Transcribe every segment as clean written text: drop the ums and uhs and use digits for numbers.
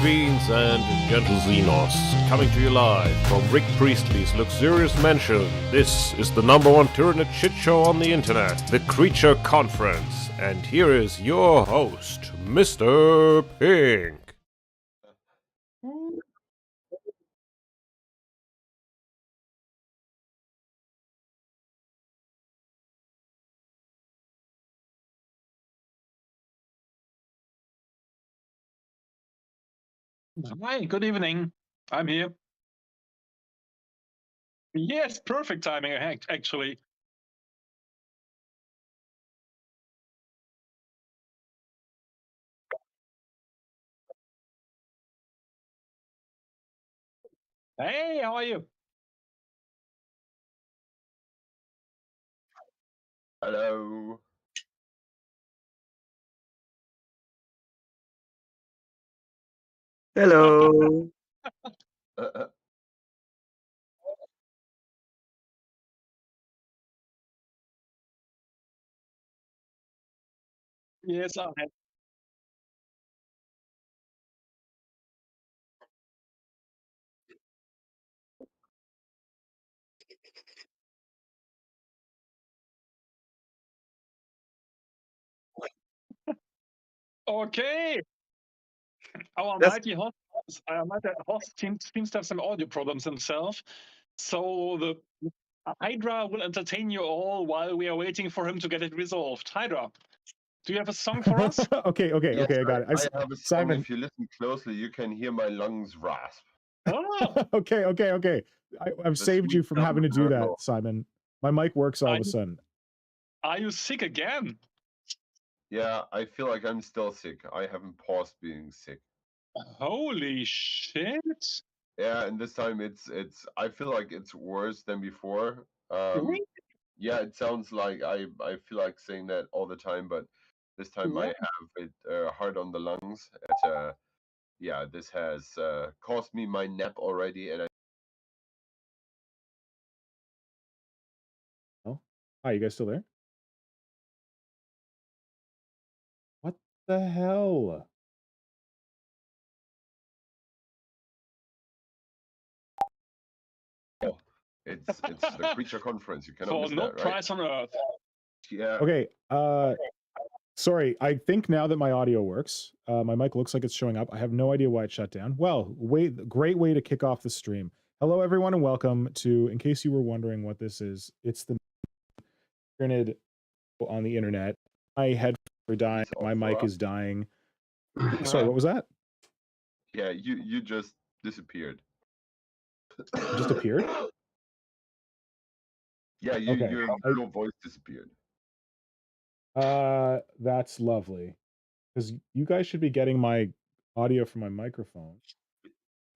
fiends and gentle Xenos, coming to you live from Rick Priestley's luxurious mansion. This is the #1 Tyranid shit show on the internet, the Creature Conference. And here is your host, Mr. Pink. Hi, good evening. I'm here. Yes, perfect timing, actually. Hey, how are you? Hello. Hello. Yes, I have. Okay. Our Yes. mighty host seems to have some audio problems himself. So the Hydra will entertain you all while we are waiting for him to get it resolved. Hydra, do you have a song for us? Okay, Yes, I got it. I have a song. Simon. If you listen closely, you can hear my lungs rasp. Oh, Okay. I've The saved you sweet from having to do that, gurgle. Simon. My mic works all of a sudden. are you sick again? Yeah, I feel like I'm still sick. I haven't paused being sick. Holy shit. Yeah, and this time it's I feel like it's worse than before. Really? Yeah, it sounds like I feel like saying that all the time, but this time I Yeah. have it hard on the lungs. Yeah, this has cost me my nap already, and Oh, hi, you guys still there? What the hell? it's the Creature Conference. You cannot For miss no that, right? price on earth. Yeah. Okay. Sorry. I think now that my audio works, my mic looks like it's showing up. I have no idea why it shut down. Well, great way to kick off the stream. Hello, everyone, and welcome to. In case you were wondering what this is, it's the Tyranid on the internet. My headphones are dying. My mic is dying. Sorry, what was that? Yeah, you just disappeared. Just appeared? Yeah, Okay. your voice disappeared. That's lovely. Because you guys should be getting my audio from my microphone,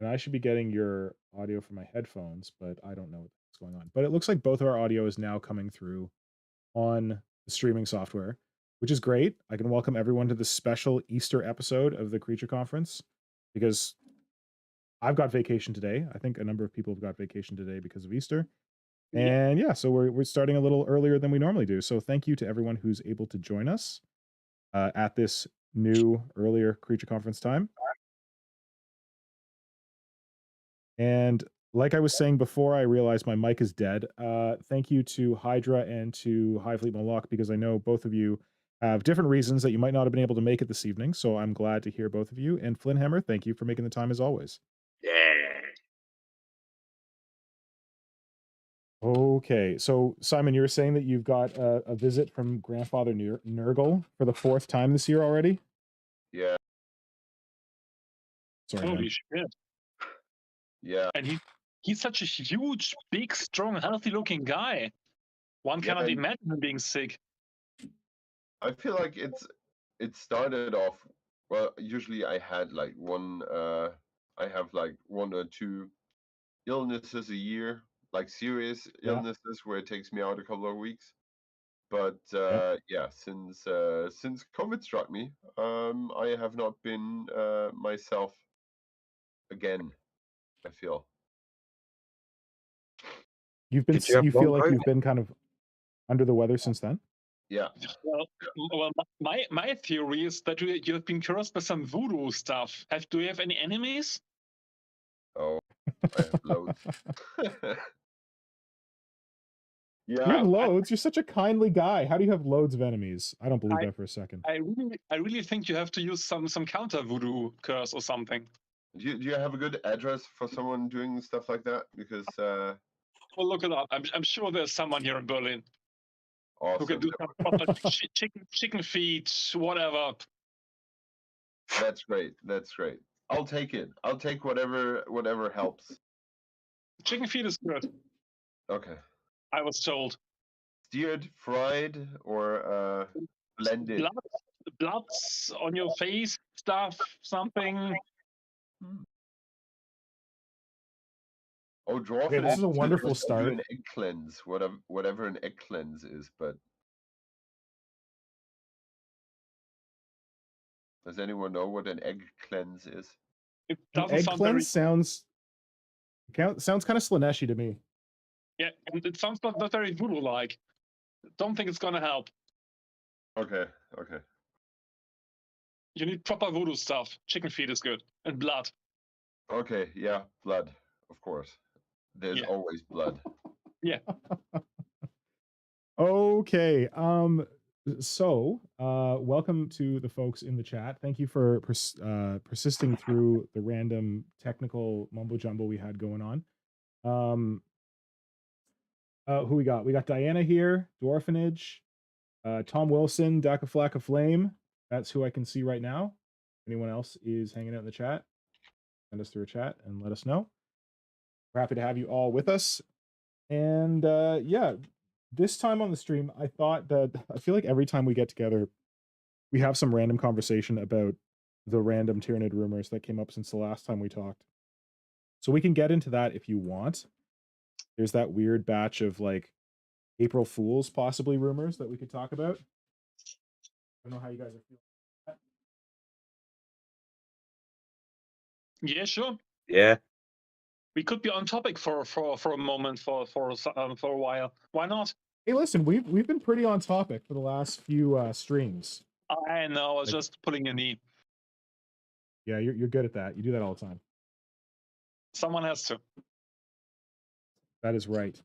and I should be getting your audio from my headphones, but I don't know what's going on. But it looks like both of our audio is now coming through on the streaming software, which is great. I can welcome everyone to this special Easter episode of the Creature Conference because I've got vacation today. I think a number of people have got vacation today because of Easter. And yeah, so we're starting a little earlier than we normally do. So thank you to everyone who's able to join us at this new earlier Creature Conference time. And like I was saying before, I realized my mic is dead. Thank you to Hydra and to Hive Moloch, because I know both of you have different reasons that you might not have been able to make it this evening. So I'm glad to hear both of you. And Flynnhammer, thank you for making the time as always. Yeah. Okay, so Simon, you were saying that you've got a visit from Grandfather Nurgle for the 4th time this year already? Yeah. Sorry, Holy man. shit. Yeah. And he's such a huge, big, strong, healthy-looking guy. One cannot imagine him being sick. I feel like it started off well. Usually, I had like I have like 1 or 2 illnesses a year, like serious illnesses where it takes me out a couple of weeks. But yeah, since COVID struck me, I have not been myself again. I feel. You feel like COVID? you've been kind of under the weather since then? Yeah. Well, my theory is that you have been cursed by some voodoo stuff. Do you have any enemies? Oh, I have loads. You Yeah. have loads. You're such a kindly guy. How do you have loads of enemies? I don't believe I- that for a second. I really think you have to use some counter voodoo curse or something. Do you have a good address for someone doing stuff like that? Because Well, look it up. I'm sure there's someone here in Berlin who can awesome. do some proper chicken feet, whatever. That's great. That's great. I'll take it. I'll take whatever helps. Chicken feet is good. Okay. I was told. Steered, fried, or blended? Bloods on your face, stuff, something. Oh, dwarf. Okay, this is a wonderful start. An egg cleanse, whatever an egg cleanse is, but does anyone know what an egg cleanse is? It An doesn't egg sound cleanse sounds kind of Slaneshi to me. Yeah, and it sounds not very voodoo-like. Don't think it's gonna help. Okay. Okay. You need proper voodoo stuff. Chicken feet is good. And blood. Okay. Yeah. Blood, of course. There's Yeah. always blood. Yeah. Okay. So welcome to the folks in the chat. Thank you for persisting through the random technical mumbo jumbo we had going on. Who we got? We got Diana here, Dwarfenage, Tom Wilson, Daka Flack of Flame. That's who I can see right now. Anyone else is hanging out in the chat, send us through a chat and let us know. We're happy to have you all with us. And yeah, this time on the stream, I thought that I feel like every time we get together, we have some random conversation about the random Tyranid rumors that came up since the last time we talked. So we can get into that if you want. There's that weird batch of like April Fools possibly rumors that we could talk about. I don't know how you guys are feeling. Yeah, sure. Yeah. We could be on topic for a moment, for a while. Why not? Hey, listen, we've been pretty on topic for the last few streams. I know. I was just pulling your knee. Yeah, you're good at that. You do that all the time. Someone has to. That is right.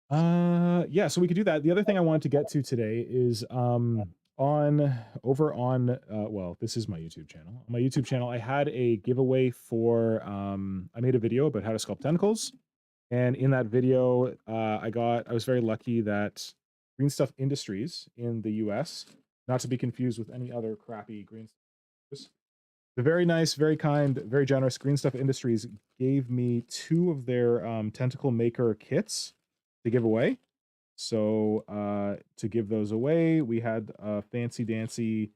Yeah, so we could do that. The other thing I wanted to get to today is over on well, this is my YouTube channel. On my YouTube channel, I had a giveaway for I made a video about how to sculpt tentacles. And in that video, I was very lucky that Green Stuff Industries in the US, not to be confused with any other crappy green stuff, the very nice, very kind, very generous Green Stuff Industries gave me 2 of their tentacle maker kits to give away. So to give those away, we had a fancy dancy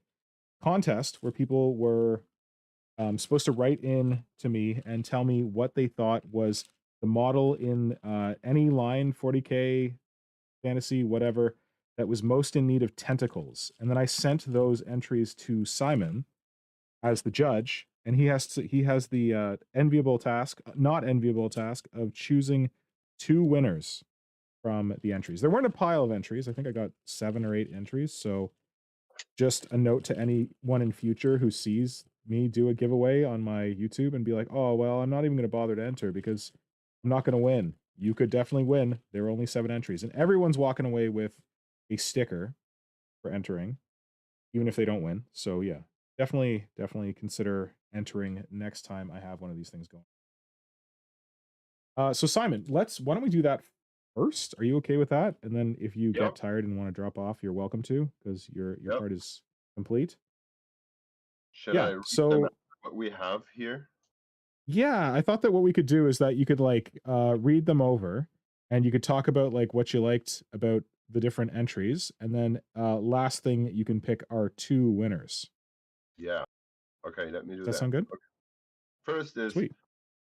contest where people were supposed to write in to me and tell me what they thought was the model in any line, 40K, fantasy, whatever, that was most in need of tentacles. And then I sent those entries to Simon as the judge, and he has the enviable task, not enviable task, of choosing 2 winners from the entries. There weren't a pile of entries. I think I got 7 or 8 entries. So just a note to anyone in future who sees me do a giveaway on my YouTube and be like, oh, well, I'm not even going to bother to enter because I'm not going to win. You could definitely win. There were only 7 entries, and everyone's walking away with a sticker for entering, even if they don't win. So yeah, definitely consider entering next time I have one of these things going. So Simon, why don't we do that first? Are you okay with that? And then if you get tired and want to drop off, you're welcome to, because your part is complete. Should I read them what we have here? Yeah, I thought that what we could do is that you could like read them over, and you could talk about like what you liked about the different entries, and then last thing you can pick are 2 winners. Yeah. Okay, let me do that. Does that sound good? Okay. First is, sweet.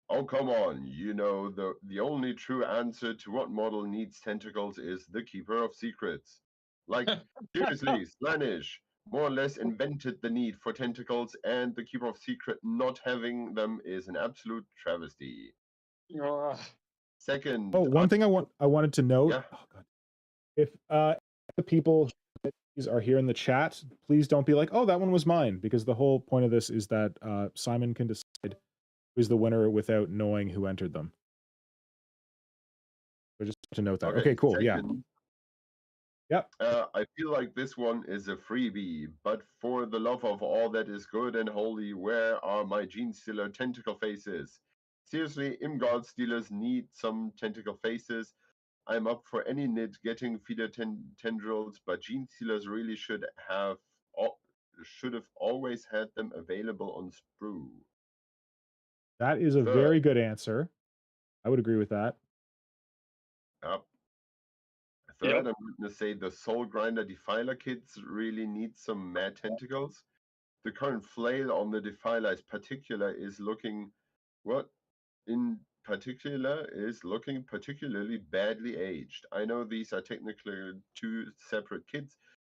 Oh, come on. You know, the only true answer to what model needs tentacles is the Keeper of Secrets. Like, seriously, Slanish more or less invented the need for tentacles, and the Keeper of Secret not having them is an absolute travesty. Second. Oh, one thing I wanted to note. Yeah. Oh, God. If the people who are here in the chat, please don't be like, "Oh, that one was mine," because the whole point of this is that Simon can decide who's the winner without knowing who entered them. So just to note that. Okay, cool. Second, Yep. I feel like this one is a freebie, but for the love of all that is good and holy, where are my Gene Stealer tentacle faces? Seriously, Imgard Stealers need some tentacle faces. I'm up for any nid getting feeder tendrils, but Gene Stealers really should have always had them available on Sprue. That is a Third. very good answer. I would agree with that. Yep. Yep. Third, I'm going to say the Soul Grinder Defiler kits really need some mad tentacles. The current flail on the Defiler is looking particularly badly aged. I know these are technically two separate kits,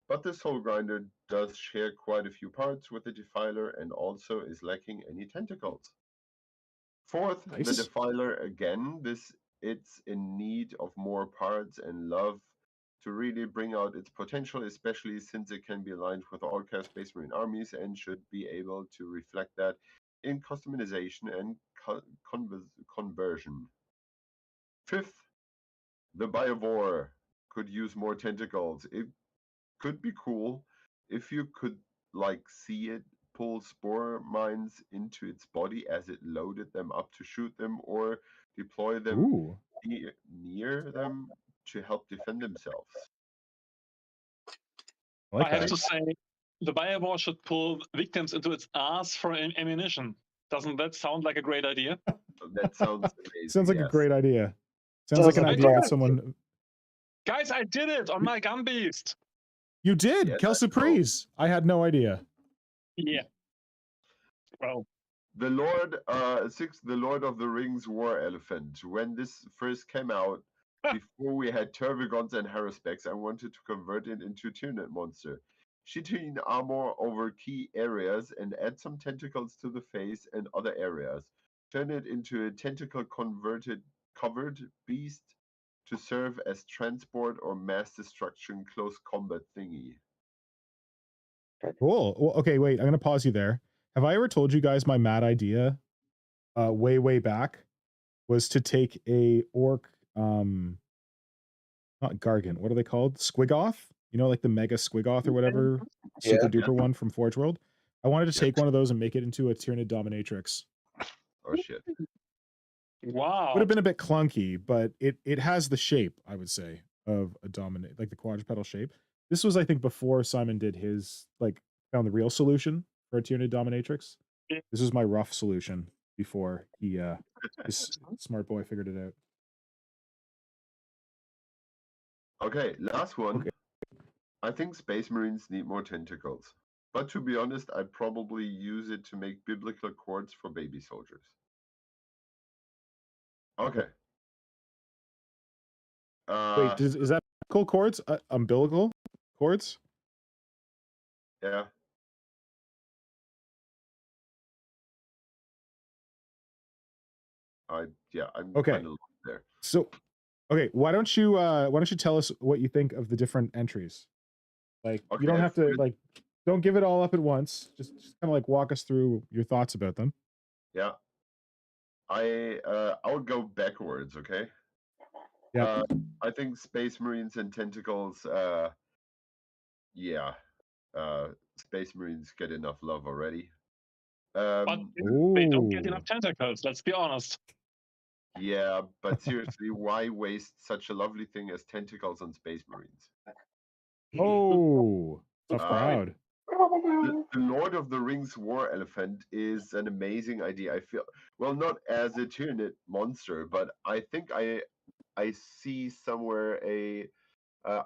but the Soul Grinder does share quite a few parts with the Defiler and also is lacking any tentacles. Fourth, the Nice. Defiler again. It's in need of more parts and love to really bring out its potential, especially since it can be aligned with all Chaos Space Marine armies and should be able to reflect that in customization and conversion. Fifth, the Biovore could use more tentacles. It could be cool if you could see it pull spore mines into its body as it loaded them up to shoot them or deploy them Ooh. near them to help defend themselves. I like I have that. to say, the Biowar should pull victims into its ass for ammunition. Doesn't that sound like a great idea? That sounds amazing. Sounds like a yes. great idea. Sounds like an Doesn't idea it? that someone. Guys, I did it on my gun beast. You did, Yes, Kel I know. Surprise. I had no idea. Yeah. Well, The Lord, the Lord of the Rings War Elephant. When this first came out, before we had Tervigons and Harrispecs, I wanted to convert it into a Tyranid monster. Shitting armor over key areas and add some tentacles to the face and other areas. Turn it into a tentacle covered beast to serve as transport or mass destruction close combat thingy. Cool. Well, okay, wait. I'm gonna pause you there. Have I ever told you guys my mad idea? Way back was to take a orc, not Gargant. What are they called? Squigoth. You know, like the Mega Squigoth or whatever, super duper one from Forge World. I wanted to take one of those and make it into a Tyranid Dominatrix. Oh shit. wow. Would have been a bit clunky, but it has the shape, I would say, of a dominate, like the quadrupedal shape. This was, I think, before Simon did his found the real solution for a Tyranid Dominatrix. Yeah. This was my rough solution before he his smart boy figured it out. Okay, last one. Okay. I think Space Marines need more tentacles. But to be honest, I'd probably use it to make biblical cords for baby soldiers. Okay. Wait, is that umbilical cords? Umbilical cords? Yeah. I'm Okay. kind of lost there. So, okay, why don't you tell us what you think of the different entries? Like, Okay, you don't have to don't give it all up at once. Just kind of walk us through your thoughts about them. Yeah. I would go backwards, okay? Yeah. I think Space Marines and tentacles, Space Marines get enough love already. But they don't get enough tentacles, let's be honest. Yeah, but seriously, why waste such a lovely thing as tentacles on Space Marines? Oh, tough crowd. The Lord of the Rings War Elephant is an amazing idea. I feel, well, not as a Tyranid monster, but I think I see somewhere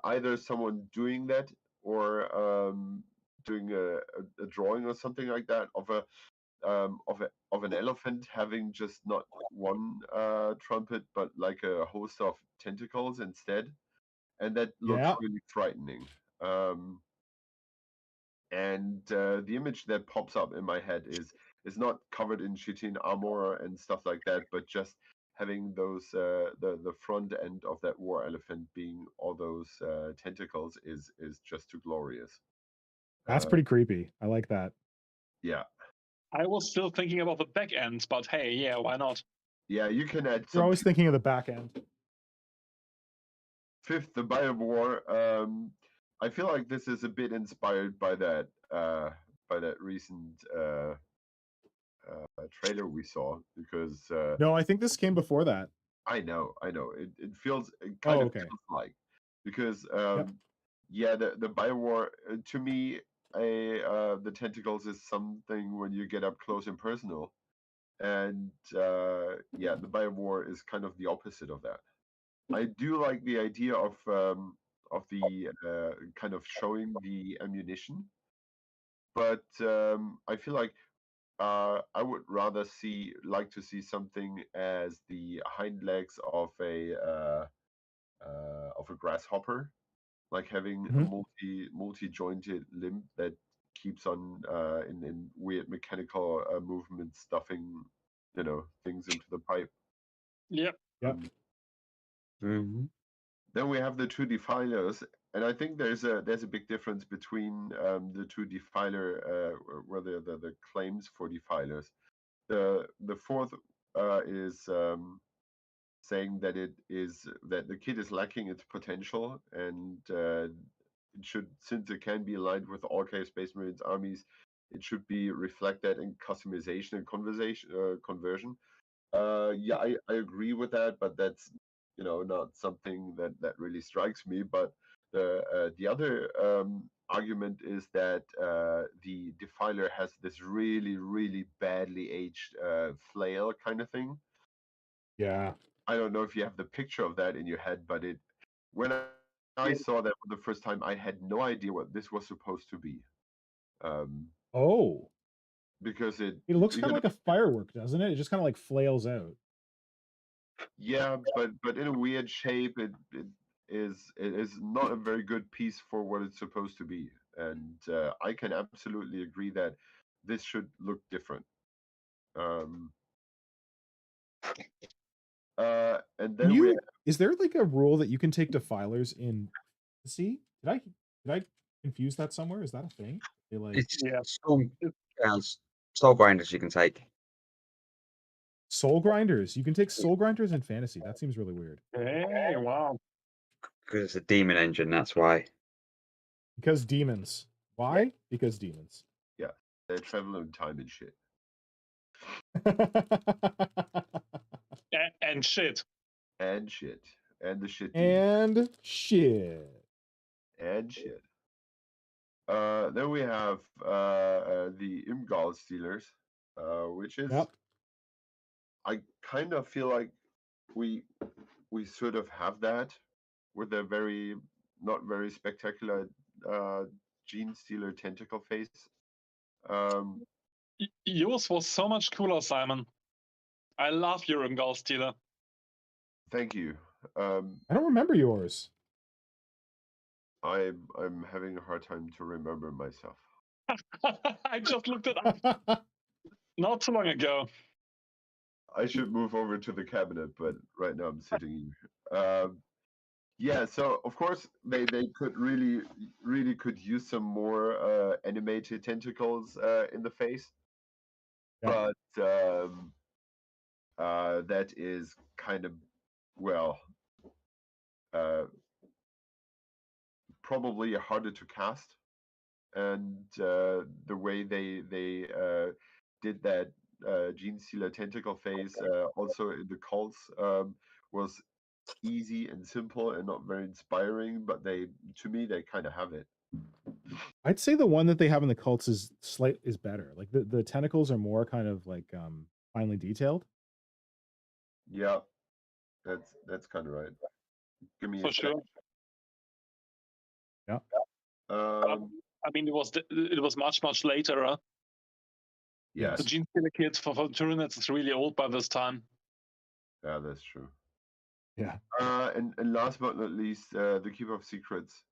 either someone doing that or doing a drawing or something like that of an elephant having just not one trumpet but like a host of tentacles instead, and that looks really frightening. And the image that pops up in my head is not covered in chitin armor and stuff like that, but just having those the front end of that war elephant being all those tentacles is just too glorious. That's pretty creepy. I like that. Yeah, I was still thinking about the back end, but hey, yeah, why not? yeah, you can add You're always something. thinking of the back end. Fifth, the Biowar. I feel like this is a bit inspired by that recent trailer we saw because No, I think this came before that. I know. It feels it Oh, kind of okay. feels like because Yep. yeah, the Biowar to me, the tentacles is something when you get up close and personal, and yeah, the Biowar is kind of the opposite of that. I do like the idea of the kind of showing the ammunition, but I feel like I would rather like to see something as the hind legs of a grasshopper, like having a Mhm. multi jointed limb that keeps on in weird mechanical movements, stuffing things into the pipe. Yep. Yep. Mhm. Then we have the two defilers, and I think there's a big difference between the two defiler, where the claims for defilers. The fourth is saying that the kit is lacking its potential, and it should, since it can be aligned with all Space Marines armies, it should be reflected in customization and conversion. Yeah, I agree with that, but that's not something that really strikes me. But the other argument is that the defiler has this really really badly aged flail kind of thing. Yeah. I don't know if you have the picture of that in your head, but when I saw that for the first time, I had no idea what this was supposed to be. Oh. Because It looks kind of like a firework, doesn't it? It just kind of like flails out. yeah, but in a weird shape, it is not a very good piece for what it's supposed to be, and I can absolutely agree that this should look different. And then Is there like a rule that you can take defilers in? See, did I confuse that somewhere? Is that a thing? They like It's Yeah. some soul grinders you can take. soul grinders. You can take soul grinders in fantasy. That seems really weird. Hey, wow. Because it's a demon engine, that's why. Because demons. Why? Because demons. yeah, they travel in time and shit. And shit. And shit. And the shit. And shit. And shit. Then we have the Imgal Stealers, which is Yep. I kind of feel like we sort of have that with a not very spectacular Gene Stealer tentacle face. Yours was so much cooler, Simon. I love your Imgal Stealer. Thank you. I don't remember yours. I'm having a hard time to remember myself. I just looked it up not too long ago. I should move over to the cabinet, but right now I'm sitting here. Yeah, so of course they could really could use some more animated tentacles in the face, Yeah. but that is kind of uh, probably harder to cast, and the way they did that Gene Stealer tentacle face also in the cults was easy and simple and not very inspiring, but to me they kind of have it. I'd say the one that they have in the cults is better. Like the tentacles are more kind of like finely detailed. Yeah, that's kind of right. Give me For a sure. Yeah. I mean, it was much later. Huh? Yes. The Gene Stealer kit for Tyranids is really old by this time. Yeah, that's true. Yeah. And last but not least, the Keeper of Secrets.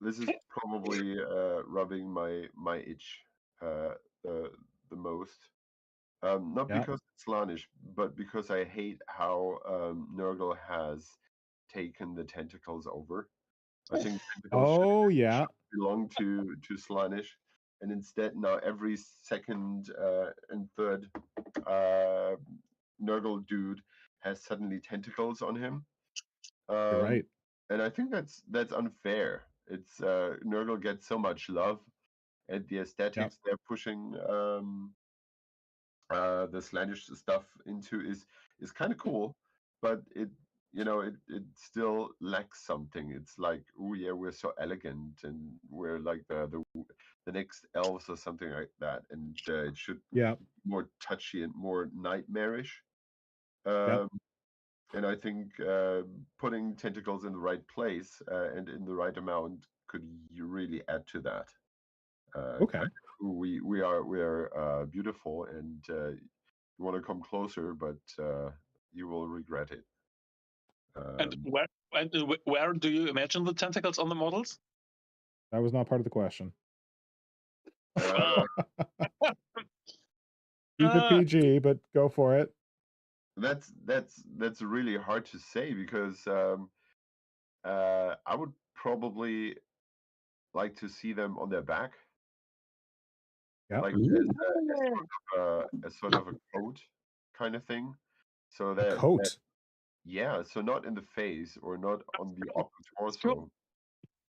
This is probably rubbing my itch the most. Not Yeah. because it's Slaanesh, but because I hate how Nurgle has taken the tentacles over. I think tentacles Oh yeah. should belong to Slaanesh, and instead now every second and third uh, Nurgle dude has suddenly tentacles on him. You're right. And I think that's unfair. It's Nurgle gets so much love, and the aesthetics they're pushing the Slaanesh stuff into is kind of cool, but it still lacks something. It's like, oh yeah, we're so elegant and we're like the next elves or something like that, and it should Yeah. be more touchy and more nightmarish. Yep. And I think putting tentacles in the right place and in the right amount could really add to that. Okay. We are beautiful, and you want to come closer, but you will regret it. And Um, where do you imagine the tentacles on the models? That was not part of the question. uh, Keep it Ah, PG, but go for it. that's really hard to say because I would probably like to see them on their back, Yep. like a sort of a coat kind of thing. So A that coat. yeah, so not in the face or not on the upper sure. torso,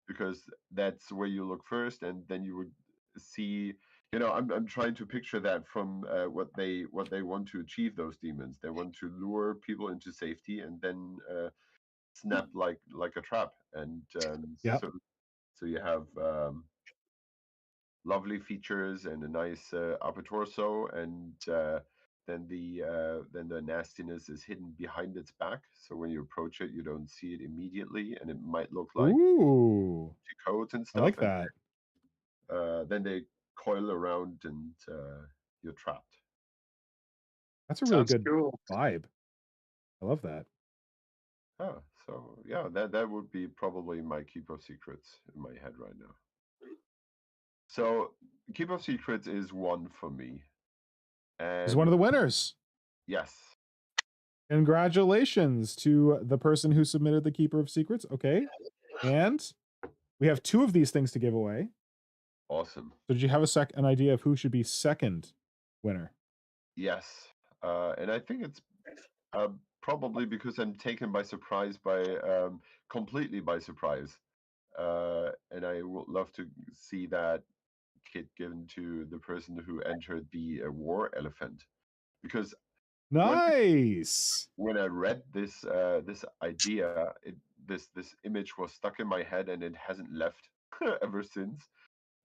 because that's where you look first, and then you would see. I'm trying to picture that from what they want to achieve. Those demons, they want to lure people into safety and then snap like a trap, and Yep. so you have lovely features and a nice upper torso, and then the nastiness is hidden behind its back. So when you approach it, you don't see it immediately, and it might look like Ooh. coats and I stuff. like And that. then they coil around, and you're trapped. That's a really Sounds good cool. vibe. I love that. So yeah, that would be probably my keep of secrets in my head right now. So keep of secrets is one for me, He's one of and the winners. yes. Congratulations to the person who submitted the Keeper of Secrets. Okay. And we have 2 of these things to give away. Awesome. So did you have an idea of who should be second winner? Yes. And I think it's probably because I'm taken by surprise completely by surprise. And I would love to see that kit given to the person who entered the war elephant. Because Nice. when I read this idea, this image was stuck in my head and it hasn't left ever since.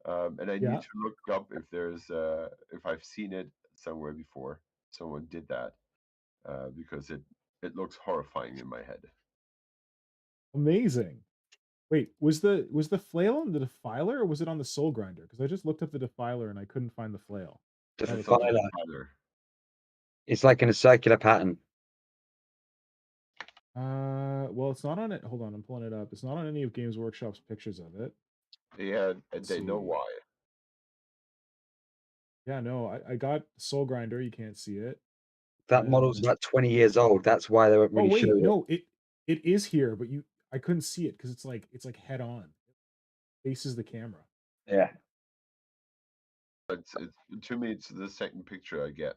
And I need Yeah. to look up if I've seen it somewhere before. Someone did that because it looks horrifying in my head. Amazing. Wait, was the flail on the defiler or was it on the soul grinder? Because I just looked up the defiler and I couldn't find the flail. The Oh, It's on the filer. defiler. It's like in a circular pattern. Well, it's not on it. Hold on, I'm pulling it up. It's not on any of Games Workshop's pictures of it. Yeah, and Let's they know see. why. Yeah, no, I got soul grinder. You can't see it. That model's And about 20 years old. That's why they weren't oh really wait, sure. no, it is here, but I couldn't see it because it's like head on. It faces the camera. Yeah. It's to me, it's the second picture I get.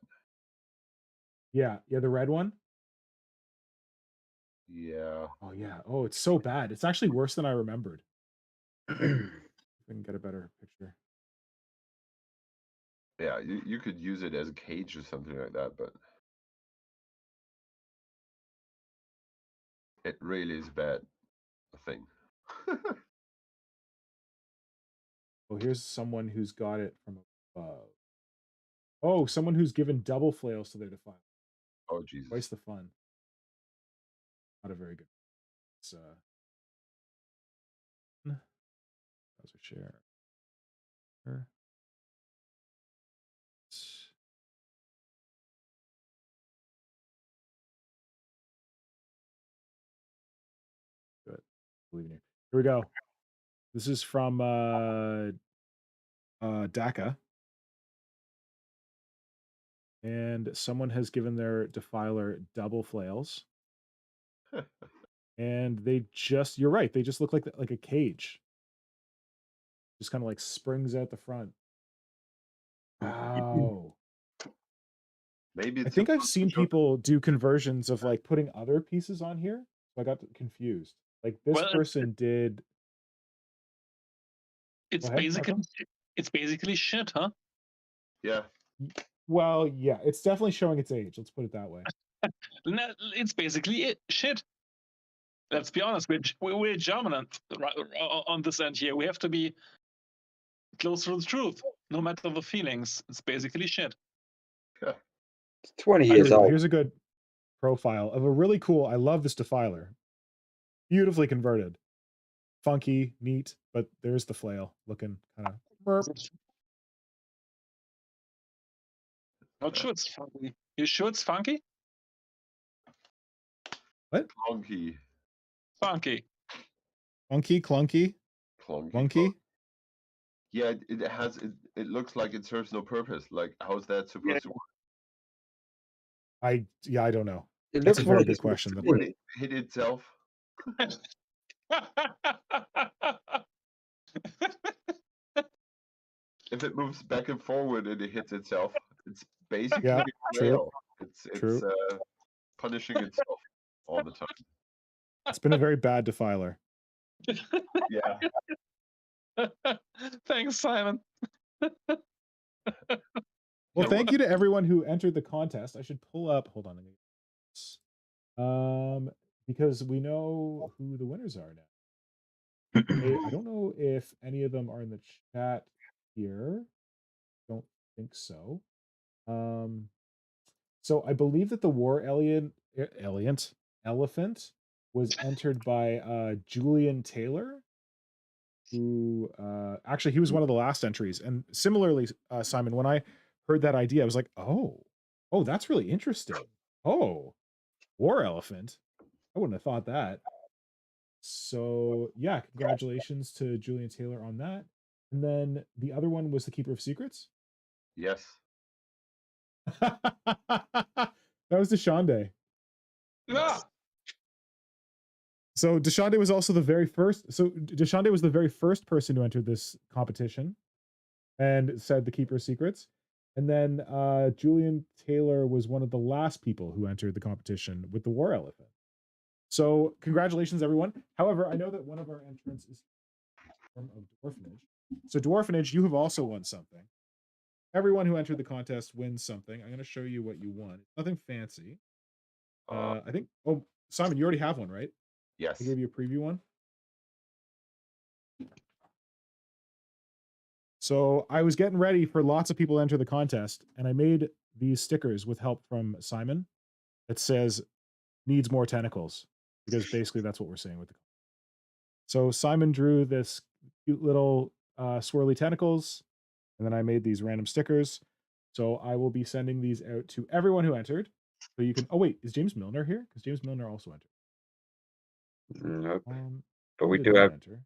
Yeah, the red one. Yeah. Oh yeah. Oh, it's so bad. It's actually worse than I remembered. If I can get a better picture. Yeah, you could use it as a cage or something like that, but it really is bad thing. Oh, here's someone who's got it from above. Oh, someone who's given double flails to their defiler. Oh Jesus. Twice the fun. Not a very good. It's browser share. Good. Believe in you. Here we go. This is from DACA. and someone has given their defiler double flails. And they just, you're right, they just look like a cage. Just kind of like springs out the front. Wow. Maybe I it's think I've supposed to seen show the- people do conversions of like putting other pieces on here. So I got confused. Like this Well, person did. it's Go ahead, basically shit, huh? Yeah. Well, yeah, it's definitely showing its age. Let's put it that way. No, it's basically shit. Let's be honest. We're German on this end here. We have to be close to the truth, no matter the feelings. It's basically shit. It's 20 Here years we go. old. Here's a good profile of a really cool. I love this defiler. Beautifully converted, funky, neat. But there's the flail looking kind of. Not sure it's funky. You sure it's funky? What? Clunky. Funky. Funky, clunky, Clunky. clunky. Yeah, it has it looks like it serves no purpose. Like how's that supposed to work? I don't know. It That's looks a more very like good it's question. Would it hit itself? If it moves back and forward and it hits itself, it's basically Yeah, a true. whale. It's True. punishing itself all the time. It's been a very bad defiler. Yeah. Thanks, Simon. Well, Yeah, thank you to everyone who entered the contest. I should pull up. Hold on. Because we know who the winners are now. I don't know if any of them are in the chat here. Don't think so. So I believe that the war elephant was entered by Julian Taylor, who actually he was one of the last entries. And similarly, Simon, when I heard that idea, I was like, oh, that's really interesting. Oh, war elephant. I wouldn't have thought that. So yeah, congratulations to Julian Taylor on that. And then the other one was the Keeper of Secrets. Yes. That was Deshande. Ah, So Deshande was also the very first. So Deshande was the very first person who entered this competition and said the Keeper of Secrets. And then Julian Taylor was one of the last people who entered the competition with the War Elephant. So congratulations, everyone. However, I know that one of our entrants is from Dwarfenage. So Dwarfenage, you have also won something. Everyone who entered the contest wins something. I'm going to show you what you won. Nothing fancy. I think. Oh, Simon, you already have one, right? Yes. I gave you a preview one. So I was getting ready for lots of people to enter the contest, and I made these stickers with help from Simon that says needs more tentacles, because basically that's what we're saying with the. So Simon drew this cute little swirly tentacles, and then I made these random stickers. So I will be sending these out to everyone who entered. So you can. Oh wait, is James Milner here? Because James Milner also entered. Nope. But who we did do not have enter.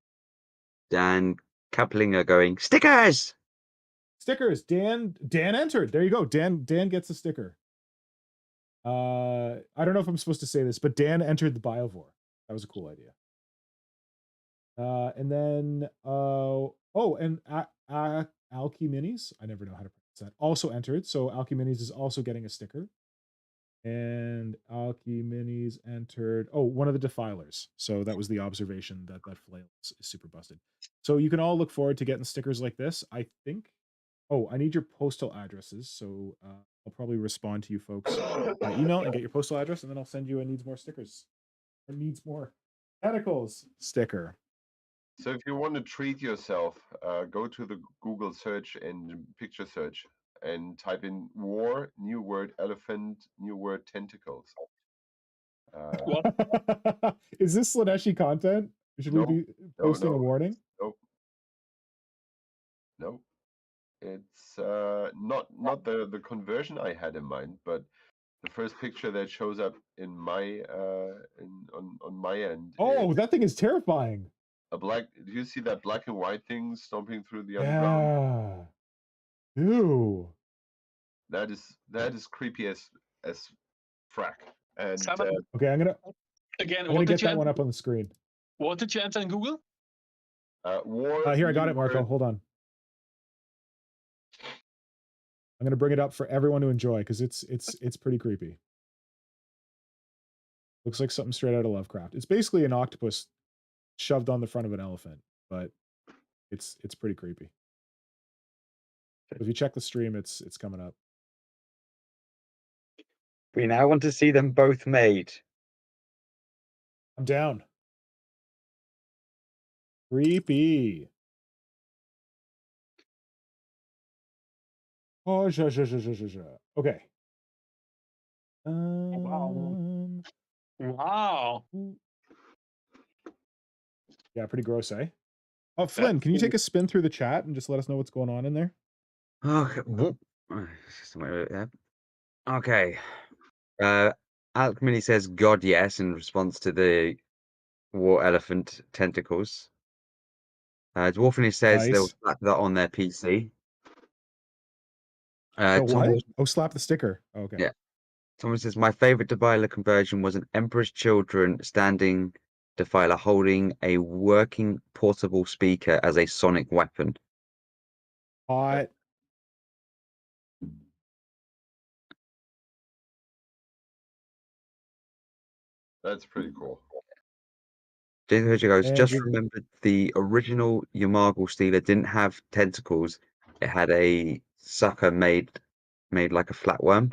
Dan Kaplinger going, stickers! Stickers. Dan entered. There you go. Dan gets a sticker. I don't know if I'm supposed to say this, but Dan entered the Biovore. That was a cool idea. And then and Alki Minis, I never know how to pronounce that, also entered. So Alki Minis is also getting a sticker. And Alki Minis entered one of the defilers. So that was the observation that flail is super busted. So you can all look forward to getting stickers like this. I think. Oh, I need your postal addresses. So I'll probably respond to you folks by email and get your postal address, and then I'll send you a needs more stickers. Or needs more tentacles sticker. So if you want to treat yourself, go to the Google search and picture search and type in war, new word elephant, new word tentacles. Is this Slaneshi content? Should we be posting a warning? Nope. It's not the conversion I had in mind, but the first picture that shows up in my on my end. Oh, that thing is terrifying. Do you see that black and white thing stomping through the underground? Yeah. Ew. That is creepy as frack. And Simon, Okay, I'm gonna again, get that one up on the screen. what did you enter in Google? war. Here, I got it, Marco. Hold on. I'm gonna bring it up for everyone to enjoy because it's pretty creepy. Looks like something straight out of Lovecraft. It's basically an octopus shoved on the front of an elephant, but it's pretty creepy. If you check the stream, it's coming up. We now want to see them both made. I'm down. Creepy. Oh, okay. Wow. Yeah, pretty gross, eh? Oh, Flynn, can you take a spin through the chat and just let us know what's going on in there? Okay. Okay. Alchemy says God yes in response to the war elephant tentacles. Dwarfiny says they'll Nice. slap that on their PC. The Tom what? Oh, slap the sticker. Oh, okay. Yeah. Thomas says, my favorite Defiler conversion was an Emperor's Children standing Defiler holding a working portable speaker as a sonic weapon. Hot. That's pretty cool. Jason Hoja goes, And just remembered the original Yamagal Stealer didn't have tentacles. It had a sucker made like a flatworm.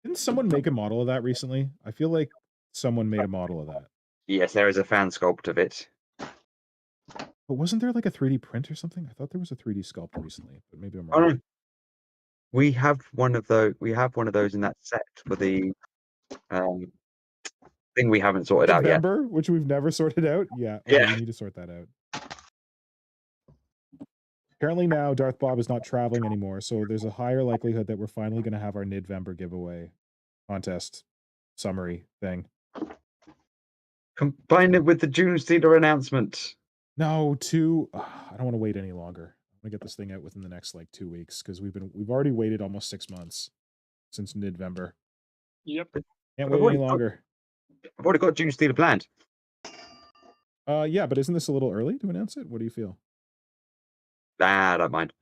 Didn't someone make a model of that recently? I feel like someone made a model of that. Yes, there is a fan sculpt of it. But wasn't there like a 3D print or something? I thought there was a 3D sculpt recently, but maybe I'm Oh, wrong. no. We have one of those. We have one of those in that set for the thing we haven't sorted out yet. November, which we've never sorted out. Yeah, okay, Yeah. we need to sort that out. Apparently now Darth Bob is not traveling anymore, so there's a higher likelihood that we're finally going to have our Nidvember giveaway contest summary thing. Combine it with the June Stealer announcement. No, I don't want to wait any longer. I'm gonna get this thing out within the next like 2 weeks because we've already waited almost 6 months since Nidvember. Yep. Can't wait any longer. I've already got June Stealer planned. Yeah, but isn't this a little early to announce it? What do you feel? Nah, I don't mind.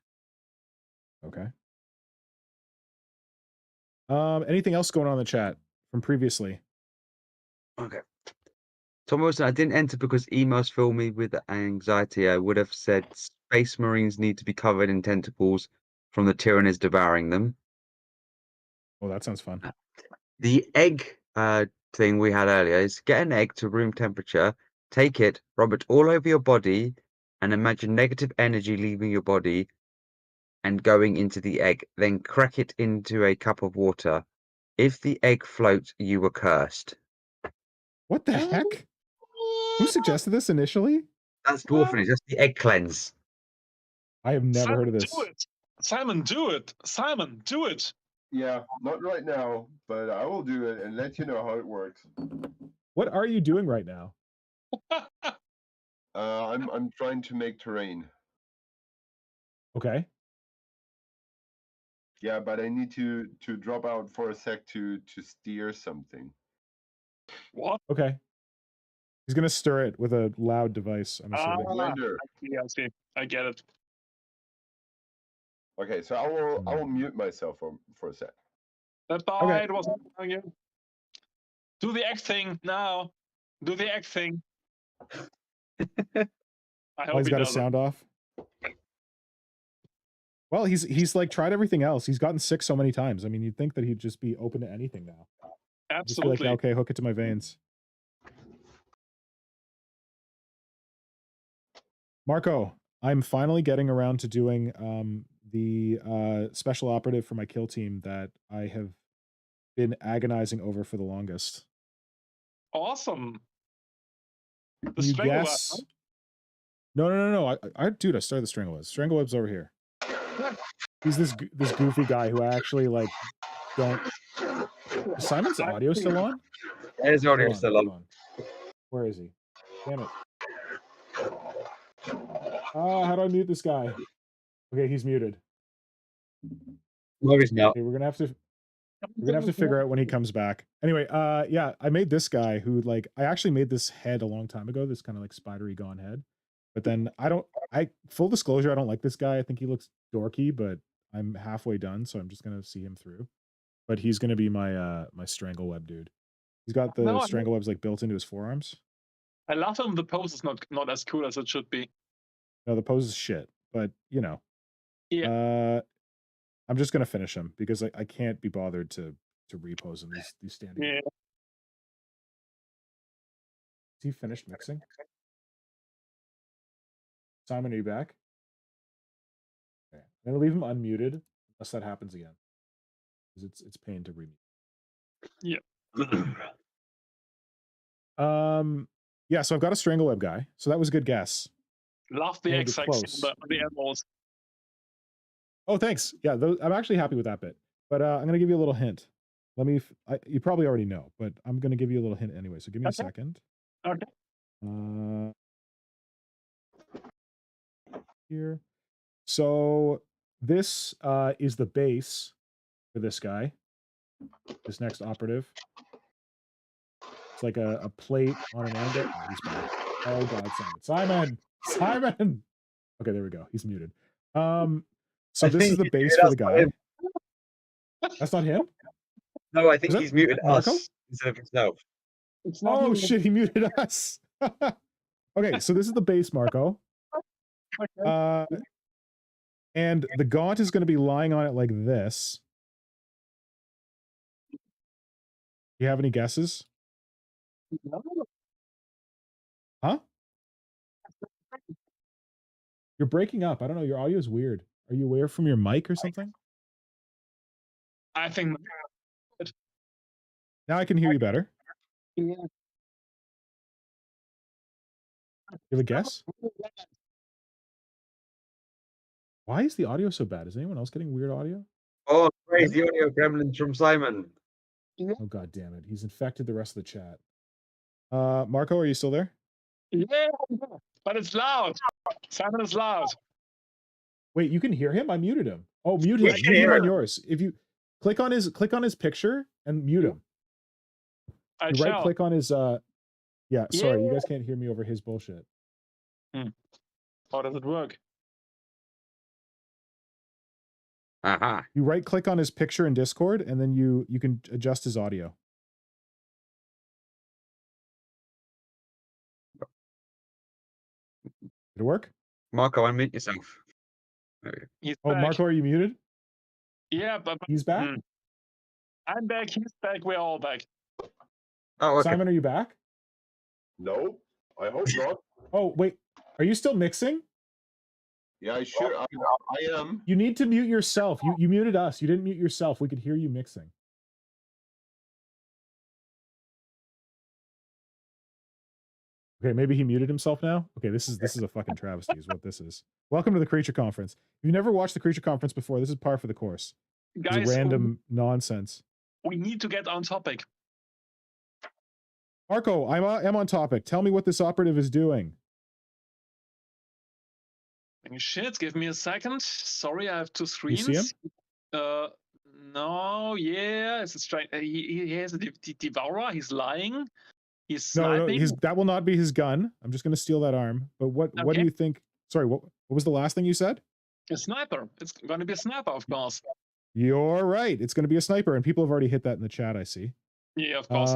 Okay. Anything else going on in the chat from previously? Okay. Tom Wilson, I didn't enter because emails fill me with anxiety. I would have said Space Marines need to be covered in tentacles from the Tyranids devouring them. Oh, that sounds fun. The egg thing we had earlier is get an egg to room temperature, take it, rub it all over your body, and imagine negative energy leaving your body and going into the egg. Then crack it into a cup of water. If the egg floats, you were cursed. What the heck? Who suggested this initially? That's dwarfing. That's the egg cleanse. I have never heard of this. Do it. Simon, do it. Simon, do it. Yeah, not right now, but I will do it and let you know how it works. What are you doing right now? I'm trying to make terrain. Okay. Yeah, but I need to drop out for a sec to steer something. What? Okay. He's gonna stir it with a loud device, I'm assuming. Blender. I see. I get it. Okay, so I will mute myself for a sec. That's all Okay. right. Wasn't you. Do the egg thing now. Do the egg thing. I hope He's he got a does sound off. Well, he's like tried everything else. He's gotten sick so many times. I mean, you'd think that he'd just be open to anything now. Just be like, Absolutely. yeah, okay, hook it to my veins. Marco, I'm finally getting around to doing the special operative for my kill team that I have been agonizing over for the longest. Awesome. The Can you Strangleweb, guess? huh? No. Dude, I started the Stranglewebs. Strangleweb's over here. He's this goofy guy who I actually like don't. Is Simon's audio still on? His audio Hold still hold on. Where is he? Damn it. How do I mute this guy? Okay, he's muted. No, he's not. Okay, we're gonna have to figure out when he comes back. Anyway, yeah, I made this guy who like I actually made this head a long time ago. This kind of like spidery gone head, but then full disclosure, I don't like this guy. I think he looks dorky, but I'm halfway done, so I'm just gonna see him through. But he's gonna be my my strangle web dude. He's got the strangle webs like built into his forearms. I love him. The pose is not as cool as it should be. No, the pose is shit, but you know. Yeah. I'm just gonna finish him because I can't be bothered to repose him. These standing. Yeah. Is he finished mixing? Simon, are you back? Okay. I'm gonna leave him unmuted unless that happens again. Because it's pain to remute. Yeah. Yeah, so I've got a strangleweb guy. So that was a good guess. Love the Aimed XX close. on the animals. Oh, thanks. Yeah, I'm actually happy with that bit. But I'm gonna give you a little hint. Let me. You probably already know, but I'm gonna give you a little hint anyway. So give me a second. Okay. Here. So this is the base for this guy. This next operative. It's like a plate on an angle. Oh, he's back. Oh God, Simon! Simon! Okay, there we go. He's muted. So this is the base for the guy. That's not him? No, I think he's muted Marco? us instead of himself. Oh shit, he muted us. Okay, so this is the base, Marco. And the gaunt is going to be lying on it like this. Do you have any guesses? No. Huh? You're breaking up. I don't know. Your audio is weird. Are you away from your mic or something? I think. Now I can hear you better. Yeah. You have a guess? Why is the audio so bad? Is anyone else getting weird audio? Oh, crazy audio gremlins from Simon. Oh God damn it. He's infected the rest of the chat. Marco, are you still there? Yeah, but it's loud. Simon is loud. Wait, you can hear him? I muted him. Oh, mute him. We can Mute him hear on him. yours. If you click on his picture and mute him. You right click on his yeah, sorry, you guys can't hear me over his bullshit. How does it work? Aha. You right click on his picture in Discord and then you can adjust his audio. Did it work? Marco, unmute yourself. He's Oh, back. Marco, are you muted? Yeah, but He's back? I'm back. He's back. We're all back. Oh, okay. Simon, are you back? No, I hope not. Oh, wait. Are you still mixing? Yeah, I sure I am. You need to mute yourself. You muted us. You didn't mute yourself. We could hear you mixing. Okay, maybe he muted himself now. Okay, this is a fucking travesty is what this is. Welcome to the Creature Conference. If you've never watched the Creature Conference before, this is par for the course. Guys, it's random nonsense. We need to get on topic. Marco, I'm on topic. Tell me what this operative is doing. Shit, give me a second. Sorry, I have two screens. You see him? No, yeah, it's a strange. He has a devourer. He's lying. He's No, sniping. that will not be his gun. I'm just going to steal that arm. But what do you think? Sorry, what was the last thing you said? A sniper. It's going to be a sniper, of course. You're right. It's going to be a sniper, and people have already hit that in the chat, I see. Yeah, of course.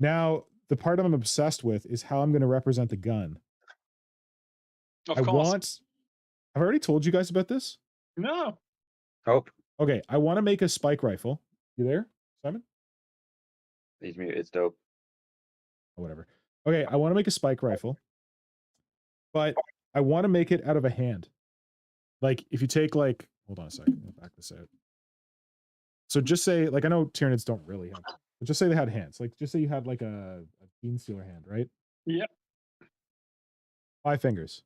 Now, the part I'm obsessed with is how I'm going to represent the gun. Of course. I've already told you guys about this? No. Hope. Okay, I want to make a spike rifle. You there, Simon? He's muted. It's dope. Or whatever. Okay, I want to make a spike rifle, but I want to make it out of a hand. Like, if you take, like, hold on a second, I'll back this out. So just say, like, I know Tyranids don't really have, but just say they had hands. Like, just say you had, like, a bean stealer hand, right? Yep. 5 fingers.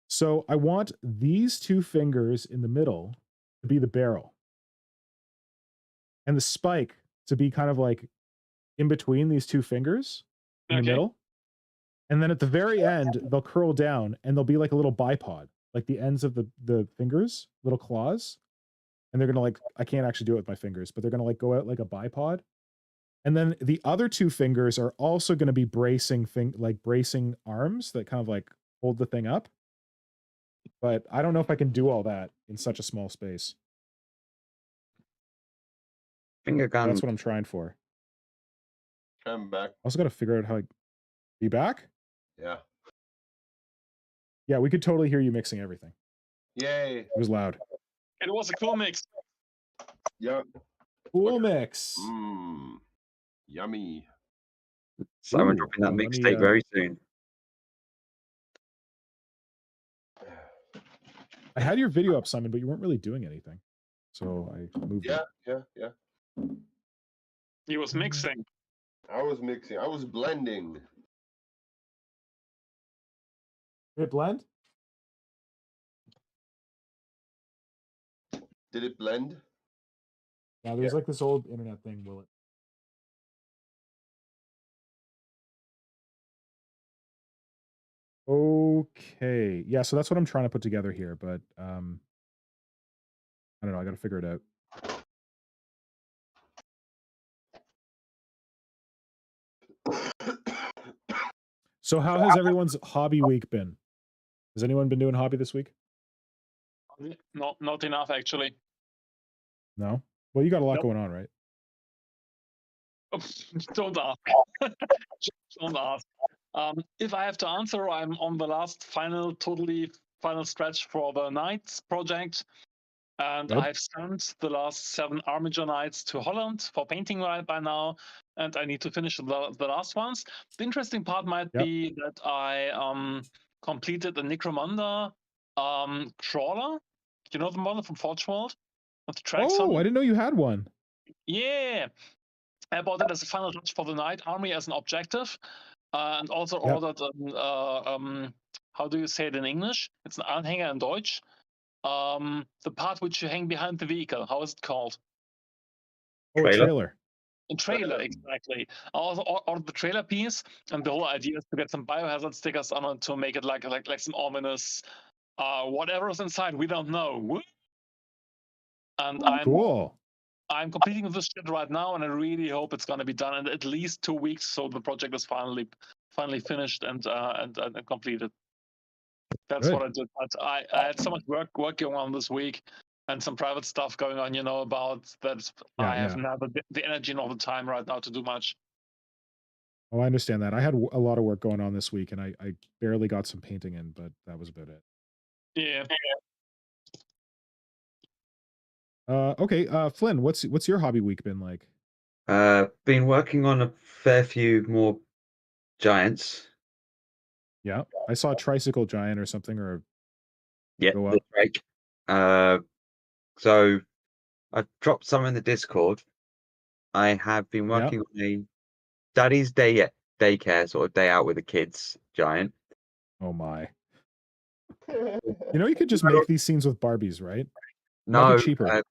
So I want these 2 fingers in the middle to be the barrel. And the spike to be kind of like in between these 2 fingers in the middle. And then at the very end, they'll curl down and they'll be like a little bipod, like the ends of the fingers, little claws. and they're gonna like I can't actually do it with my fingers, but they're gonna like go out like a bipod. And then the other two fingers are also gonna be bracing bracing arms that kind of like hold the thing up. But I don't know if I can do all that in such a small space. Finger gun. That's what I'm trying for. I'm back. Also gotta figure out how to be back. Yeah. Yeah, we could totally hear you mixing everything. Yay. It was loud. It was a cool mix. Yeah. Cool mix. Mmm. Yummy. Simon Ooh, dropping that let me, mixtape very soon. I had your video up, Simon, but you weren't really doing anything. So I moved it. Yeah. He was mixing. I was mixing. I was blending. Did it blend? Did it blend? Yeah, there's like this old internet thing, will it? Okay. Yeah, so that's what I'm trying to put together here, but I don't know, I gotta figure it out. So how has everyone's hobby week been? Has anyone been doing hobby this week? Not enough actually. No? Well, you got a lot Nope. going on, right? Don't ask. Don't ask. If I have to answer, I'm on the last final stretch for the Knights project. And Good. I've sent the last 7 Armiger Knights to Holland for painting right by now. And I need to finish the last ones. The interesting part might be that I completed the Necromunda crawler. You know the model from Forge World? With the tracks on Oh, it? I didn't know you had one. Yeah. I bought it as a final touch for the Knight Army as an objective. And also ordered, how do you say it in English? It's an Anhänger in Deutsch. The part which you hang behind the vehicle. How is it called? Oh, a trailer. A trailer, exactly. I also ordered the trailer piece, and the whole idea is to get some biohazard stickers on it to make it like some ominous, whatever is inside. We don't know. And I'm completing this shit right now, and I really hope it's going to be done in at least 2 weeks, so the project is finally finished and completed. That's what I did. But I had so much work going on this week, and some private stuff going on. About that. I have now the energy and all the time right now to do much. Oh, I understand that. I had a lot of work going on this week, and I barely got some painting in, but that was about it. Yeah. Okay, Flynn, what's your hobby week been like? Been working on a fair few more giants. Yeah, I saw a tricycle giant or something, or go the up. break. So I've dropped some in the Discord. I have been working on a daddy's daycare sort of day out with the kids giant. Oh my. You could just make these scenes with Barbies, right? No, might be cheaper.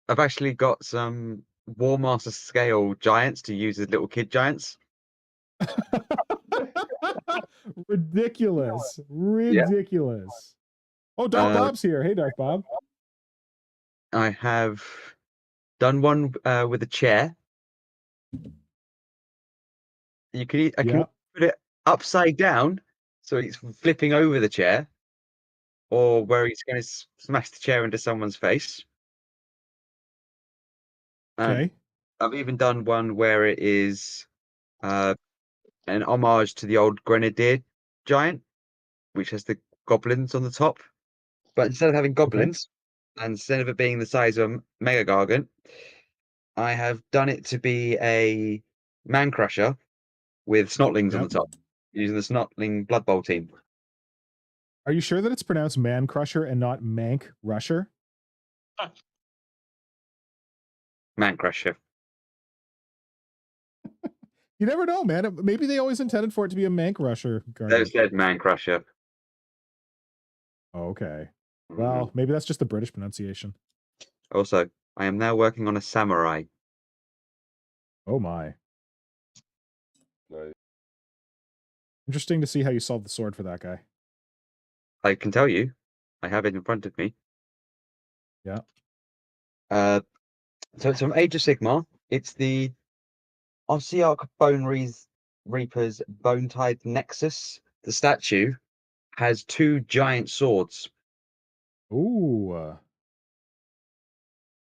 I've actually got some War Master scale giants to use as little kid giants. Ridiculous. Oh, Dark Bob's here. Hey, Dark Bob. I have done one with a chair. I can put it upside down, so it's flipping over the chair, or where he's going to smash the chair into someone's face. Okay. I've even done one where it is an homage to the old Grenadier giant, which has the goblins on the top. But instead of having goblins, and instead of it being the size of a Mega Gargant, I have done it to be a Man Crusher with Snotlings on the top, using the Snotling Blood Bowl team. Are you sure that it's pronounced Man Crusher and not Mank Rusher? Man Crusher. You never know, man. Maybe they always intended for it to be a Mank Rusher. They said Man Crusher. Okay. Well, maybe that's just the British pronunciation. Also, I am now working on a samurai. Oh my. Nice. Interesting to see how you solved the sword for that guy. I can tell you, I have it in front of me. Yeah. So it's from Age of Sigmar. It's the Ossiarch Reaper's Bone Tithe Nexus. The statue has 2 giant swords. Ooh.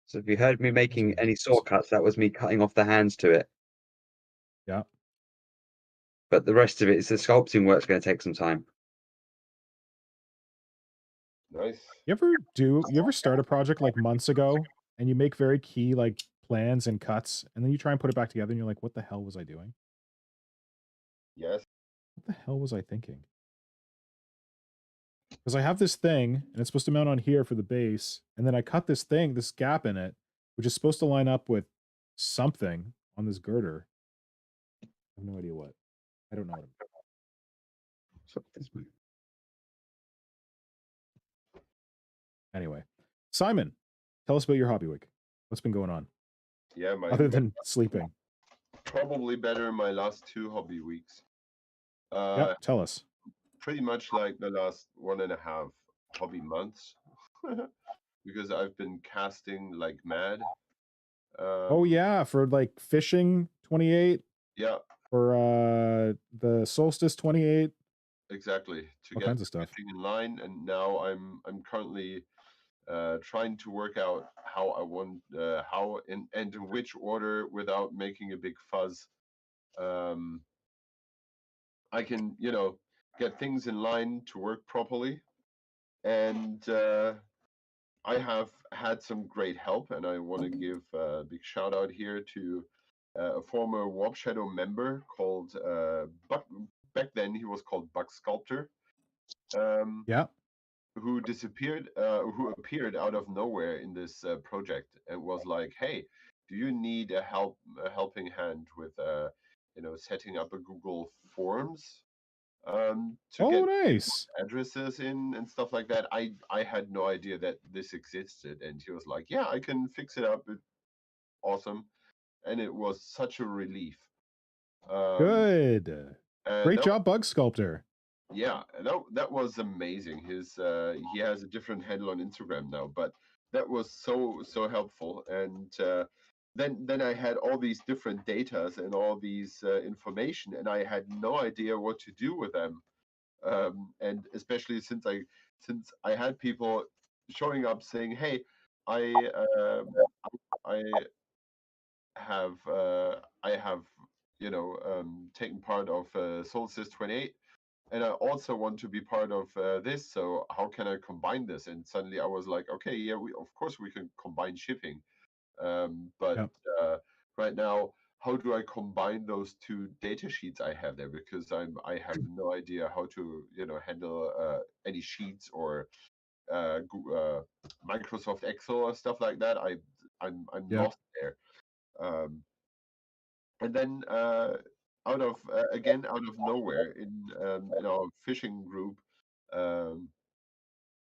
So if you heard me making very any nice. sword cuts, that was me cutting off the hands to it. Yeah. But the rest of it is the sculpting work's going to take some time. Nice. You ever start a project like months ago and you make very key like plans and cuts and then you try and put it back together and you're like, what the hell was I doing? Yes. What the hell was I thinking? Because I have this thing and it's supposed to mount on here for the base, and then I cut this gap in it, which is supposed to line up with something on this girder. I have no idea what. I don't know what. Anyway, Simon, tell us about your hobby week. What's been going on? Yeah, Other than sleeping. probably better in my last 2 hobby weeks. Yep, tell us. Pretty much like the last 1.5 hobby months, because I've been casting like mad. Oh yeah, for like fishing 28, Yeah, for the solstice 28, exactly. To all get kinds of stuff. everything in line, and now I'm currently trying to work out how I want how and in which order without making a big fuzz. I can get things in line to work properly, and I have had some great help, and I want to give a big shout out here to a former Warp Shadow member called Buck. Back then, he was called Bug Sculptor, Yeah. who who appeared out of nowhere in this project and was like, "Hey, do you need a helping hand with setting up a Google Forms to Oh, get nice. addresses in and stuff like that?" I had no idea that this existed, and he was like, "Yeah, I can fix it up. It's awesome," and it was such a relief. Good. And Great job, Bug Sculptor. yeah, that was amazing. He has a different handle on Instagram now, but that was so helpful. And then I had all these different datas and all these information, and I had no idea what to do with them. And especially since I had people showing up saying, "Hey, I I have taken part of Solstice 28, and I also want to be part of this. So how can I combine this?" And suddenly I was like, "Okay, yeah, we of course we can combine shipping, but Yep. right now, how do I combine those 2 data sheets I have there? Because I have no idea how to handle any sheets or Microsoft Excel or stuff like that. I'm Yep. lost there." Um, and then out of nowhere in our fishing group, um,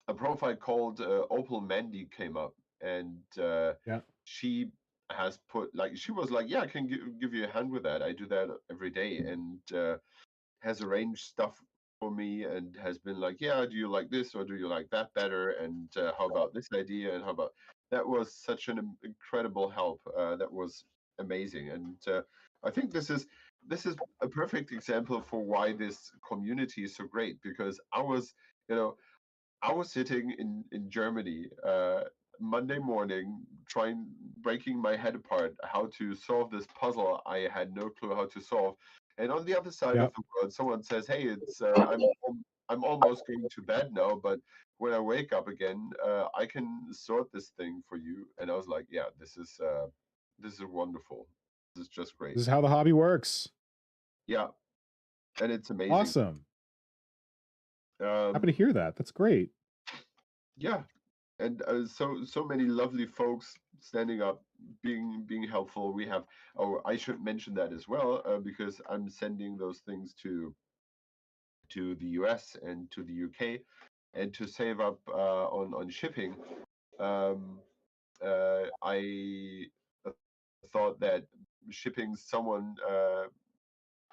a profile called Opal Mandy came up, and Yeah. she has put like she was like, "Yeah, I can give you a hand with that. I do that every day," and has arranged stuff for me and has been like, "Yeah, do you like this or do you like that better? And how about this idea? And how about?" That was such an incredible help. That was amazing, and I think this is a perfect example for why this community is so great, because you know, I was sitting in Germany Monday morning, breaking my head apart how to solve this puzzle I had no clue how to solve. And on the other side of Yep. the world, someone says, "Hey, I'm almost going to bed now, but when I wake up again, I can sort this thing for you." And I was like, "Yeah, this is wonderful. This is just great." This is how the hobby works. Yeah, and it's amazing. Awesome. Happy to Um, hear that. That's great. yeah, and so many lovely folks standing up, being helpful. We have, oh, I should mention that as well, because I'm sending those things to the US and to the UK, and to save up on shipping. um, I thought that shipping someone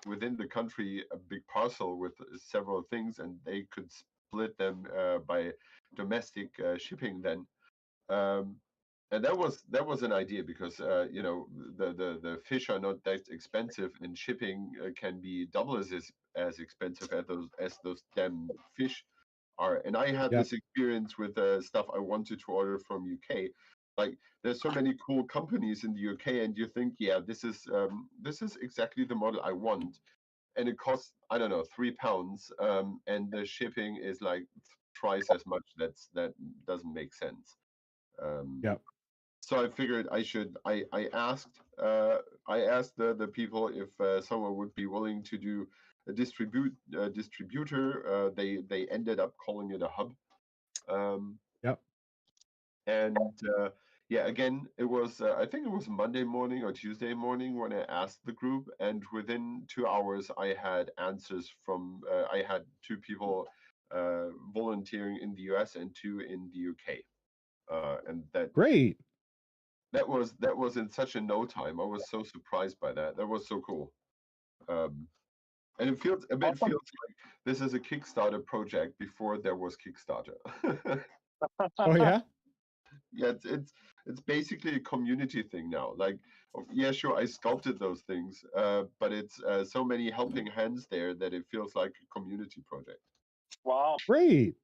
within the country a big parcel with several things, and they could split them by domestic shipping then. Um, And that was an idea because you know, the fish are not that expensive, and shipping can be double as expensive as those damn fish are. And I had Yeah. this experience with stuff I wanted to order from UK. Like, there's so many cool companies in the UK, and you think, yeah, this is exactly the model I want, and it costs, I don't know, £3, and the shipping is like twice as much. That doesn't make sense. Yeah. So I figured I asked the people if someone would be willing to do a distributor. They ended up calling it a hub. Yep. And yeah, again, it was I think it was Monday morning or Tuesday morning when I asked the group, and within 2 hours I had answers from I had 2 people volunteering in the US and 2 in the UK, and Great. that was in such a no time. I was so surprised by that. That was so cool. And it feels Awesome. like this is a Kickstarter project before there was Kickstarter. Oh yeah. Yeah, it's basically a community thing now. Like, yeah, sure, I sculpted those things, but it's so many helping hands there that it feels like a community project. Wow. Great.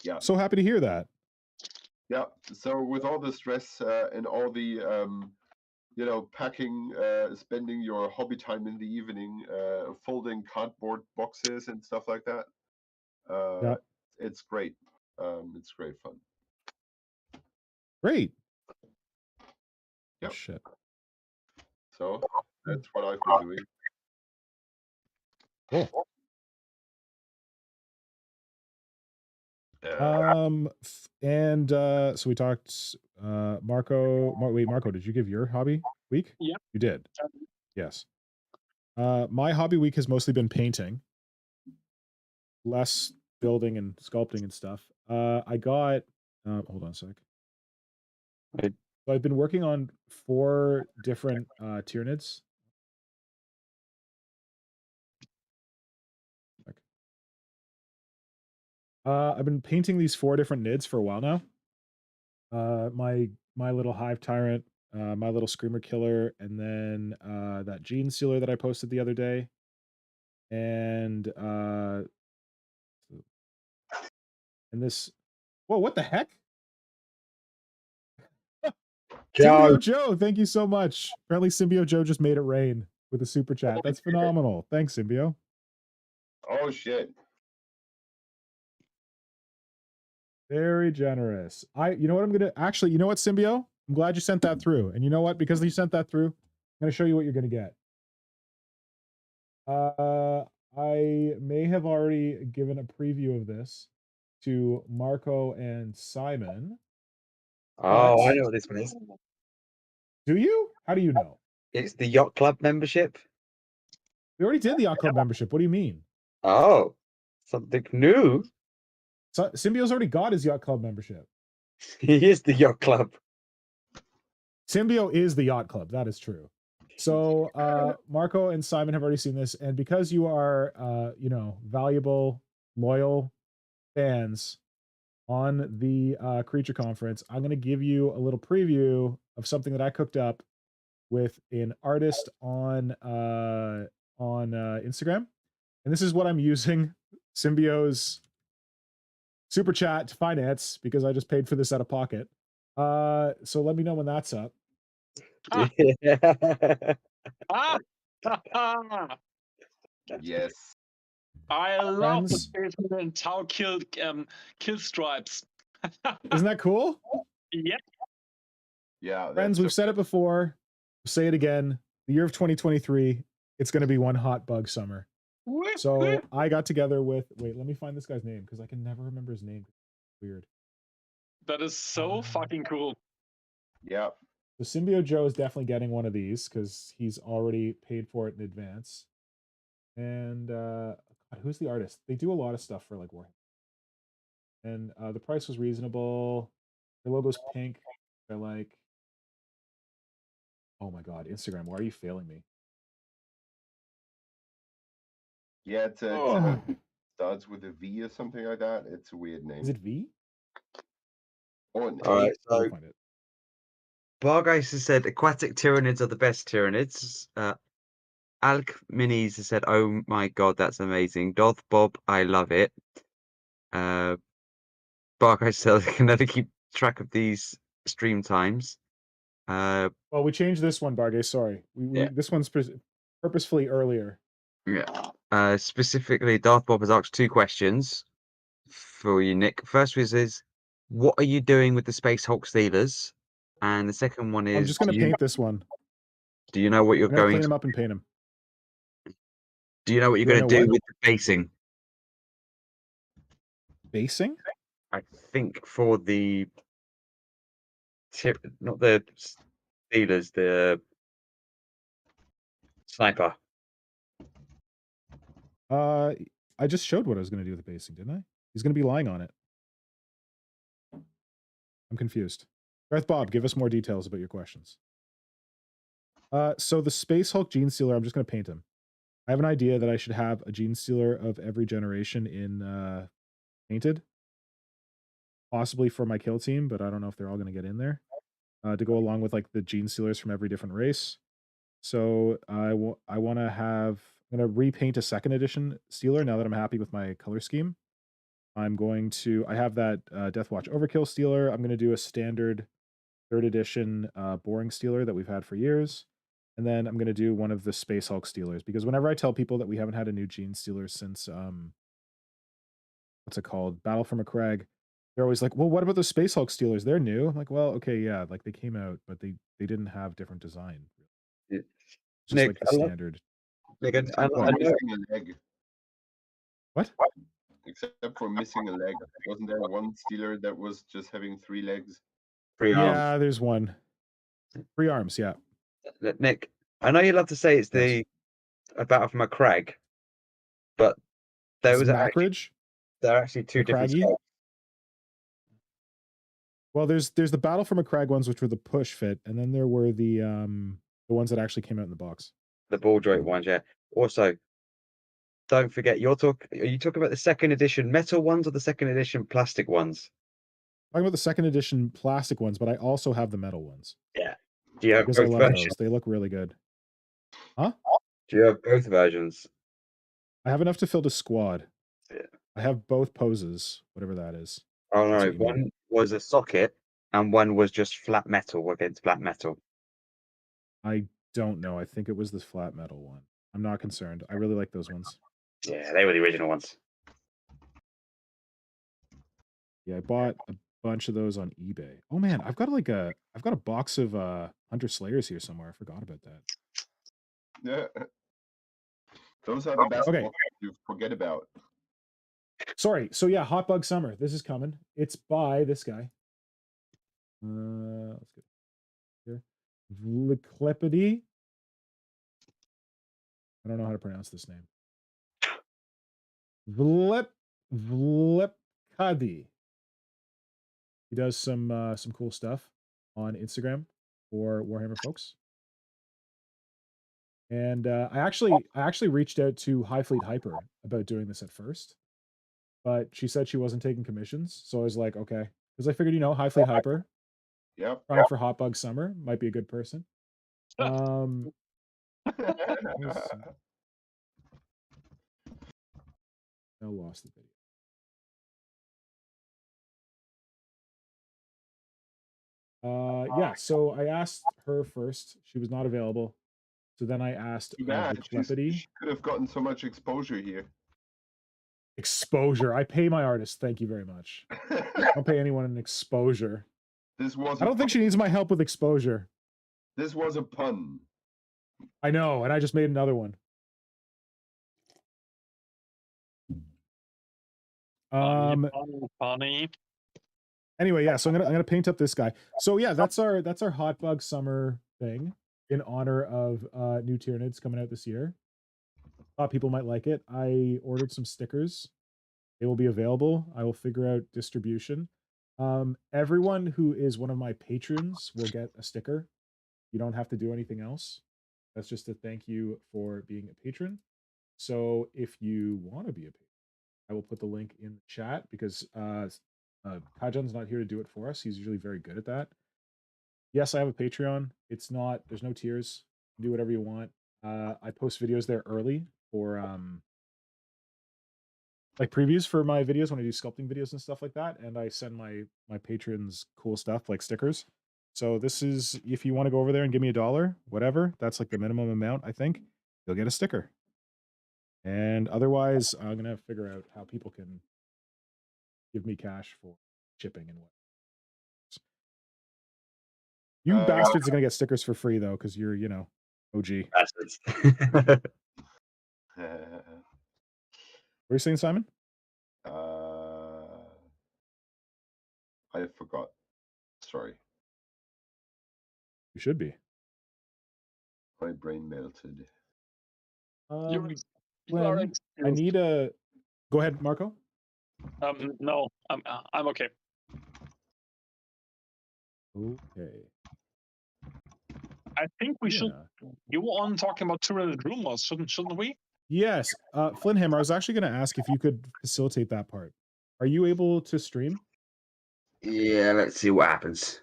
Yeah. So happy to hear that. Yeah. So with all the stress and all the you know, packing, spending your hobby time in the evening, folding cardboard boxes and stuff like that, Yeah. it's great. It's great fun. Great. Yep. Oh, shit. So that's what I've been doing. Cool. And so we talked Marco, did you give your hobby week? Yeah. You did. Yes. My hobby week has mostly been painting, less building and sculpting and stuff. I got hold on a sec. Right. So I've been working on 4 different Tyranids. I've been painting these 4 different nids for a while now. My little Hive tyrant, my little screamer killer, and then that gene sealer that I posted the other day, and this. Whoa! What the heck? Symbio Joe, thank you so much. Apparently, Symbio Joe just made it rain with a super chat. That's phenomenal. Thanks, Symbio. Oh shit! Very generous. You know what I'm gonna actually. You know what, Symbio? I'm glad you sent that through. And you know what? Because you sent that through, I'm gonna show you what you're gonna get. I may have already given a preview of this to Marco and Simon. Oh, I But- know what this one is. Do you? How do you know? It's the yacht club membership. We already did the yacht club membership. What do you mean? Oh, something new. So, Symbio's already got his yacht club membership. He is the yacht club. Symbio is the yacht club. That is true. So Marco and Simon have already seen this, and because you are you know, valuable, loyal fans on the creature conference, I'm going to give you a little preview of something that I cooked up with an artist on Instagram, and this is what I'm using Symbio's super chat to finance because I just paid for this out of pocket. So let me know when that's up. Ah. Yeah. Ah! Yes. I love Friends. the basement and Tau kill stripes. Isn't that cool? Yep. Yeah. Friends, we've said it before. We'll say it again. The year of 2023, it's going to be one hot bug summer. So I got together with, wait, let me find this guy's name because I can never remember his name. Weird. That is so fucking cool. Yeah. So Symbio Joe is definitely getting one of these because he's already paid for it in advance. And God, who's the artist? They do a lot of stuff for like Warhammer. And the price was reasonable. Their logo's pink. They're like, oh my God, Instagram, why are you failing me? Yeah. It's starts with a V or something like that. It's a weird name. Is it V? Oh, an All right, egg. We'll so find it. Bargeist has said aquatic Tyranids are the best Tyranids. Alec Minis has said, "Oh my god, that's amazing." Doth Bob, I love it. Bargeist said, "I can never keep track of these stream times." Well, we changed this one, Bargay. Sorry, Yeah. this one's purposefully earlier. Yeah. Specifically, Darth Bob has asked 2 questions for you, Nick. First is what are you doing with the Space Hulk Steelers? And the second one is, I'm just going to paint this one. do you know what you're I'm going to going clean to him up and paint him. do you know what you're Do I going to know do what? with the basing? Basing? I think for the not the Steelers, the sniper. I just showed what I was going to do with the basing, didn't I? He's going to be lying on it. I'm confused. Darth Bob, give us more details about your questions. So the Space Hulk Gene Stealer, I'm just going to paint him. I have an idea that I should have a Gene Stealer of every generation in painted. Possibly for my kill team, but I don't know if they're all going to get in there. To go along with like the Gene Stealers from every different race. So I want to have... I'm going to repaint a 2nd edition Stealer now that I'm happy with my color scheme. I'm going to... I have that Deathwatch Overkill Stealer. I'm going to do a standard 3rd edition boring Stealer that we've had for years. And then I'm going to do one of the Space Hulk Stealers. Because whenever I tell people that we haven't had a new Gene Stealer since... what's it called? Battle for McCrag. They're always like, well, what about the Space Hulk Stealers? They're new. I'm like, well, okay, yeah. Like, they came out, but they didn't have different design. Yeah. Just Nick, like the standard... Nick, Except for missing a leg. What? Except for missing a leg. Wasn't there one Steeler that was just having 3 legs? 3 arms. Yeah, there's one. 3 arms, yeah. Nick, I know you love to say it's Yes. a battle from a crag, but there It's was actually Mackridge. there are actually 2 different McCraggy? styles. Well, there's the Battle for McCrag ones, which were the push fit, and then there were the ones that actually came out in the box. The ball joint ones, yeah. Also, don't forget, are you talking about the 2nd edition metal ones or the 2nd edition plastic ones? Talking about the 2nd edition plastic ones, but I also have the metal ones. Yeah. Do you have Because I both love versions? those. They look really good. Huh? Do you have both versions? I have enough to fill the squad. Yeah. I have both poses, whatever that is. Oh That's no, what you mean. one was a socket and one was just flat metal against flat metal. I don't know. I think it was the flat metal one. I'm not concerned. I really like those ones. Yeah, they were the original ones. Yeah, I bought a bunch of those on eBay. Oh man, I've got a box of Hunter Slayers here somewhere. I forgot about that. Yeah. Those are the best Okay. ones you forget about. Sorry. So yeah, Hot Bug Summer. This is coming. It's by this guy. Let's get here. Vliklepedy. I don't know how to pronounce this name. Vlepkadi. He does some cool stuff on Instagram for Warhammer folks. And I actually reached out to High Fleet Hyper about doing this at first, but she said she wasn't taking commissions. So I was like, okay, because I figured, High Fleet Hyper, Yep. trying for Hot Bug Summer, might be a good person. I lost the video. Yeah, so I asked her first. She was not available. So then I asked Too bad. Vliklepedy. She could have gotten so much exposure here. Exposure. I pay my artists. Thank you very much. I don't pay anyone an exposure. This was. I don't think she needs my help with exposure. This was a pun. I know, and I just made another one. Funny. Anyway, yeah, so I'm gonna paint up this guy. So yeah, that's our Hot Bug Summer thing in honor of new Tyranids coming out this year. Thought people might like it. I ordered some stickers. They will be available. I will figure out distribution. Everyone who is one of my patrons will get a sticker. You don't have to do anything else. That's just a thank you for being a patron. So if you want to be a patron, I will put the link in the chat because Kajan's not here to do it for us. He's usually very good at that. Yes, I have a Patreon. It's not, there's no tiers. Do whatever you want. I post videos there early for like previews for my videos when I do sculpting videos and stuff like that, and I send my patrons cool stuff like stickers. So this is, if you want to go over there and give me $1, whatever, that's like the minimum amount, I think, you'll get a sticker. And otherwise, I'm gonna figure out how people can give me cash for shipping and what. You bastards are gonna get stickers for free though, because you're, you know, OG. Bastards. What are you saying, Simon? I forgot. Sorry, You should be. my brain melted. You are Glenn, I excused. need a. Go ahead, Marco. No, I'm okay. Okay. I think we should Yeah. go on talking about Tyranid rumors, shouldn't we? Yes, Flynnhammer, I was actually going to ask if you could facilitate that part. Are you able to stream? Yeah, let's see what happens.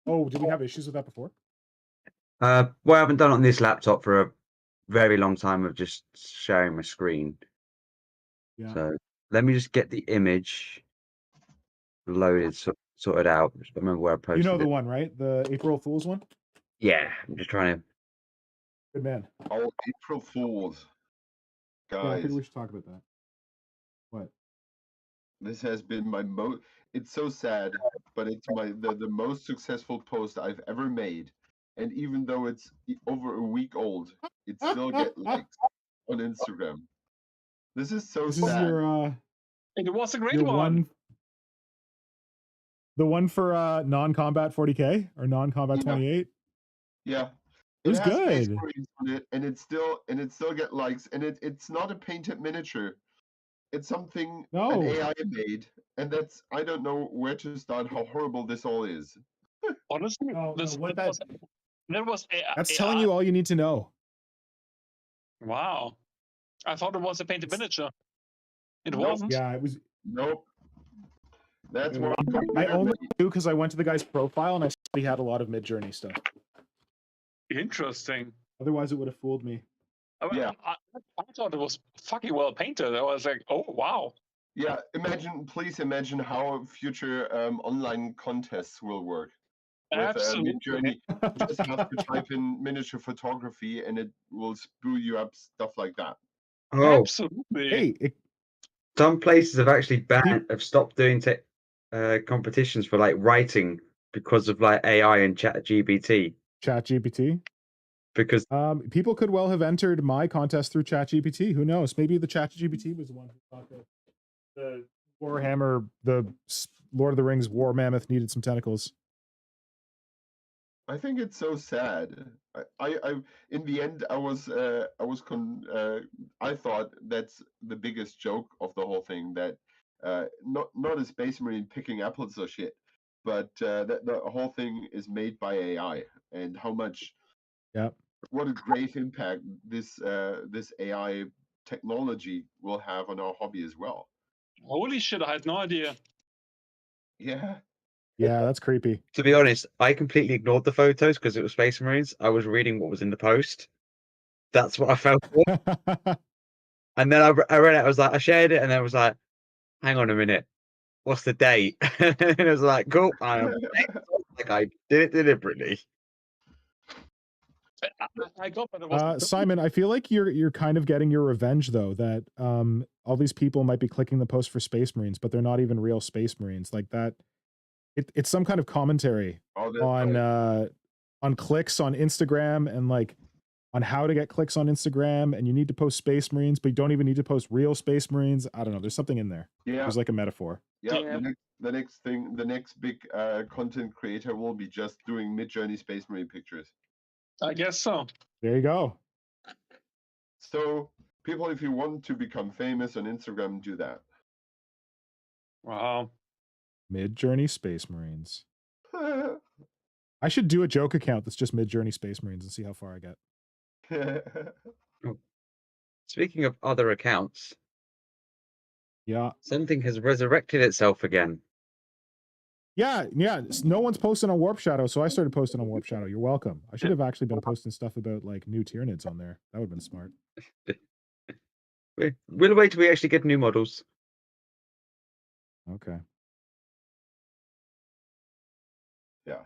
Oh, did we have issues with that before? Well, I haven't done it on this laptop for a very long time of just sharing my screen. Yeah. So let me just get the image loaded, sorted out. Just remember where I posted You know the it. one, right? The April Fool's one? Yeah, I'm just trying to. Good man. Oh, April Fools, Yeah, I guys! think we should talk about that. What? This has been my most. It's so sad, but it's the most successful post I've ever made, and even though it's over a week old, it still get likes on Instagram. This is so This is sad. your It was a great your one. the one for non-combat 40k or non-combat Yeah. 28. Yeah, It was has Space good. Marines on it, and it still get likes, and it's not a painted miniature. It's something an No. AI made, and that's I don't know where to start. How horrible this all is. Honestly, No, what that was That's telling you all you need to know. Wow, I thought it was a painted miniature. It Nope. wasn't. Yeah, it was. Nope. That's what I only knew because I went to the guy's profile and I saw he had a lot of mid-journey stuff. Interesting. Otherwise, it would have fooled me. Yeah. I thought it was fucking well painted. I was like, oh wow. Yeah, please imagine how future online contests will work. With Absolutely. Midjourney, you just have to type in miniature photography, and it will spew you up stuff like that. Oh, Absolutely. Hey, some places have actually have stopped doing competitions for like writing because of like AI and ChatGPT. ChatGPT. Because people could well have entered my contest through ChatGPT. Who knows? Maybe the ChatGPT was the one who thought that the Warhammer, the Lord of the Rings war mammoth needed some tentacles. I think it's so sad. I in the end I thought that's the biggest joke of the whole thing, that not a space marine picking apples or shit, but that the whole thing is made by AI, and how much what a grave impact this AI technology will have on our hobby as well. Holy shit, I had no idea. Yeah. Yeah, that's creepy. To be honest, I completely ignored the photos because it was Space Marines. I was reading what was in the post. That's what I felt for. And then I read it. I was like, I shared it, and then I was like, hang on a minute, what's the date? And it was like, cool. Like I did it deliberately. I got that it was Simon, I feel like you're kind of getting your revenge though, that all these people might be clicking the post for Space Marines, but they're not even real Space Marines. Like that, it's some kind of commentary on clicks on Instagram, and like on how to get clicks on Instagram, and you need to post Space Marines, but you don't even need to post real Space Marines. I don't know. There's something in there. Yeah. There's like a metaphor. Yeah. The next big content creator will be just doing Midjourney Space Marine pictures. I guess so. There you go. So, people, if you want to become famous on Instagram, do that. Wow. Midjourney Space Marines. I should do a joke account that's just Midjourney Space Marines and see how far I get. Speaking of other accounts, Yeah. Something has resurrected itself again. Yeah. No one's posting on Warp Shadow, so I started posting on Warp Shadow. You're welcome. I should have actually been posting stuff about like new Tyranids on there. That would have been smart. We'll wait till we actually get new models. Okay. Yeah.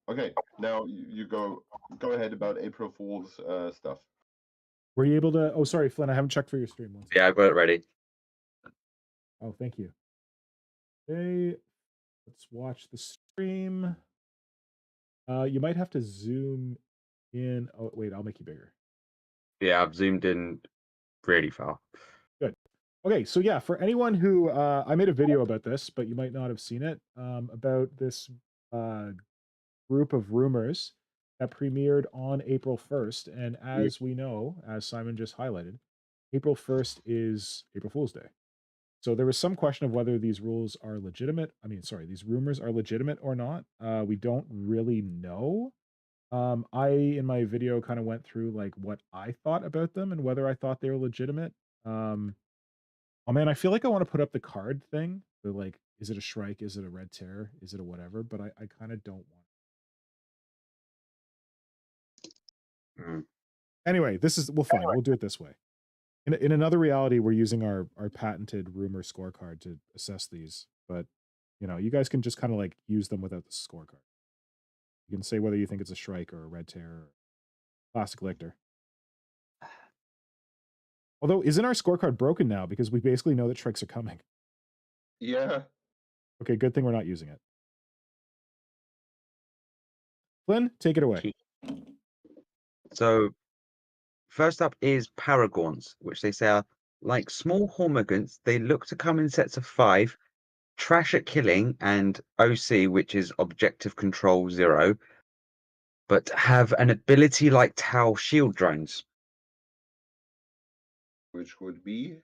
Okay. Now you go ahead about April Fool's stuff. Were you able to? Oh, sorry, Flynn. I haven't checked for your stream. One second. Yeah, I've got it ready. Oh, thank you. Okay. Let's watch the stream. You might have to zoom in. Oh, wait. I'll make you bigger. Yeah, I've zoomed in really far. Good. Okay, so yeah, for anyone who I made a video about this, but you might not have seen it, about this group of rumors that premiered on April 1st. And as we know, as Simon just highlighted, April 1st is April Fool's Day. So there was some question of whether these rules are legitimate. I mean, sorry, these rumors are legitimate or not. We don't really know. I in my video kind of went through like what I thought about them and whether I thought they were legitimate. Oh man, I feel like I want to put up the card thing. The like, is it a Shrike? Is it a Red Terror? Is it a whatever? But I kind of don't want. Anyway, this is fine. We'll do it this way. In another reality, we're using our patented rumor scorecard to assess these, but you know, you guys can just kind of like use them without the scorecard. You can say whether you think it's a Shrike or a Red Terror or Classic Lictor. Although, isn't our scorecard broken now because we basically know that Shrikes are coming? Yeah. Okay, good thing we're not using it. Flynn, take it away. So, first up is Paragons, which they say are like small hormigants. They look to come in sets of 5, trash at killing, and OC, which is objective control 0, but have an ability like Tau shield drones. Which would be?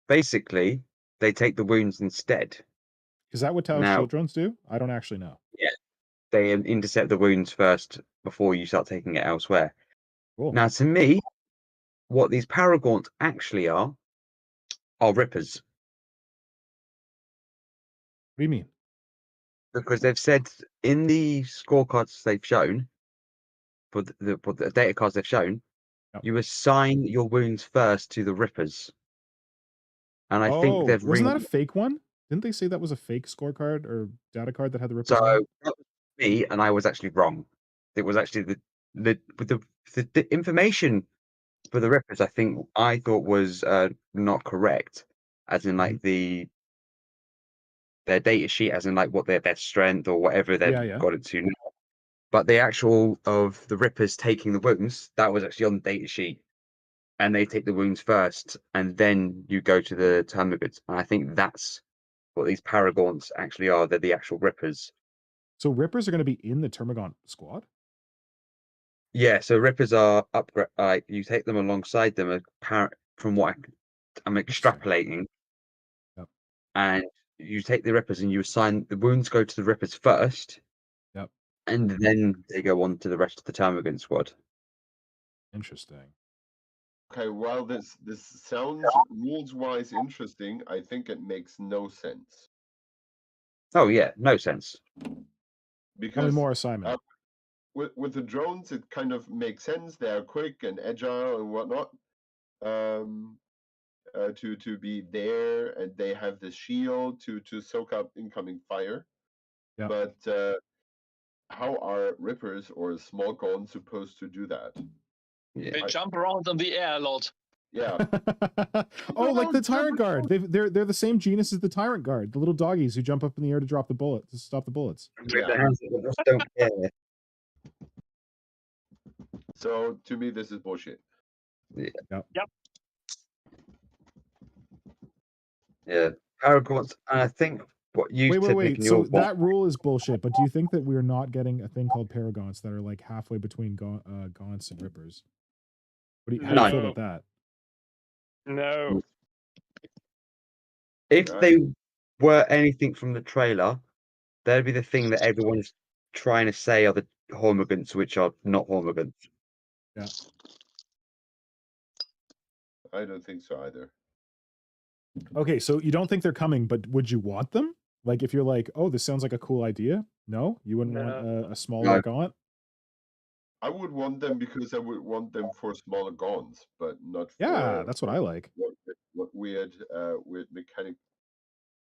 Basically, they take the wounds instead. Is that what Tau shield drones do? I don't actually know. Yeah, they intercept the wounds first before you start taking it elsewhere. Cool. Now, to me, what these Paragons actually are Rippers. What do you mean? Because they've said in the scorecards they've shown, for the data cards they've shown, you assign your wounds first to the Rippers. And I think they've wasn't that a fake one? Didn't they say that was a fake scorecard or data card that had the Rippers? So that was me, and I was actually wrong. It was actually the information for the Rippers. I thought was not correct, as in like their data sheet, as in like what their strength or whatever they've got it to now. But the actual of the Rippers taking the wounds, that was actually on the data sheet. And they take the wounds first, and then you go to the termagants. And I think that's what these Paragons actually are. They're the actual Rippers. So Rippers are going to be in the Termagant squad? Yeah, so Rippers are upgrade. You take them alongside them. From what I'm extrapolating, and you take the Rippers and you assign the wounds go to the Rippers first. Yep. And then they go on to the rest of the Termagant squad. Interesting. Okay, while this sounds rules-wise interesting, I think it makes no sense. Oh yeah, no sense. Because tell me more, Simon. With the drones, it kind of makes sense. They are quick and agile and whatnot. To be there, and they have the shield to soak up incoming fire. Yep. But how are Rippers or small guns supposed to do that? Yeah. They jump around in the air a lot. Yeah. Oh, like the Tyrant Guard. They're the same genus as the Tyrant Guard, the little doggies who jump up in the air to drop the bullet, to stop the bullets. Yeah. Don't care. So to me, this is bullshit. Yep. Yeah, Paragons. And I think what you said. Wait. So that rule is bullshit. But do you think that we're not getting a thing called Paragons that are like halfway between Gaunts and Rippers? How do you feel about that? No. If they were anything from the trailer, that'd be the thing that everyone's trying to say are the Hormigants, which are not Hormigants. Yeah. I don't think so either. Okay, so you don't think they're coming, but would you want them? Like, if you're like, oh, this sounds like a cool idea. No, you wouldn't want a smaller No. gaunt. I would want them because I would want them for smaller gaunts, but not for Yeah, that's what I like. what weird weird mechanic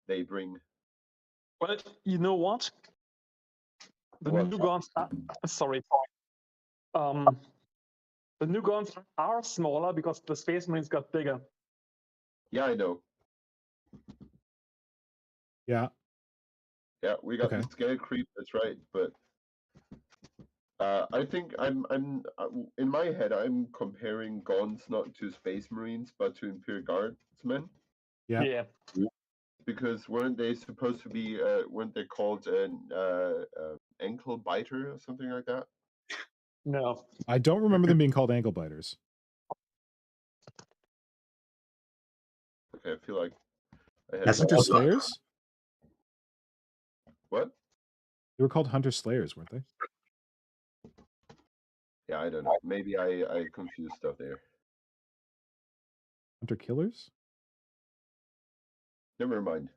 they bring. Well, you know what? The What? new guns are, sorry. The new guns are smaller because the Space Marines got bigger. Yeah, I know. Yeah. Yeah, we got Okay. the scale creep. That's right, but I think I'm in my head I'm comparing gaunts not to Space Marines but to Imperial Guardsmen. Yeah. Because weren't they supposed to be? Weren't they called an ankle biter or something like that? No. I don't remember them being called ankle biters. Okay, I feel like I had That's Hunter odd. Slayers? what? They were called Hunter Slayers, weren't they? Yeah, I don't know. Maybe I confused stuff there. Hunter Killers? Never mind.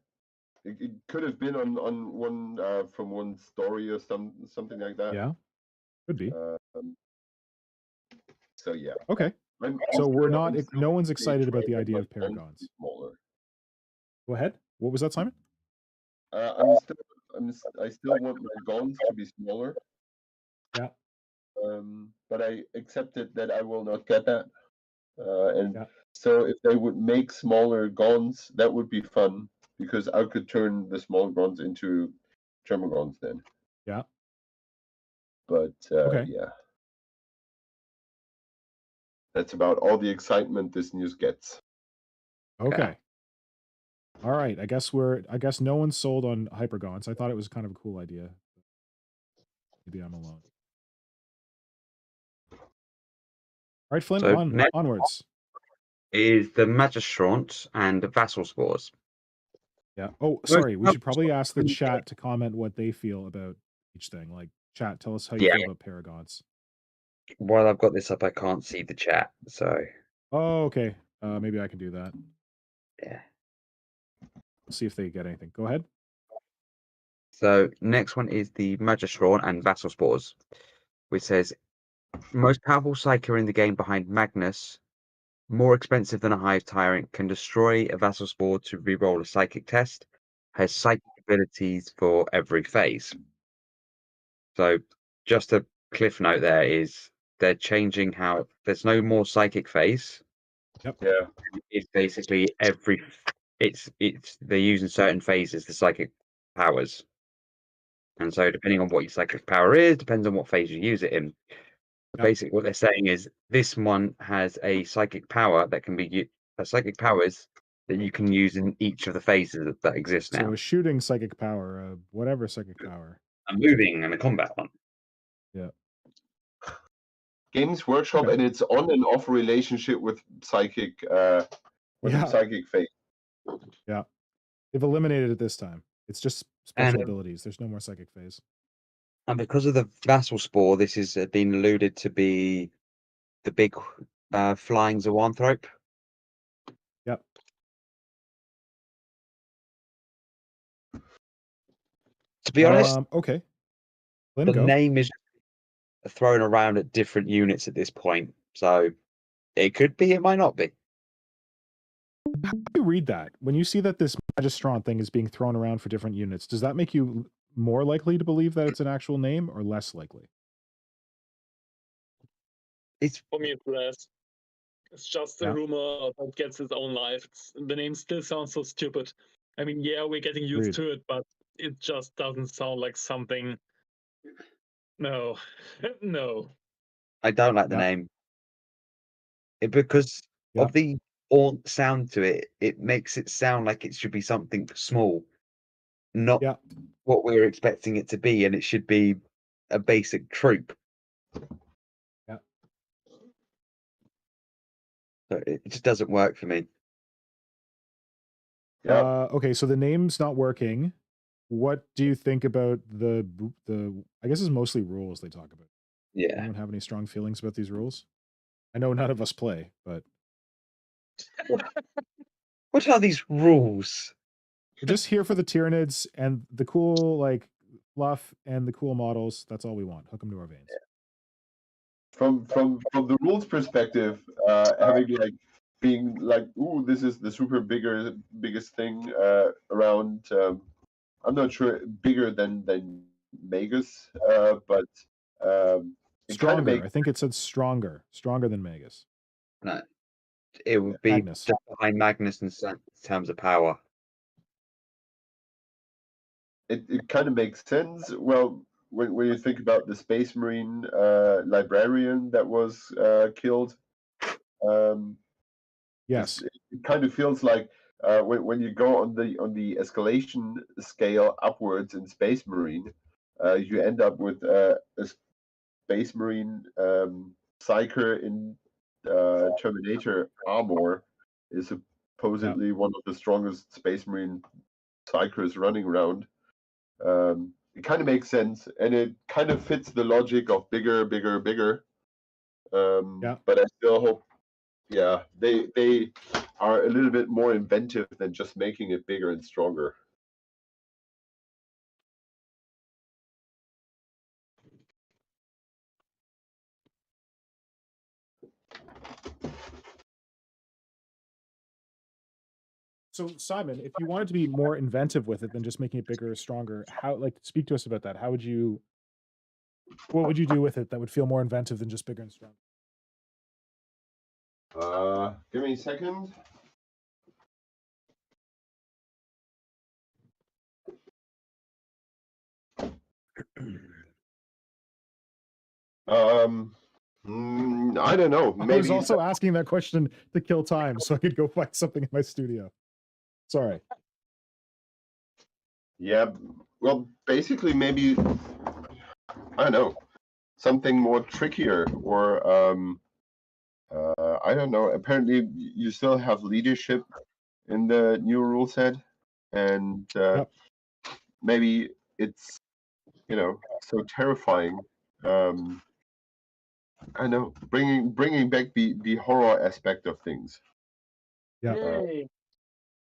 It could have been on one from one story or something like that. Yeah. Could be. So yeah. Okay. So we're not. No one's excited about the idea of paragons. Smaller. Go ahead. What was that, Simon? I still want my guns to be smaller. Yeah. But I accepted that I will not get that. And Yeah. so if they would make smaller guns, that would be fun because I could turn the small guns into German guns then. Yeah. But Okay. yeah. That's about all the excitement this news gets. Okay. All right. I guess no one's sold on hypergaunts. I thought it was kind of a cool idea. Maybe I'm alone. All right, Flynn, So next onwards. is the Magistrant and the Vassal Spores. Yeah. Oh, sorry. We should probably ask the chat to comment what they feel about each thing. Like, chat, tell us how you feel about paragons. While I've got this up, I can't see the chat, so Oh, okay. Maybe I can do that. yeah. We'll see if they get anything. Go ahead. So next one is the Magistrant and Vassal Spores, which says most powerful psyker in the game behind Magnus, more expensive than a Hive Tyrant, can destroy a Vassal Spore to reroll a psychic test, has psychic abilities for every phase. So just a cliff note there is they're changing how there's no more psychic phase. Yep. Yeah. It's basically it's they're using certain phases the psychic powers. And so depending on what your psychic power is, depends on what phase you use it in. But basically what they're saying is this one has a psychic power that can be psychic powers that you can use in each of the phases that exist now. So a shooting psychic power, whatever psychic power. A moving and a combat one. Yeah. Games Workshop and its on and off relationship with psychic psychic phase. Yeah. They've eliminated it this time. It's just special abilities. There's no more psychic phase. And because of the Vassal Spore, this has been alluded to be the big flying zoanthrope. Yep. To be honest, okay. The name is thrown around at different units at this point, so it could be, it might not be. How do you read that? When you see that this Magistrant thing is being thrown around for different units, does that make you more likely to believe that it's an actual name or less likely? For me, it's less. It's just a rumor that gets its own life. The name still sounds so stupid. I mean, yeah, we're getting used to it, but it just doesn't sound like something. No, no. I don't like the name. Because of the aunt sound to it, it makes it sound like it should be something small, not what we were expecting it to be, and it should be a basic troop. Yeah. So it just doesn't work for me. Okay, so the name's not working. What do you think about the I guess it's mostly rules they talk about. Yeah. Anyone have any strong feelings about these rules? I know none of us play, but What are these rules? We're just here for the Tyranids and the cool like fluff and the cool models. That's all we want. Hook them to our veins. From the rules perspective, having like being like, ooh, this is the biggest thing around. I'm not sure bigger than Magus, but it kind of Stronger. makes I think it said stronger. Stronger than Magus. No, it would be Magnus. just behind Magnus in terms of power. it kind of makes sense. Well, when you think about the Space Marine librarian that was killed, Yes. it kind of feels like when you go on the escalation scale upwards in Space Marine, you end up with a Space Marine Psyker in Terminator armor is supposedly one of the strongest Space Marine Psychers running around. It kind of makes sense, and it kind of fits the logic of bigger, bigger, bigger. But I still hope, yeah, they are a little bit more inventive than just making it bigger and stronger. So Simon, if you wanted to be more inventive with it than just making it bigger or stronger, how like speak to us about that? What would you do with it that would feel more inventive than just bigger and stronger? Give me a second. I don't know. Maybe I was also asking that question to kill time so I could go find something in my studio. Sorry. Yeah. Well, basically, maybe I don't know, something more trickier, or I don't know. Apparently, you still have leadership in the new rule set, and maybe it's so terrifying. I know, bringing back the horror aspect of things. Yeah.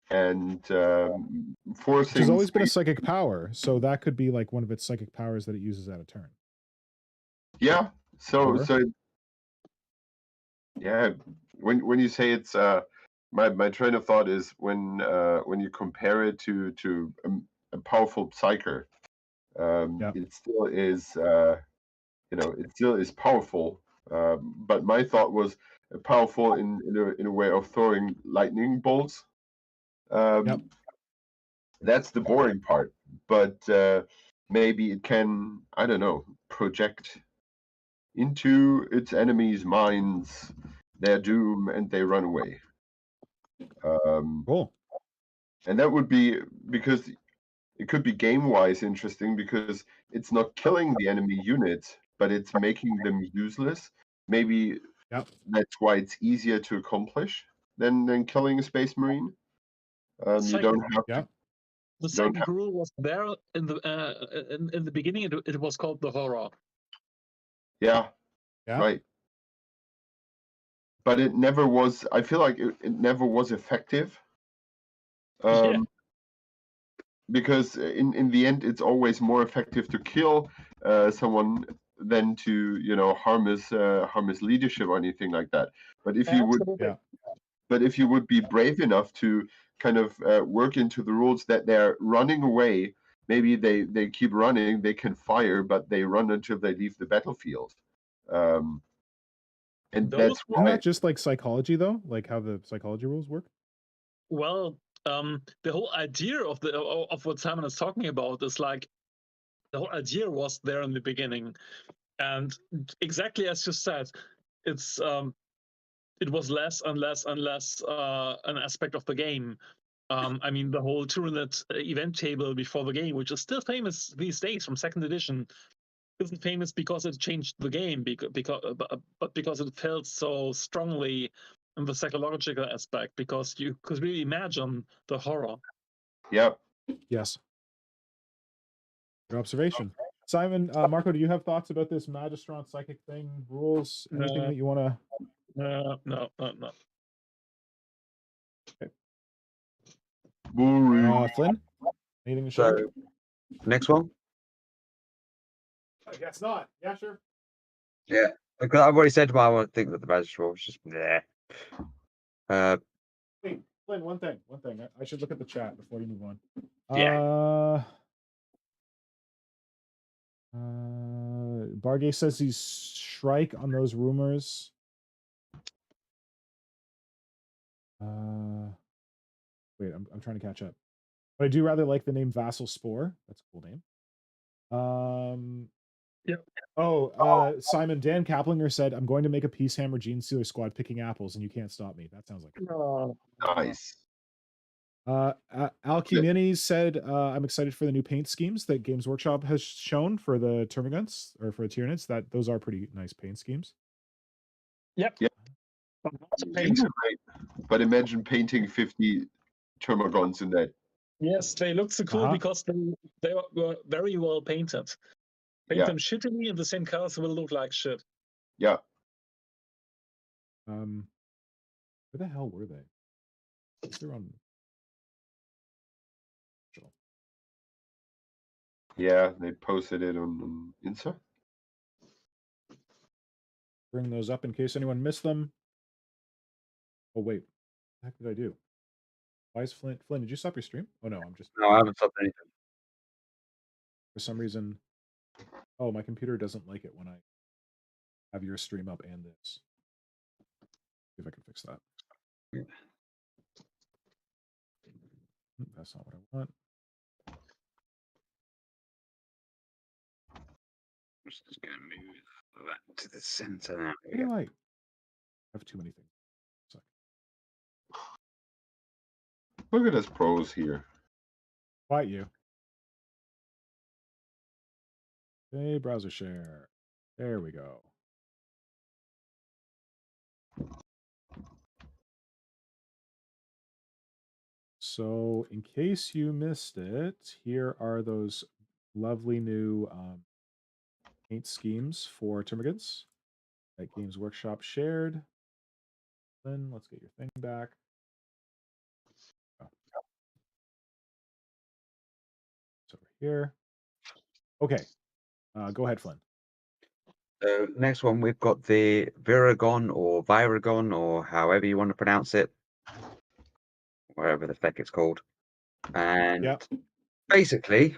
And Which forcing. has always been a psychic power, so that could be like one of its psychic powers that it uses at a turn. Yeah. So yeah, when you say it's my train of thought is when you compare it to a powerful psyker, it still is it still is powerful. But my thought was powerful in a way of throwing lightning bolts. That's the boring part, but maybe it can, I don't know, project into its enemies' minds their doom and they run away. Cool. And that would be, because it could be game-wise interesting, because it's not killing the enemy units, but it's making them useless. Maybe that's why it's easier to accomplish than killing a Space Marine. You don't have to. The second rule was there in the beginning. It was called the horror. Yeah. Right. But it never was. I feel like it never was effective. Because in the end, it's always more effective to kill someone than to harm his leadership or anything like that. But if you would be brave enough to kind of work into the rules that they're running away, maybe they keep running, they can fire, but they run until they leave the battlefield. And that's why. Isn't that just like psychology, though? Like how the psychology rules work? Well, the whole idea of what Simon is talking about is like the whole idea was there in the beginning, and exactly as you said, it's it was less and less and less an aspect of the game. I mean, the whole Tyranid event table before the game, which is still famous these days from second edition, isn't famous because it changed the game, but because it felt so strongly in the psychological aspect, because you could really imagine the horror. Yep. Yes. Good observation. Simon, Marco, do you have thoughts about this Magistron psychic thing, rules, anything that you want to? No. Okay. Boring. Flynn, anything to share? So next one. I guess not. Yeah, sure. Yeah, because I've already said why I think that the Magistral was just there. Wait, Flynn, one thing. I should look at the chat before you move on. Yeah. Bargay says he's strike on those rumors. Wait, I'm trying to catch up. But I do rather like the name Vassal Spore. That's a cool name. Yep. Oh, Simon, Dan Kaplinger said, I'm going to make a Peace Hammer Gene Stealer squad picking apples, and you can't stop me. That sounds like Nice. Alchemini said, I'm excited for the new paint schemes that Games Workshop has shown for the Termagants or for the Tyranids. That those are pretty nice paint schemes. Yep. Yeah. But not to paint. But imagine painting 50 Termagants in that. Yes, they look so cool because they were very well painted. Paint them shittily in the same colors will look like shit. Yeah. Where the hell were they? They're on. Yeah, they posted it on Insta. Bring those up in case anyone missed them. Oh wait, what the heck did I do? Why is Flynn? Did you stop your stream? Oh no, I'm just. No, I haven't stopped anything. For some reason, oh, my computer doesn't like it when I have your stream up and this. See if I can fix that. Yeah. That's not what I want. I'm just going to move that to the center now. Why do I have too many things? Look at this pros here. Quiet you. Hey, browser share. There we go. So, in case you missed it, here are those lovely new paint schemes for Termagants that Games Workshop shared. Then let's get your thing back. Oh. It's over here. Okay. Go ahead, Flynn. So next one, we've got the Viragon or Viragon or however you want to pronounce it, wherever the feck it's called. And basically,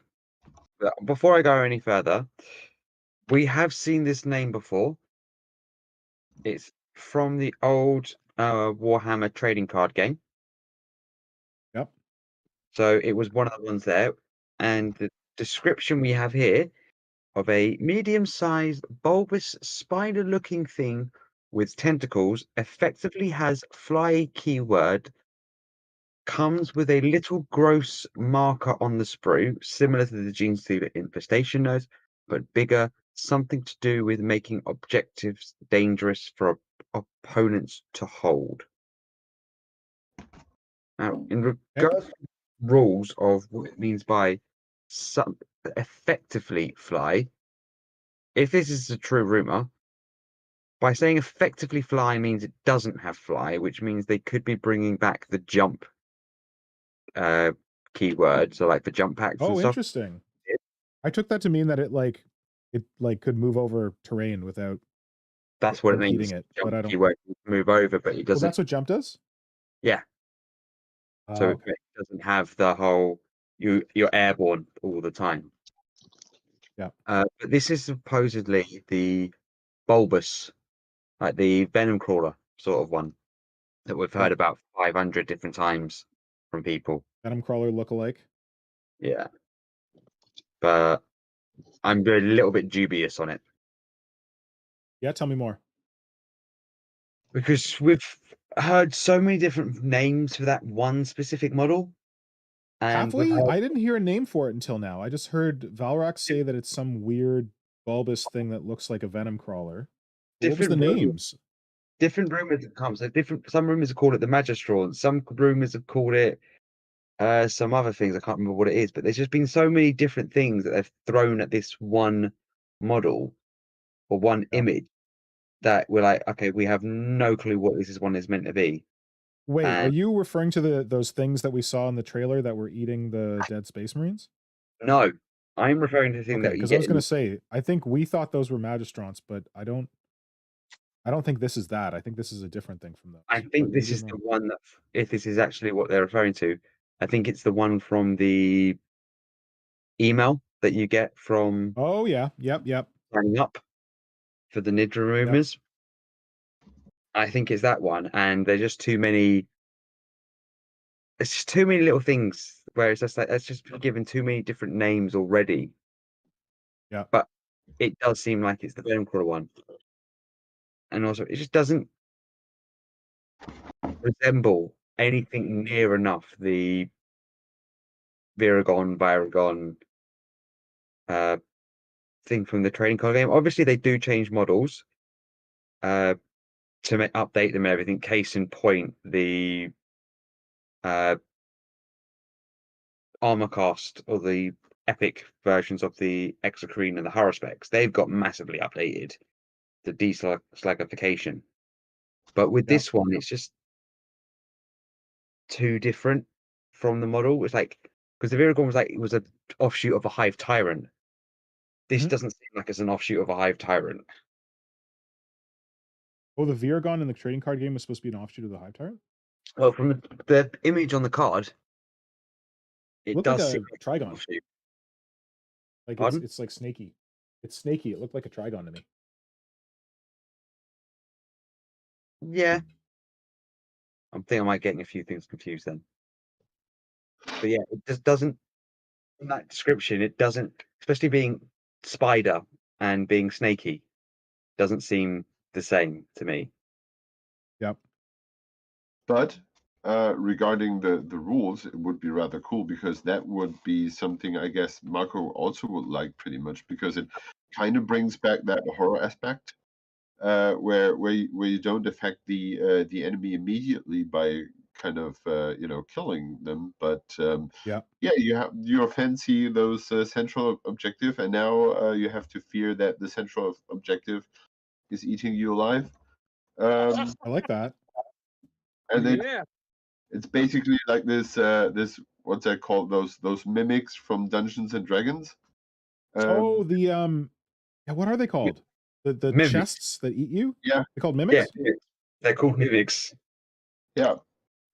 before I go any further, we have seen this name before. It's from the old Warhammer trading card game. Yep. So it was one of the ones there. And the description we have here of a medium-sized, bulbous, spider-looking thing with tentacles, effectively has fly keyword, comes with a little gross marker on the sprue, similar to the Gene Stealer infestation nose, but bigger, something to do with making objectives dangerous for opponents to hold. Now, in regards to rules of what it means by some effectively fly, if this is a true rumor, by saying effectively fly means it doesn't have fly, which means they could be bringing back the jump keyword, so like the jump packs and Oh, stuff. interesting. I took that to mean that it could move over terrain without. That's what it means. Impeding it, but I don't. Keyword move over, but it doesn't. Well, that's what jump does. Yeah. So Okay. it doesn't have the whole you're airborne all the time. Yeah. But this is supposedly the bulbous, like the venom crawler sort of one that we've heard about 500 different times from people. Venom crawler lookalike. Yeah. But I'm a little bit dubious on it. Yeah, tell me more. Because we've heard so many different names for that one specific model. And Have we? I didn't hear a name for it until now. I just heard Valrock say that it's some weird bulbous thing that looks like a venom crawler. What was the names? Different rumors have come. So some rumors have called it the Magistral, and some rumors have called it some other things. I can't remember what it is, but there's just been so many different things that they've thrown at this one model or one image that we're like, okay, we have no clue what this one is meant to be. Wait, are And you referring to those things that we saw in the trailer that were eating the dead Space Marines? no, I'm referring to the thing Okay, that you because I get was in going to say, I think we thought those were Magistrants, but I don't think this is that. I think this is a different thing from those. I but think this maybe is I'm the wrong. one that, if this is actually what they're referring to, I think it's the one from the email that you get from Oh yeah, yep. signing up for the Nidra rumors. I think it's that one, and there's just too many. It's just too many little things where it's just like it's just been given too many different names already. Yeah. But it does seem like it's the Venomcrawler one, and also it just doesn't resemble anything near enough the Viragon thing from the trading card game. Obviously, they do change models to update them and everything. Case in point, the armor cast or the epic versions of the Exocrine and the Haruspecs, they've got massively updated the deslagification. But with this one, it's just too different from the model. It's like because the Viragon was like it was an offshoot of a Hive Tyrant. This doesn't seem like it's an offshoot of a Hive Tyrant. Oh, the Viragon in the trading card game was supposed to be an offshoot of the Hive Tyrant? Well, from the image on the card, it Looked like does a seem like an Trigon. offshoot. Like Pardon? it's like snaky. It's snaky. It looked like a Trigon to me. Yeah. I think I might getting a few things confused then. But yeah, it just doesn't, in that description, it doesn't, especially being spider and being snaky, doesn't seem the same to me. Yep. But regarding the rules, it would be rather cool because that would be something I guess Marco also would like pretty much because it kind of brings back that horror aspect where you don't affect the enemy immediately by kind of killing them, but Yeah. you have your fancy those central objective, and now you have to fear that the central objective is eating you alive. I like that. And Yeah. it's basically like this what's that called, those mimics from Dungeons and Dragons. Oh, the yeah, what are they called? The Mimics. chests that eat you? Yeah. They're called Yeah, mimics? they're called mimics. Yeah.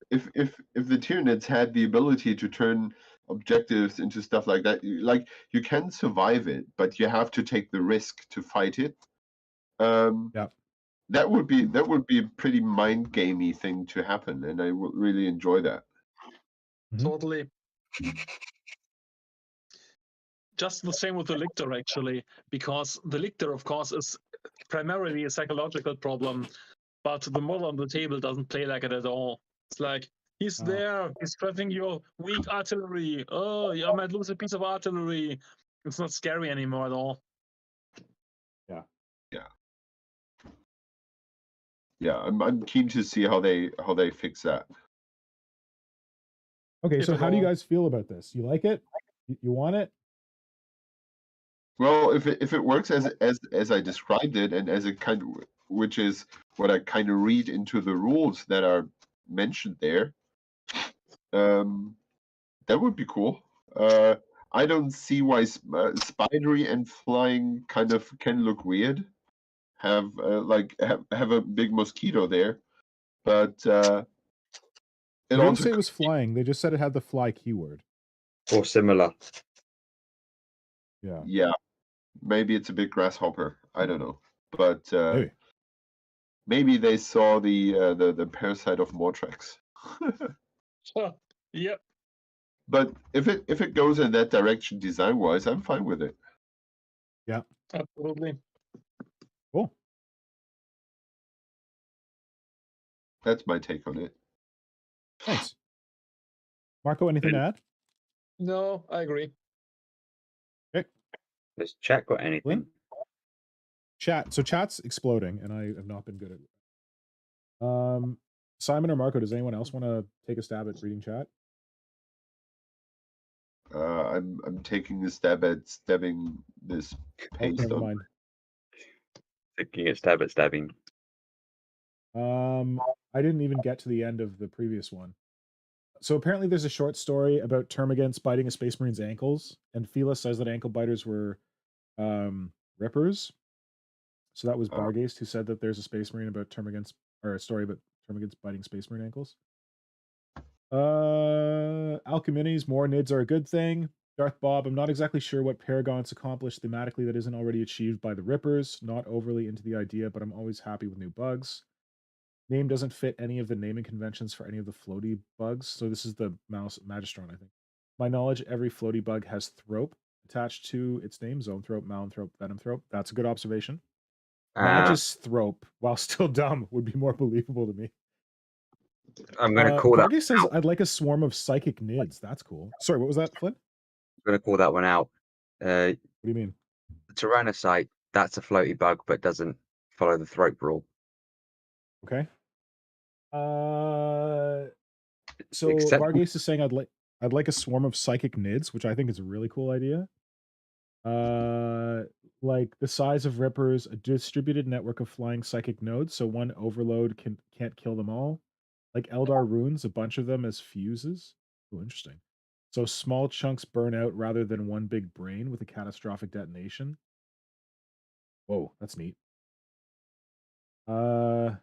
If the Tyranids had the ability to turn objectives into stuff like that, you can survive it, but you have to take the risk to fight it. Yeah. That would be a pretty mind gamey thing to happen, and I would really enjoy that. Totally. Just the same with the lictor, actually, because the lictor, of course, is primarily a psychological problem, but the model on the table doesn't play like it at all. It's like, he's there, he's threatening your weak artillery. Oh, I might lose a piece of artillery. It's not scary anymore at all. Yeah, I'm keen to see how they fix that. Okay, If so at how do you all. guys feel about this? You like it? You want it? Well, if it works as I described it, and as it kind of, which is what I kind of read into the rules that are mentioned there, that would be cool. I don't see why spidery and flying kind of can look weird. Have have a big mosquito there, but it They didn't also say it was flying. They just said it had the fly keyword. Or similar. Yeah. yeah, maybe it's a big grasshopper. I don't know, but Maybe. maybe they saw the parasite of Mortrex. Yep. But if it goes in that direction design wise, I'm fine with it. Yeah. Absolutely. Cool. That's my take on it. Thanks. Marco, anything to add? No, I agree. Okay. Has chat got anything? Flynn? Chat. So chat's exploding, and I have not been good at it. Simon or Marco, does anyone else want to take a stab at reading chat? I'm taking a stab at stabbing this paste Never on. mind. Taking a stab at stabbing. I didn't even get to the end of the previous one. So apparently there's a short story about Termagants biting a Space Marine's ankles, and Fila says that ankle biters were rippers. So that was Bargaste who said that there's a Space Marine about Termagants, or a story about Termagants biting Space Marine ankles. Alcheminis, more NIDs are a good thing. Darth Bob, I'm not exactly sure what Paragon's accomplished thematically that isn't already achieved by the Rippers. Not overly into the idea, but I'm always happy with new bugs. Name doesn't fit any of the naming conventions for any of the floaty bugs. So this is the mouse Magistron, I think. My knowledge, every floaty bug has Thrope attached to its name. Zone Thrope, Malin-thrope, Venom-thrope. That's a good observation. Magus Thrope, while still dumb, would be more believable to me. I'm going to call that. Bargy says, I'd like a swarm of psychic nids. That's cool. Sorry, what was that, Flynn? I'm going to call that one out. What do you mean? The Tyrannocyte, that's a floaty bug, but doesn't follow the throat rule. Okay. So Except- Bargase is saying I'd like a swarm of psychic nids, which I think is a really cool idea. Like the size of Rippers, a distributed network of flying psychic nodes, so one overload can't kill them all. Like Eldar runes, a bunch of them as fuses. Oh, interesting. So small chunks burn out rather than one big brain with a catastrophic detonation. Whoa, that's neat. What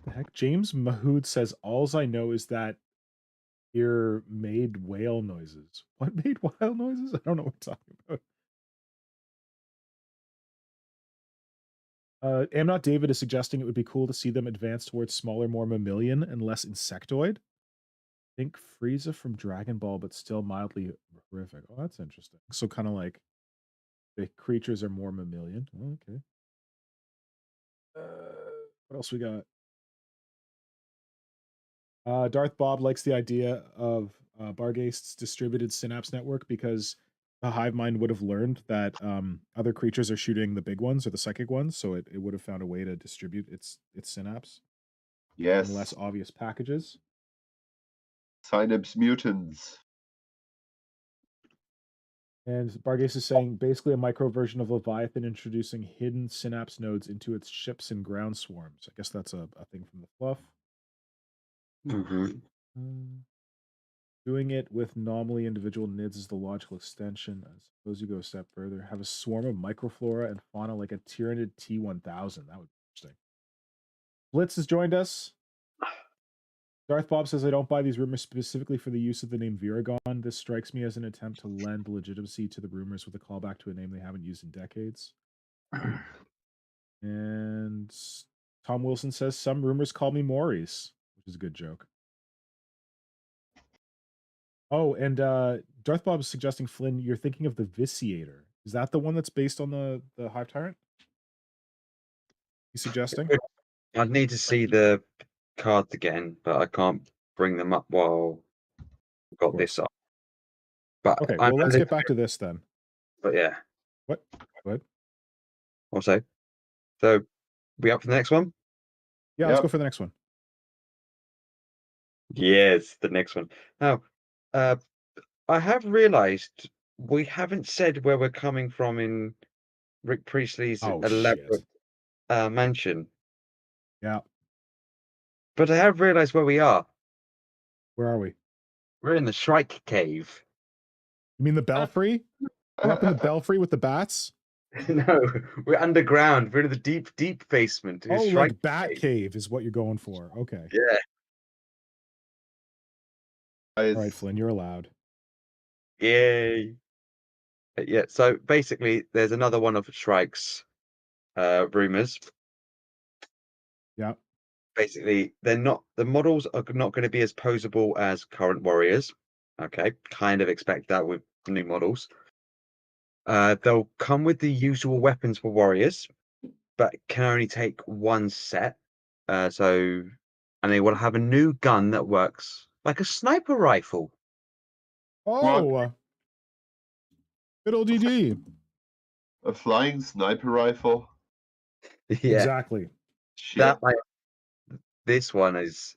the heck? James Mahood says, alls I know is that ear made whale noises. What made whale noises? I don't know what we're talking about. Amnot David is suggesting it would be cool to see them advance towards smaller, more mammalian and less insectoid. Think Frieza from Dragon Ball, but still mildly horrific. Oh, that's interesting. So kind of like the creatures are more mammalian. Oh, okay. What else we got? Darth Bob likes the idea of Bargaste's distributed synapse network because the hive mind would have learned that other creatures are shooting the big ones or the psychic ones, so it would have found a way to distribute its synapse Yes. in less obvious packages. Synapse mutants. And Bargaste is saying basically a micro version of Leviathan introducing hidden synapse nodes into its ships and ground swarms. I guess that's a thing from the fluff. Doing it with nominally individual NIDs is the logical extension. I suppose you go a step further. Have a swarm of microflora and fauna like a Tyranid T1000. That would be interesting. Blitz has joined us. Darth Bob says, I don't buy these rumors specifically for the use of the name Viragon. This strikes me as an attempt to lend legitimacy to the rumors with a callback to a name they haven't used in decades. And Tom Wilson says, some rumors call me Maurice, which is a good joke. Oh, and Darth Bob is suggesting, Flynn, you're thinking of the Vitiator. Is that the one that's based on the Hive Tyrant? He's suggesting? I'd need to see the cards again, but I can't bring them up while I've got this up. But okay, well, let's get back to this then. But yeah. What? What? Also, so we up for the next one? Yeah, let's go for the next one. Yes, the next one. Now, I have realized we haven't said where we're coming from in Rick Priestley's elaborate mansion. Yeah. But I have realized where we are. Where are we? We're in the Shrike Cave. You mean the Belfry? We're up in the Belfry with the bats? No, we're underground. We're in the deep, deep basement. Oh, like Bat Cave is what you're going for. Okay. Yeah. All right, Flynn, you're allowed. Yay. Yeah, so basically, there's another one of Shrike's rumors. Yeah. Basically, the models are not going to be as posable as current warriors. Okay, kind of expect that with new models. They'll come with the usual weapons for warriors, but can only take one set. And they will have a new gun that works like a sniper rifle. Oh, good old DD. A flying sniper rifle. Yeah, exactly. Shit. This one is.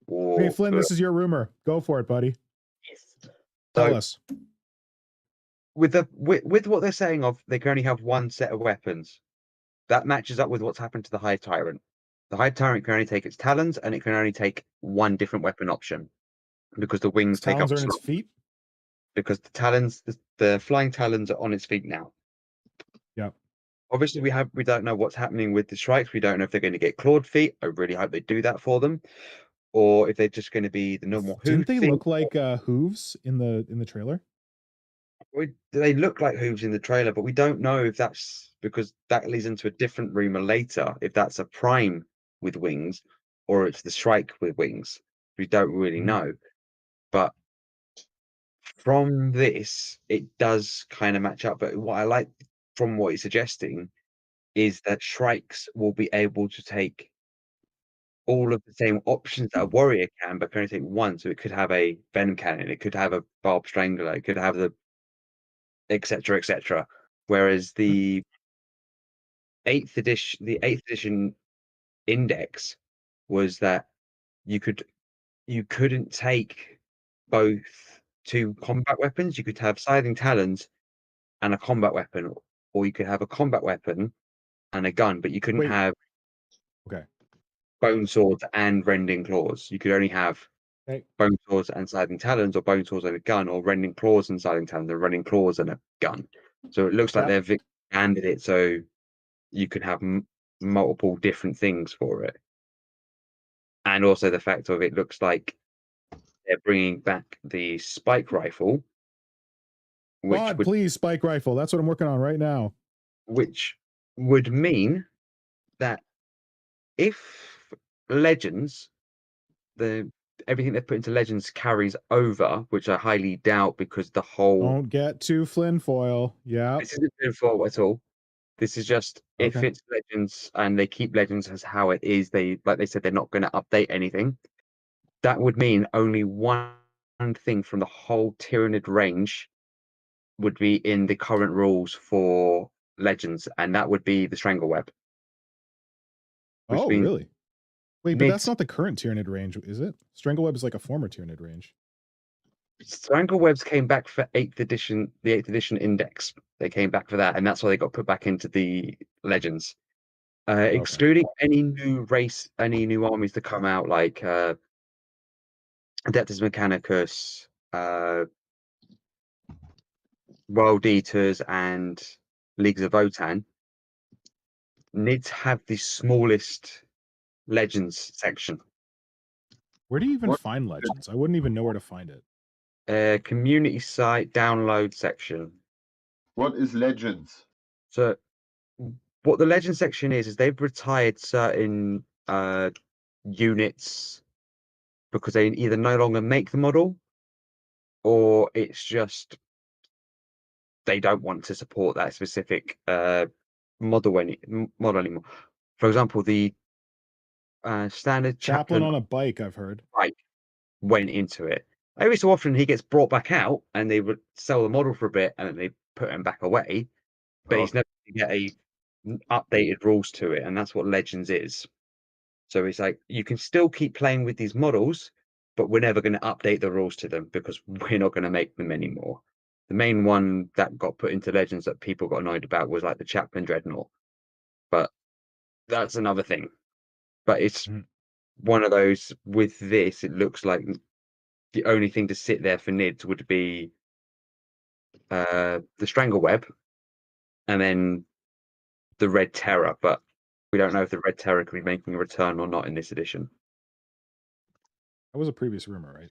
Hey, Flynn, this is your rumor. Go for it, buddy. Yes. Tell us. With what they're saying of they can only have one set of weapons, that matches up with what's happened to the Hive Tyrant. The Hive Tyrant can only take its talons, and it can only take one different weapon option because the wings His take talons up are in its slot. feet. Because the talons, the flying talons are on its feet now. Yep. Obviously, we don't know what's happening with the strikes. We don't know if they're going to get clawed feet. I really hope they do that for them, or if they're just going to be the normal hooves. Didn't they thing. look like hooves in the trailer? They look like hooves in the trailer, but we don't know if that's because that leads into a different rumor later. If that's a prime with wings, or it's the strike with wings, we don't really Mhm. know. But from this, it does kind of match up. But what I like from what he's suggesting is that Shrikes will be able to take all of the same options that a warrior can, but can only take one. So it could have a venom cannon, it could have a barbed strangler, it could have the etc. etc. Whereas the eighth edition index was that you couldn't take both two combat weapons. You could have scything talons and a combat weapon, or you could have a combat weapon and a gun, but you couldn't Wait. have Okay. bone swords and rending claws. You could only have Okay. bone swords and scything talons, or bone swords and a gun, or rending claws and scything talons, or rending claws and a gun. So it looks like Yep. they've expanded it so you could have multiple different things for it. And also the fact of it looks like they're bringing back the spike rifle, which God, would please, spike rifle. That's what I'm working on right now. which would mean that if Legends, everything they've put into Legends carries over, which I highly doubt because the whole Don't get too Flynn foil. Yeah. this isn't info at all. This is just if Okay. it's Legends and they keep Legends as how it is, like they said they're not going to update anything. That would mean only one thing from the whole Tyranid range would be in the current rules for Legends, and that would be the Strangle Web. Which Oh, means really? Wait, but that's Nids, not the current Tyranid range, is it? Strangleweb is like a former Tyranid range. Strangle Webs came back for 8th edition, the 8th edition index. They came back for that, and that's why they got put back into the Legends. Excluding any new race, any new armies to come out, like Adeptus Mechanicus, World Eaters, and Leagues of Votan, Nids have the smallest Legends section. Where do you even What- find legends? I wouldn't even know where to find it. Community site download section. What is Legends? So what the legend section is they've retired certain units because they either no longer make the model or it's just they don't want to support that specific model anymore. For example, the standard Chaplain chaplain on a bike, I've heard. bike went into it. Every so often he gets brought back out and they would sell the model for a bit and then they put him back away. But he's never going to get updated rules to it, and that's what Legends is. So it's like you can still keep playing with these models, but we're never going to update the rules to them because we're not going to make them anymore. The main one that got put into Legends that people got annoyed about was like the Chaplain Dreadnought, but that's another thing. But it's one of those with this, it looks like the only thing to sit there for Nids would be the Strangle Web and then the Red Terror, but we don't know if the Red Terror could be making a return or not in this edition. That was a previous rumor, right?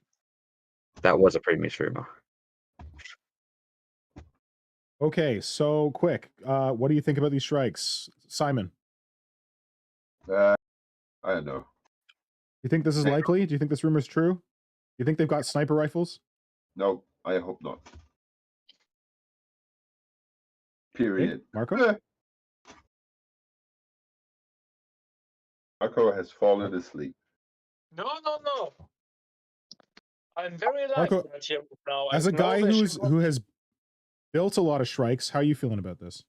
That was a previous rumor. Okay, so quick. What do you think about these strikes? Simon, I don't know. you think this is likely? Do you think this rumor is true? You think they've got sniper rifles? No, I hope not. Okay, Period. Marco? Marco has fallen asleep. No. I'm very alive Marco, right here now. As a guy who has built a lot of strikes, how are you feeling about this?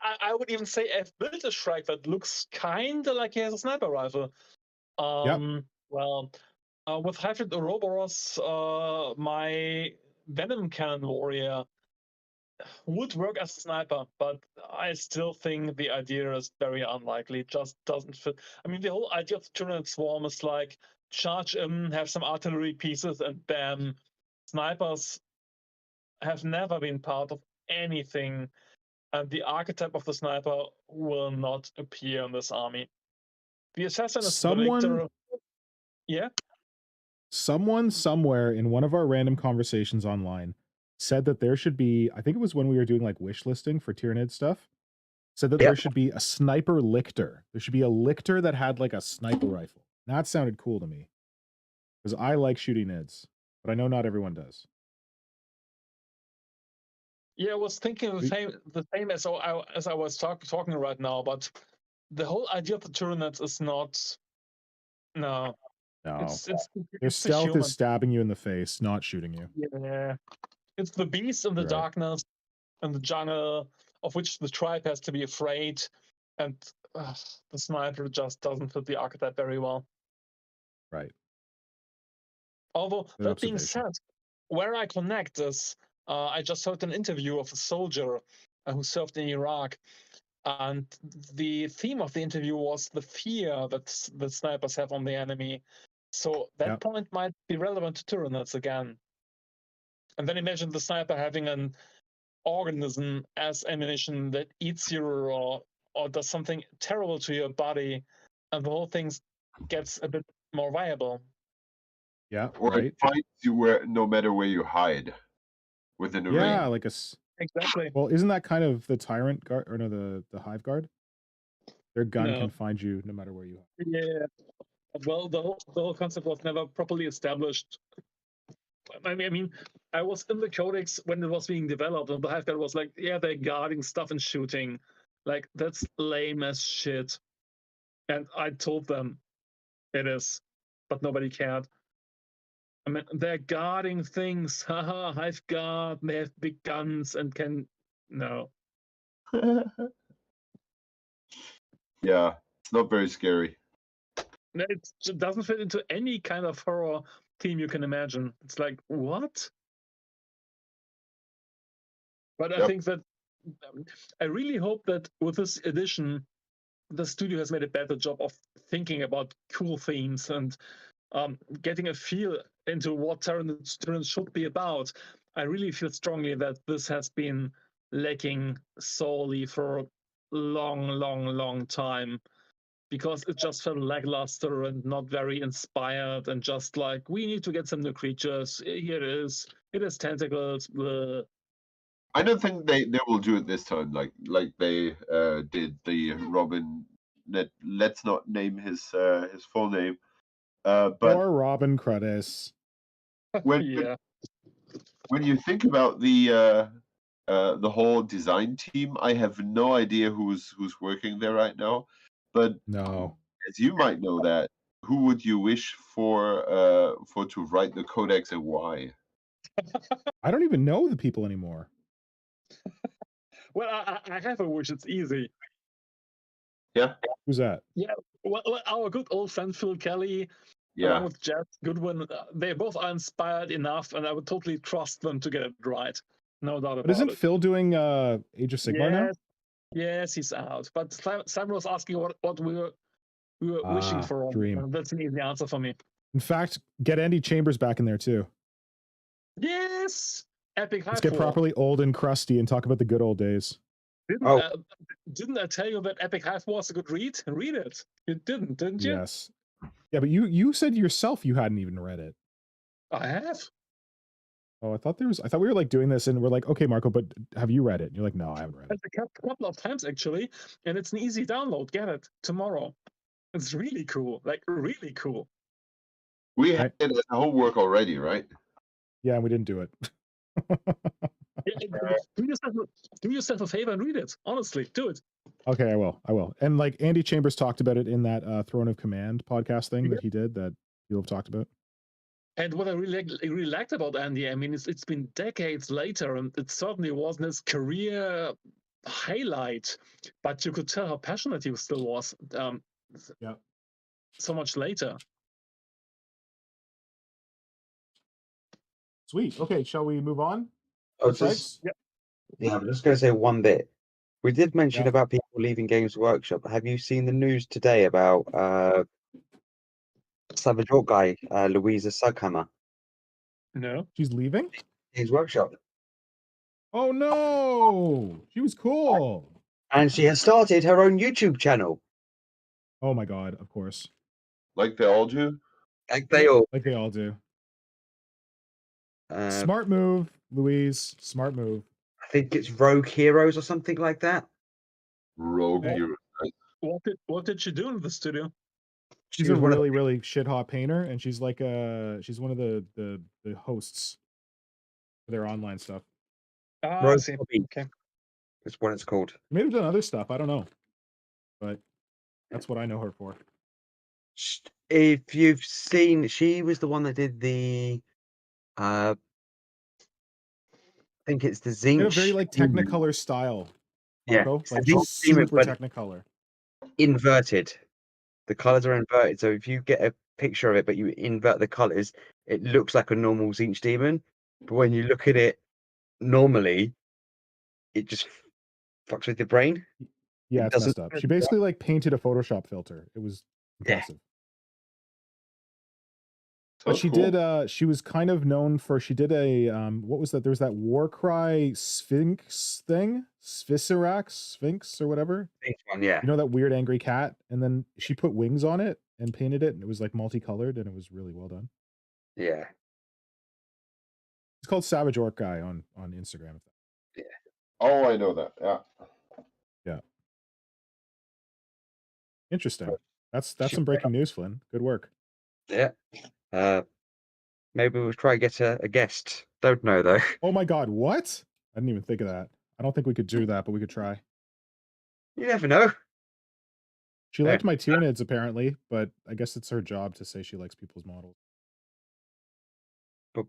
I would even say I've built a Shrike that looks kind of like he has a sniper rifle. Well, with Hybrid Ouroboros, my Venom Cannon Warrior, would work as a sniper, but I still think the idea is very unlikely. It just doesn't fit. I mean, the whole idea of the Tyranid swarm is like charge in, have some artillery pieces, and bam. Snipers have never been part of anything, and the archetype of the sniper will not appear in this army. The assassin is the lictor. Yeah. Someone somewhere in one of our random conversations online said that there should be, I think it was when we were doing like wish listing for Tyranid stuff, said that there should be a sniper lictor. There should be a lictor that had like a sniper rifle. That sounded cool to me because I like shooting nids, but I know not everyone does. Yeah, I was thinking the same as I was talking right now, but the whole idea of the Tyranids is not. No. Their stealth is stabbing you in the face, not shooting you. Yeah. It's the beast in the darkness and the jungle of which the tribe has to be afraid, and the sniper just doesn't fit the archetype very well. Right. Although, that being said, where I connect is, I just heard an interview of a soldier who served in Iraq, and the theme of the interview was the fear that the snipers have on the enemy. So that point might be relevant to Tyranids again. And then imagine the sniper having an organism as ammunition that eats you or does something terrible to your body, and the whole thing gets a bit more viable. Yeah, or it finds you no matter where you hide within a range. Yeah, like exactly. Well, isn't that kind of the tyrant guard, or no, the hive guard? Their gun No. can find you no matter where you are. Yeah. Well, the whole concept was never properly established. I mean, I was in the codex when it was being developed, and the hive guard was like, yeah, they're guarding stuff and shooting. Like, that's lame as shit. And I told them it is, but nobody cared. I mean, they're guarding things. Haha, hive guard, they have big guns and can. No. Yeah, it's not very scary. It doesn't fit into any kind of horror theme you can imagine. It's like, what? But I think that I really hope that with this edition, the studio has made a better job of thinking about cool themes and getting a feel into what Tyranid should be about. I really feel strongly that this has been lacking sorely for a long time, because it just felt lackluster and not very inspired, and just like, we need to get some new creatures. Here it is. It has tentacles. Bleh. I don't think they will do it this time, like they did the Robin. Let's not name his full name. But or Robin Crudis. when you think about the whole design team, I have no idea who's working there right now. But no, as you might know that, who would you wish for to write the codex and why? I don't even know the people anymore. Well, I have a wish. It's easy. Yeah. Who's that? Yeah. Well, our good old friend Phil Kelly, along with Jeff Goodwin, they both are inspired enough, and I would totally trust them to get it right. No doubt about it. But isn't Phil doing Age of Sigmar now? Yes, he's out. But Simon was asking what we were wishing for. Dream. That's an easy answer for me. In fact, get Andy Chambers back in there too. Yes! Epic Hive. Let's get properly old and crusty and talk about the good old days. Didn't I tell you that Epic Hive was a good read? Read it. You didn't you? Yes. Yeah, but you said yourself you hadn't even read it. I have. Oh, I thought we were like doing this and we're like, okay, Marco, but have you read it? And you're like, no, I haven't read it. A couple of times actually, and it's an easy download. Get it tomorrow. It's really cool. Like, really cool. We had it as homework already, right? Yeah, and we didn't do it. Do yourself a favor and read it. Honestly, do it. Okay, I will. And like Andy Chambers talked about it in that Throne of Command podcast thing that he did that people have talked about. And what I really liked about Andy, I mean, it's been decades later, and it certainly wasn't his career highlight, but you could tell how passionate he still was. So much later. Sweet. Okay, shall we move on? Oh, Strikes? Yep. Yeah, I'm just going to say one bit. We did mention Yeah. about people leaving Games Workshop. Have you seen the news today about Savage Rock guy, Louisa Sughammer, No. She's leaving? Games Workshop? Oh no! She was cool. And she has started her own YouTube channel. Oh my god, of course. Like they all do. Like they all. Like they all do. Uh, Smart move, Louise. Smart move. I think it's Rogue Heroes or something like that. Rogue Hey. hero. What did she do in the studio? She's She a was one of really, really shit hot painter, and she's like she's one of the hosts for their online stuff. the Ah, I Rogue see. Hobby. Okay. That's what it's called. She may have done other stuff, I don't know. But that's what I know her for. If you've seen, she was the one that did the I think it's the She Zinc. had a very like Technicolor style, Yeah, Marco. it's the Like Zinc she's Demon, super but Technicolor. inverted. The colors are inverted. So if you get a picture of it, but you invert the colors, it looks like a normal Zinch demon. But when you look at it normally, it just fucks with your brain. Yeah, It it's doesn't. messed up. She basically like painted a Photoshop filter. It was Yeah. impressive. So But she cool. did she was kind of known for she did a what was that? There was that Warcry Sphinx thing? Sphinx or whatever. This one, yeah. You know that weird angry cat? And then she put wings on it and painted it, and it was like multicolored, and it was really well done. Yeah. It's called Savage Orc Guy on Instagram. Oh, I know that. Yeah. Yeah. Interesting. That's She- some breaking news, Flynn. Good work. Yeah. Maybe we'll try and get a guest. Don't know though. Oh my god, what? I didn't even think of that. I don't think we could do that, but we could try. You never know. She Yeah. liked my Tyranids apparently, but I guess it's her job to say she likes people's models. But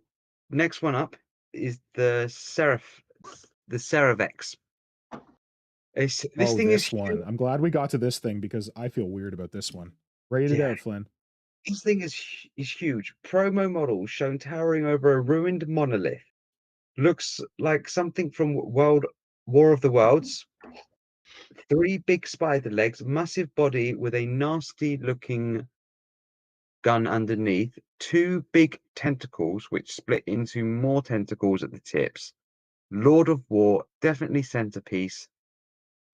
next one up is the Cerevex. This thing is one. I'm glad we got to this thing because I feel weird about this one. Rate it Yeah. out, Flynn. This thing is huge. Promo model shown towering over a ruined monolith. Looks like something from War of the Worlds. 3 big spider legs, massive body with a nasty looking gun underneath, 2 big tentacles which split into more tentacles at the tips. Lord of War, definitely centerpiece.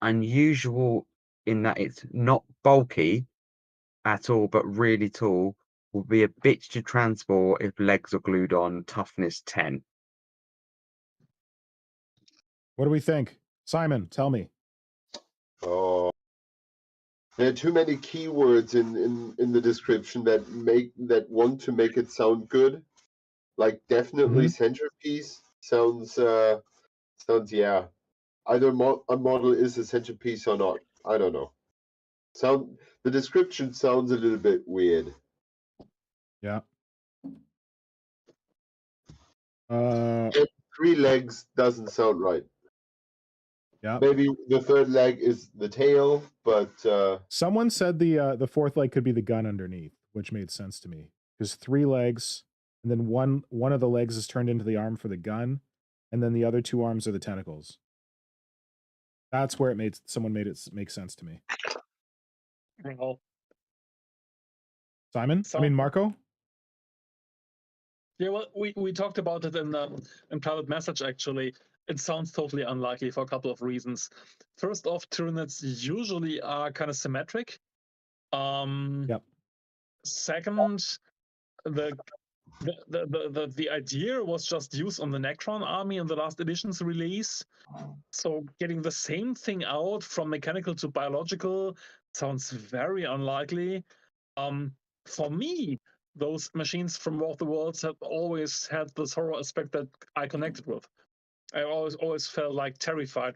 Unusual in that it's not bulky at all, but really tall. Will be a bitch to transport if legs are glued on. Toughness 10. What do we think? Simon, tell me. Oh, there are too many keywords in the description that want to make it sound good. Like definitely centerpiece sounds yeah. Either a model is a centerpiece or not. I don't know. The description sounds a little bit weird. Yeah. And 3 legs doesn't sound right. Yeah. Maybe the 3rd leg is the tail, but Someone said the 4th leg could be the gun underneath, which made sense to me. Because 3 legs, and then one of the legs is turned into the arm for the gun, and then the other 2 arms are the tentacles. That's where someone made it make sense to me. Well, Simon? So- I mean Marco? yeah, well, we talked about it in private message actually. It sounds totally unlikely for a couple of reasons. First off, Tyranids usually are kind of symmetric. Yep. Second, the idea was just used on the Necron army in the last edition's release. So getting the same thing out from mechanical to biological sounds very unlikely. For me, those machines from War of the Worlds have always had this horror aspect that I connected with. I always felt like terrified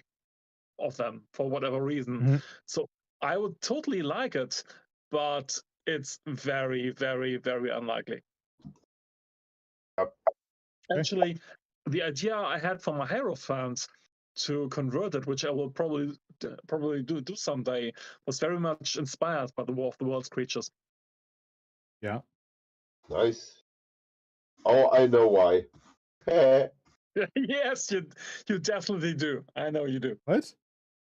of them for whatever reason. Mhm. So I would totally like it, but it's very, very, very unlikely. Yep. Okay. Actually, the idea I had for my Hero fans to convert it, which I will probably do someday, was very much inspired by the War of the Worlds creatures. Yeah. nice. Oh, I know why. Yes, you definitely do. I know you do. What?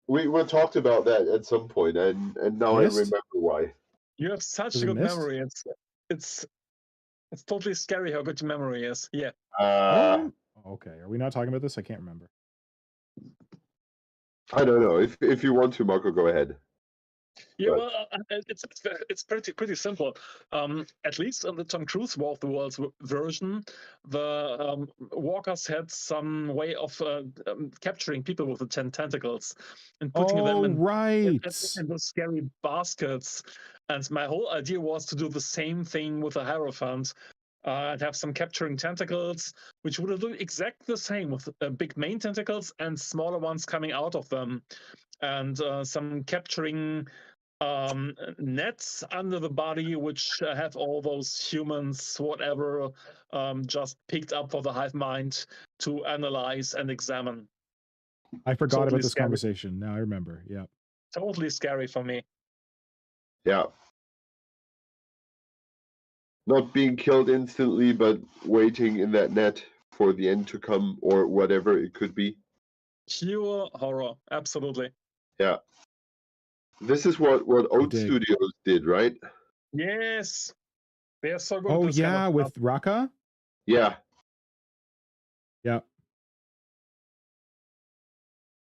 We talked about that at some point, and now I Mist? remember why. You have such Was a it good Mist? memory. It's totally scary how good your memory is. Yeah. Okay, are we not talking about this? I can't remember. I don't know. If you want to, Marco, go ahead. Yeah, But- well, it's pretty simple. At least on the Tom Cruise War of the Worlds version, the walkers had some way of capturing people with the 10 tentacles and putting them in right. those scary baskets. And my whole idea was to do the same thing with the Hierophant. And have some capturing tentacles, which would do exactly the same with big main tentacles and smaller ones coming out of them, and some capturing nets under the body, which have all those humans, whatever, just picked up for the hive mind to analyze and examine. I forgot Totally about this scary. conversation. Now I remember. Yeah. Totally scary for me. Yeah. Not being killed instantly, but waiting in that net for the end to come, or whatever it could be. Pure horror, absolutely. Yeah. This is what Oat dig. Studios did, right? Yes, they are so good. Oh at this kind yeah, of with stuff. Raka. Yeah. Yeah.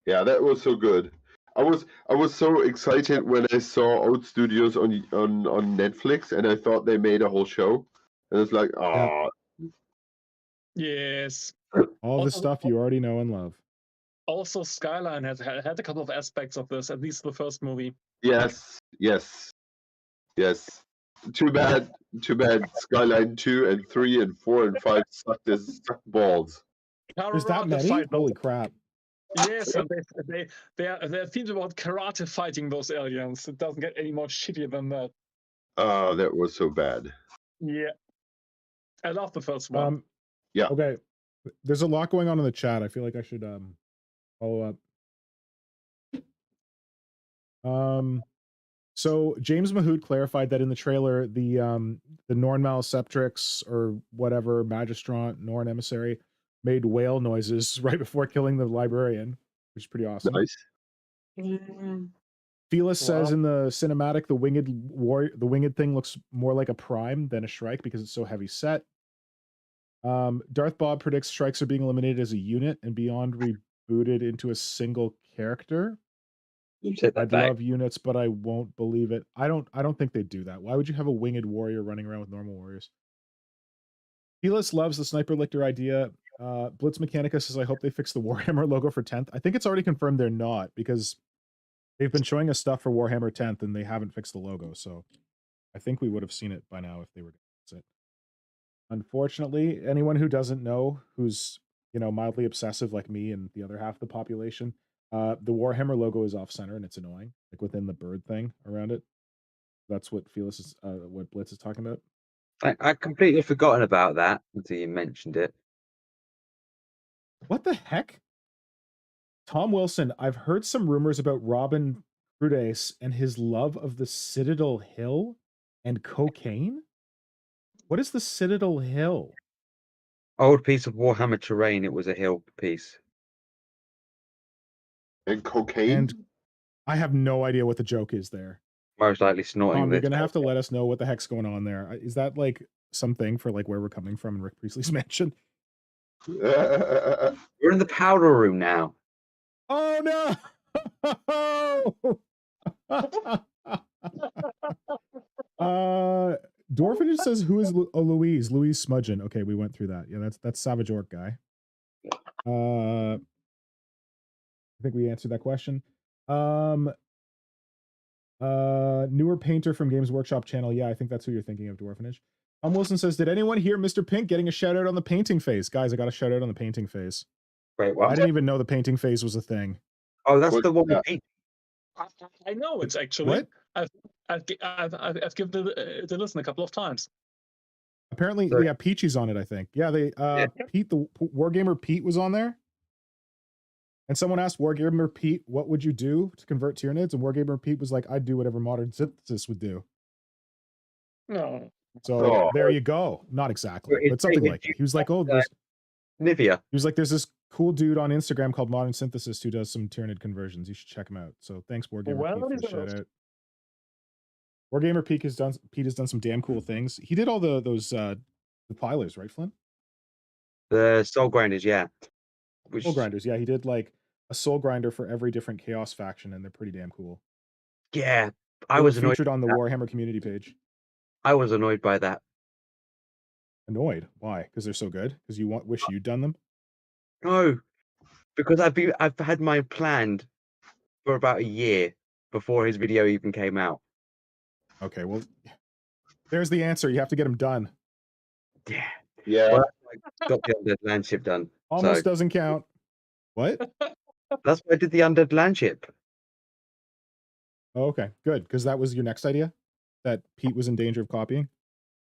Yeah, that was so good. I was so excited when I saw Oat Studios on Netflix, and I thought they made a whole show, and it's like, ah, Yes. All the Also- stuff you already know and love. Also, Skyline had a couple of aspects of this, at least the first movie. yes. Too bad Skyline 2 and 3 and 4 and 5 sucked balls. There's that Karate many? fight, Holy crap. yes, and they're themed about karate fighting those aliens. It doesn't get any more shitty than that. Ah, that was so bad. Yeah. I love the first one. Yeah. Okay. There's a lot going on in the chat. I feel like I should follow up. So James Mahood clarified that in the trailer, the Norn Maleceptrix or whatever Magistrant Norn emissary made whale noises right before killing the librarian, which is pretty awesome. Nice. Felis says Wow. in the cinematic, the winged thing looks more like a prime than a Shrike because it's so heavy set. Darth Bob predicts Shrikes are being eliminated as a unit and beyond rebooted into a single character. You said that I'd back. love units, but I won't believe it. I don't think they'd do that. Why would you have a winged warrior running around with normal warriors? Felis loves the Sniper Lictor idea. Blitz Mechanica says, I hope they fix the Warhammer logo for 10th. I think it's already confirmed they're not, because they've been showing us stuff for Warhammer 10th and they haven't fixed the logo. So I think we would have seen it by now if they were to fix it. Unfortunately, anyone who doesn't know, who's, you know, mildly obsessive like me and the other half of the population, the Warhammer logo is off center and it's annoying, like within the bird thing around it. That's what Felis is, what Blitz is talking about. I completely forgotten about that until you mentioned it. What the heck? Tom Wilson, I've heard some rumors about Robin Crudes and his love of the Citadel Hill and cocaine. What is the Citadel Hill? Old piece of Warhammer terrain. It was a hill piece. And cocaine? And I have no idea what the joke is there. Most likely snorting. Tom, you're this gonna have to cocaine. let us know what the heck's going on there. Is that like something for like where we're coming from in Rick Priestley's mansion? We're in the powder room now. Oh no! Dwarfage says, "Who is Louise? Louise Smudgeon." Okay, we went through that. Yeah, that's Savage Orc guy. I think we answered that question. Newer painter from Games Workshop channel. Yeah, I think that's who you're thinking of, Dwarfage. Wilson says, did anyone hear Mr. Pink getting a shout out on the painting phase? Guys, I got a shout out on the painting phase. Wait, what? I didn't even know the painting phase was a thing. Oh, that's What- the one with yeah. paint. I know it's actually. What? I've given the listen a couple of times. Apparently, Sorry. yeah, Peachy's on it, I think. Yeah, they Yeah. Pete, the Wargamer Pete was on there. And someone asked Wargamer Pete, what would you do to convert Tyranids? And Wargamer Pete was like, I'd do whatever modern synthesis would do. No. So Oh. there you go. Not exactly, It's but something taken like you it. He was like, oh, back, Nivea. He was like, "There's this cool dude on Instagram called Modern Synthesis who does some Tyranid conversions. You should check him out." So thanks, Wargamer Well Pete, for the deserved. shout out. Wargamer Pete has done some damn cool things. He did all those compilers, right, Flynn? The soul grinders, yeah. Which Soul grinders, yeah. He did like a soul grinder for every different chaos faction, and they're pretty damn cool. yeah, They I were was annoyed. featured on the by that. Warhammer community page. I was annoyed by that. Annoyed? Why? Because they're so good? Because you wish you'd done them? No, because I've had mine planned for about a year before his video even came out. Okay, well, there's the answer. You have to get them done. Yeah. Yeah. Well, I got the undead landship done. Almost So doesn't count. What? that's why I did the undead landship. Oh, okay, good. Because that was your next idea? That Pete was in danger of copying?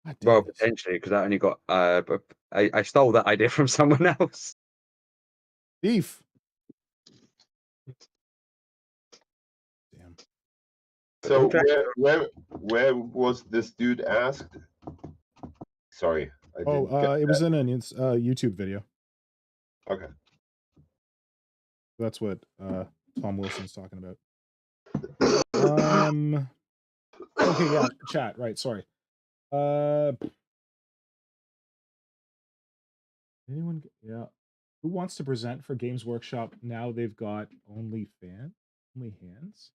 God damn Well, it. potentially, because I only got but I stole that idea from someone else. Beef. Damn. So Okay. where was this dude asked? Sorry, I didn't get It was in a YouTube video. Okay. That's what Tom Wilson's talking about. Okay, yeah, chat, right, sorry. Anyone? Yeah. Who wants to present for Games Workshop now they've got only hands?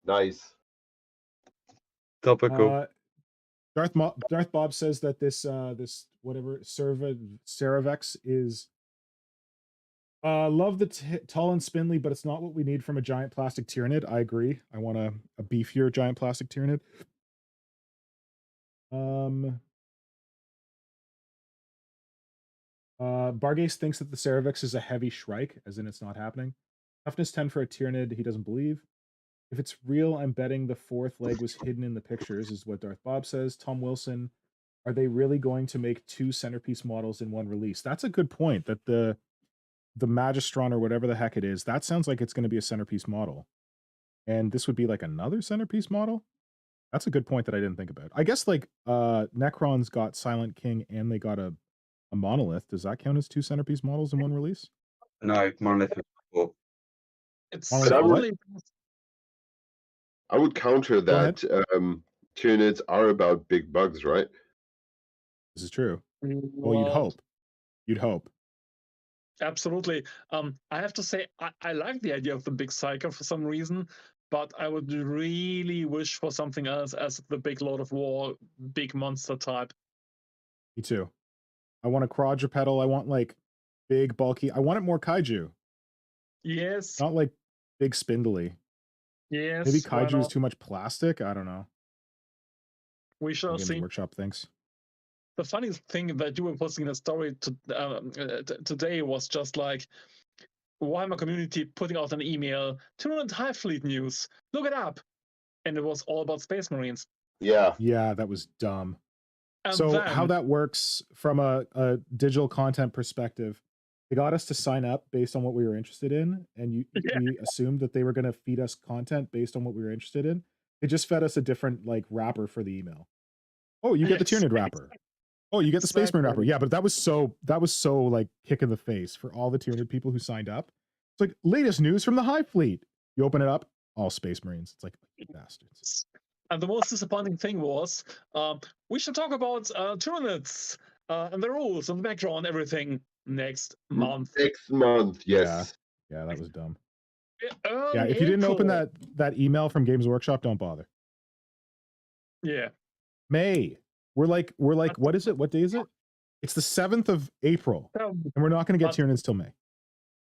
Nice. Topical. Darth Bob says that this whatever Cervex is love the tall and spindly, but it's not what we need from a giant plastic Tyranid. I agree. I want a beefier giant plastic Tyranid. Bargaze thinks that the Cervex is a heavy Shrike, as in it's not happening. Toughness 10 for a Tyranid, he doesn't believe. If it's real, I'm betting the fourth leg was hidden in the pictures, is what Darth Bob says. Tom Wilson, are they really going to make 2 centerpiece models in one release? That's a good point, that the Magistron or whatever the heck it is, that sounds like it's going to be a centerpiece model. And this would be like another centerpiece model? That's a good point that I didn't think about. I guess like Necron's got Silent King and they got a Monolith. Does that count as 2 centerpiece models in one release? No, Monolith was before. It's Monolith But I would- only I would counter Go ahead. that Tyranids are about big bugs, right? This is true. Well, you'd hope. You'd hope. Absolutely. I have to say, I like the idea of the big cycle for some reason, but I would really wish for something else as the big Lord of War, big monster type. Me too. I want a quadrupedal. I want like big, bulky. I want it more kaiju. Yes. Not like big, spindly. Yes. Maybe why kaiju is not? too much plastic. I don't know. We shall Games see. Workshop thinks. The funny thing that you were posting in a story today was just like Warhammer community putting out an email, Tyranid Hive Fleet news, look it up. And it was all about Space Marines. Yeah. Yeah, that was dumb. And So then, how that works from a digital content perspective, they got us to sign up based on what we were interested in, and Yeah. we assumed that they were going to feed us content based on what we were interested in. They just fed us a different like wrapper for the email. Oh, you get the Yes. Tyranid wrapper. Oh, you get the Space Marine wrapper. Exactly. Yeah, but that was so like kick in the face for all the Tyranid people who signed up. It's like latest news from the Hive Fleet. You open it up, all Space Marines. It's like bastards. And the most disappointing thing was, we should talk about Tyranids and the rules and the background, everything next month. Next month, yes. Yeah, that was dumb. Early Yeah, if you didn't open April. that email from Games Workshop, don't bother. Yeah. May. We're like, what is it? What day is it? It's the 7th of April. Um, And we're not going to get But- Tyranids till May.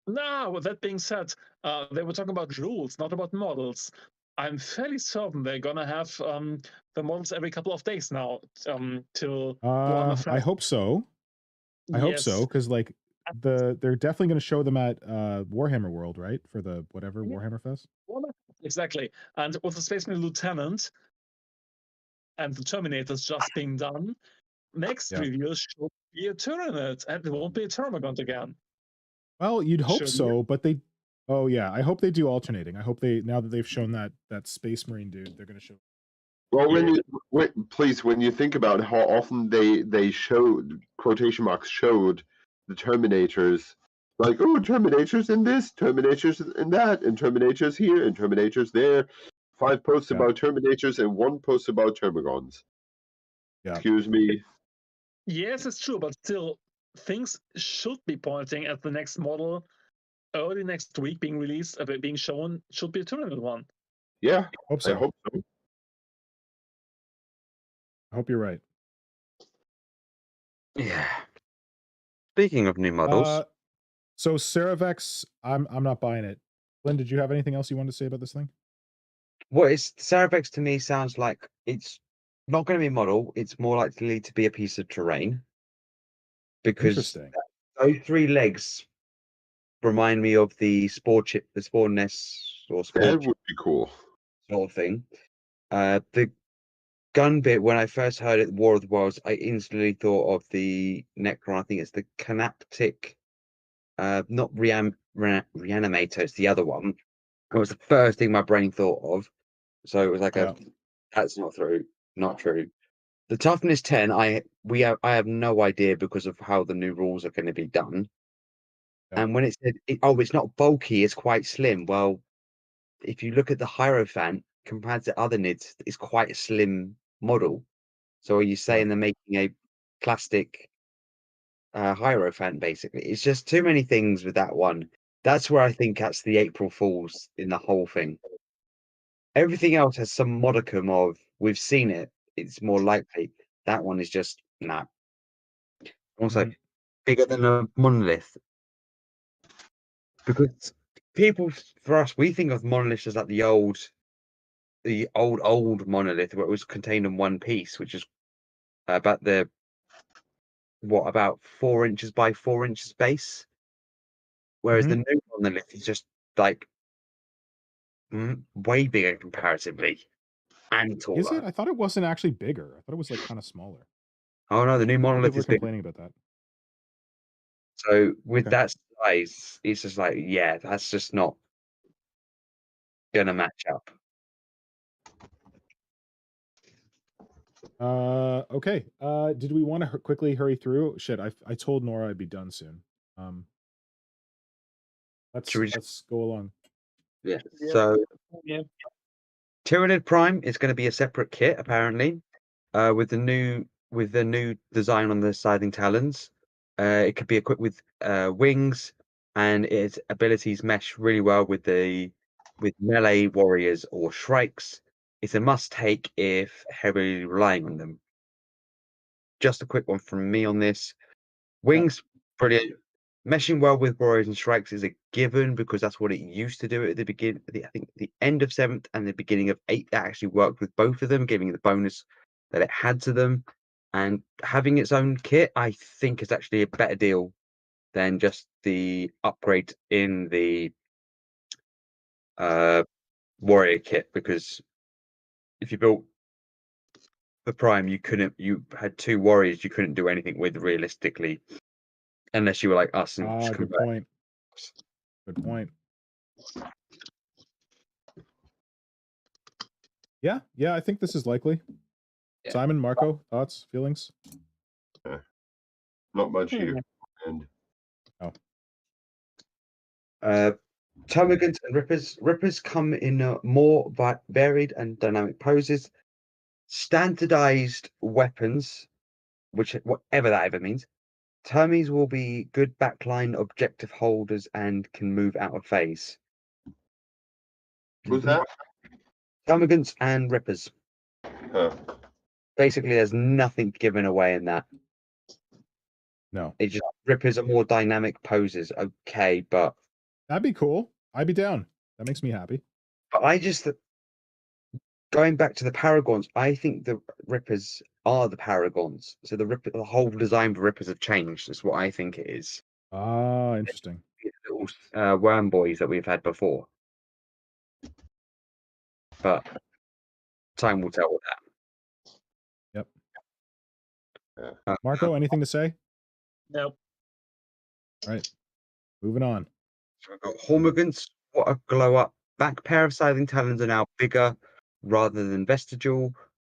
Now, with that being said, they were talking about rules, not about models. I'm fairly certain they're gonna have the models every couple of days now till Warhammer I Fest. hope so. I hope so, Yes. because like they're definitely going to show them at Warhammer World, right? For the whatever Yeah. Warhammer Fest. Exactly. And with the Space Marine Lieutenant and the Terminators just being done, next Yeah. review should be a Tyranid, and it won't be a Termagant again. Well, you'd hope Shouldn't so, but they. Oh yeah, I hope they do alternating. I hope they, now that they've shown that Space Marine dude, they're going to show Well, Yeah. please, when you think about how often they showed quotation marks showed the Terminators, like Terminators in this, Terminators in that, and Terminators here, and Terminators there. 5 posts Yeah. about Terminators and 1 post about Termagons. Yeah. Excuse me. Yes, it's true, but still, things should be pointing at the next model early next week being released, being shown. Should be a tournament one. Yeah, Hope so. I hope so. I hope you're right. Yeah. Speaking of new models, So Cerevex, I'm not buying it. Flynn, did you have anything else you wanted to say about this thing? what is Cerevex to me sounds like it's not going to be a model. It's more likely to be a piece of terrain. Because Interesting. those 3 legs remind me of the spore nest or spore That chip would be cool. sort of thing. The gun bit, when I first heard it, War of the Worlds, I instantly thought of the Necron. I think it's the Canaptic, not Reanimator, it's the other one. It was the first thing my brain thought of. So it was like Yeah. that's not true. The toughness 10, I have no idea because of how the new rules are going to be done. Yeah. And when it said, it's not bulky, it's quite slim. Well, if you look at the Hierophant compared to other NIDs, it's quite a slim model. So are you saying they're making a plastic Hierophant, basically? It's just too many things with that one. That's where I think that's the April Fools in the whole thing. Everything else has some modicum of, we've seen it, it's more likely. That one is just, nah. Also, Mhm. bigger than a monolith. Because people, for us, we think of monoliths as like the old monolith where it was contained in one piece, which is about about 4 inches by 4 inches base. Whereas the new monolith is just like way bigger comparatively and taller. Is it? I thought it wasn't actually bigger. I thought it was like kind of smaller. Oh no, the new monolith People are is big. complaining about that. So with Okay. that size, it's just like, yeah, that's just not gonna match up. Okay. Did we want to quickly hurry through? Shit, I told Nora I'd be done soon. Should we just, Let's go along. yeah. Yeah. So Yeah. Tyranid Prime is going to be a separate kit apparently, with the new design on the scything talons. It could be equipped with wings, and its abilities mesh really well with melee warriors or shrikes. It's a must-take if heavily relying on them. Just a quick one from me on this. Wings, brilliant. Meshing well with warriors and shrikes is a given because that's what it used to do at the beginning. I think the end of 7th and the beginning of 8th actually worked with both of them, giving the bonus that it had to them. And having its own kit, I think, is actually a better deal than just the upgrade in the warrior kit. Because if you built the Prime, you had 2 warriors you couldn't do anything with realistically, unless you were like us and just Good convert. point. Good point. Yeah, I think this is likely. Yeah. Simon, Marco, thoughts, feelings? Not much here. And Termagants and Rippers come in more varied and dynamic poses. Standardized weapons, which whatever that ever means. Termies will be good backline objective holders and can move out of phase. who's that? Termagants and Rippers. Huh. Basically, there's nothing given away in that. No. It's just Rippers are more dynamic poses. Okay, but That'd be cool. I'd be down. That makes me happy. I just going back to the Paragons, I think the Rippers are the Paragons. So the whole design for Rippers have changed. Is what I think it is. Ah, interesting. These little worm boys that we've had before, but time will tell with Yep. that. Marco, anything to say? Nope. All right. Moving on. So we've got Hormigants. What a glow up! Back pair of scything talons are now bigger rather than vestigial.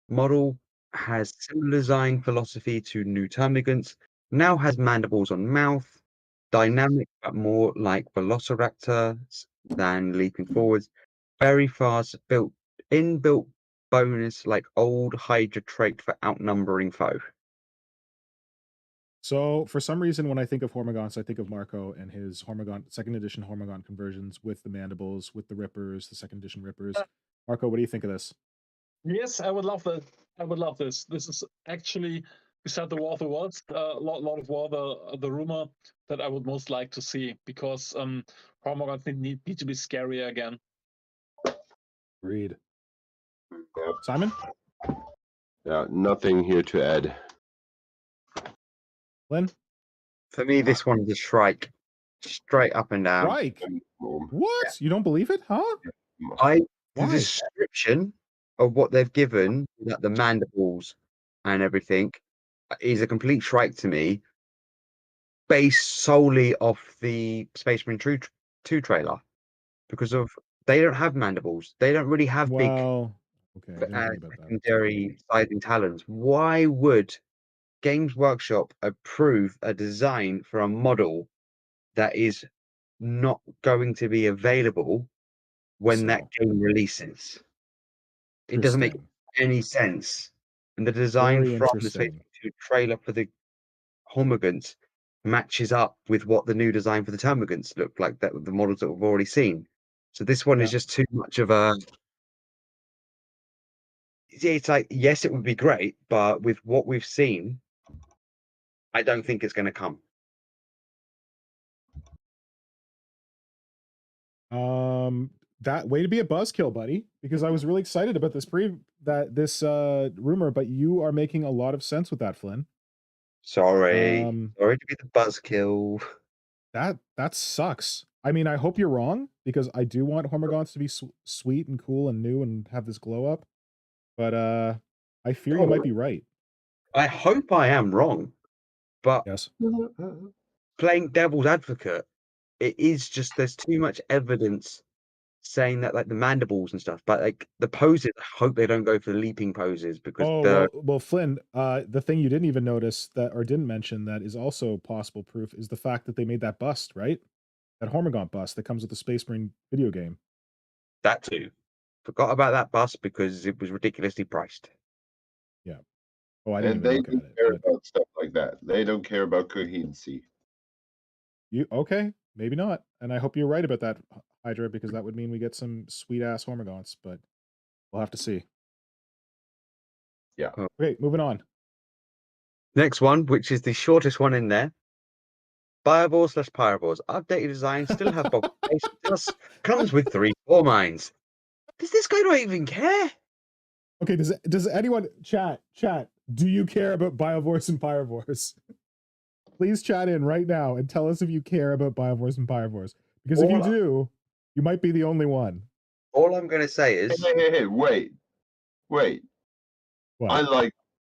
model has similar design philosophy to new termagants, now has mandibles on mouth, dynamic but more like velociraptors than leaping forwards, very fast, inbuilt bonus like old Hydra trait for outnumbering foe. So for some reason, when I think of Hormagaunts, I think of Marco and his Hormagaunt second edition Hormagaunt conversions with the mandibles, with the rippers, the second edition rippers. Marco, what do you think of this? Yes, I would love that. I would love this. This is actually, beside the War of the Worlds, Lord of War, the rumor that I would most like to see, because Hormagaunts need to be scarier again. Agreed. Yep. Simon? Yeah, nothing here to add. Flynn? For me, this one's a strike, straight up and down. Strike? What? You don't believe it, huh? The Why? description of what they've given, like the mandibles and everything, is a complete strike to me, based solely off the Space Marine 2 trailer, because of they don't have mandibles. They don't really have big Well, okay, I didn't think about that. secondary sizing talons. Why would Games Workshop approve a design for a model that is not going to be available when that game releases? It doesn't make any sense. And the design Very from the Space interesting. Marine 2 trailer for the Hormagaunts matches up with what the new design for the Termagants look like, that the models that we've already seen. So this one is just too much of a. It's like, yes, it would be great, but with what we've seen, I don't think it's going to come. That way to be a buzzkill, buddy, because I was really excited about this rumor, but you are making a lot of sense with that, Flynn. Sorry to be the buzzkill. That sucks. I mean, I hope you're wrong, because I do want Hormagaunts to be sweet and cool and new and have this glow up. But I fear you might be right. I hope I am wrong, but yes, playing devil's advocate, it is just there's too much evidence saying that, like the mandibles and stuff, but like the poses, I hope they don't go for the leaping poses, because well, Flynn, the thing you didn't even notice or didn't mention that is also possible proof is the fact that they made that bust, right? That Hormagaunt bust that comes with the Space Marine video game. That too. Forgot about that bust because it was ridiculously priced. Yeah. Oh, I didn't And even they look at don't it. care about stuff like that. They don't care about coherency. Okay, maybe not. And I hope you're right about that, Hydra, because that would mean we get some sweet ass Hormagaunts, but we'll have to see. Yeah. Okay, moving on. Next one, which is the shortest one in there. Biovores/Pyrovores. Updated design, still have bulk plus comes with 3 core mines. Does this guy not even care? Okay, does anyone chat, do you care about Biovores and Pyrovores? Please chat in right now and tell us if you care about Biovores and Pyrovores. Because if you do, you might be the only one. All I'm gonna say is Hey, wait. What? I like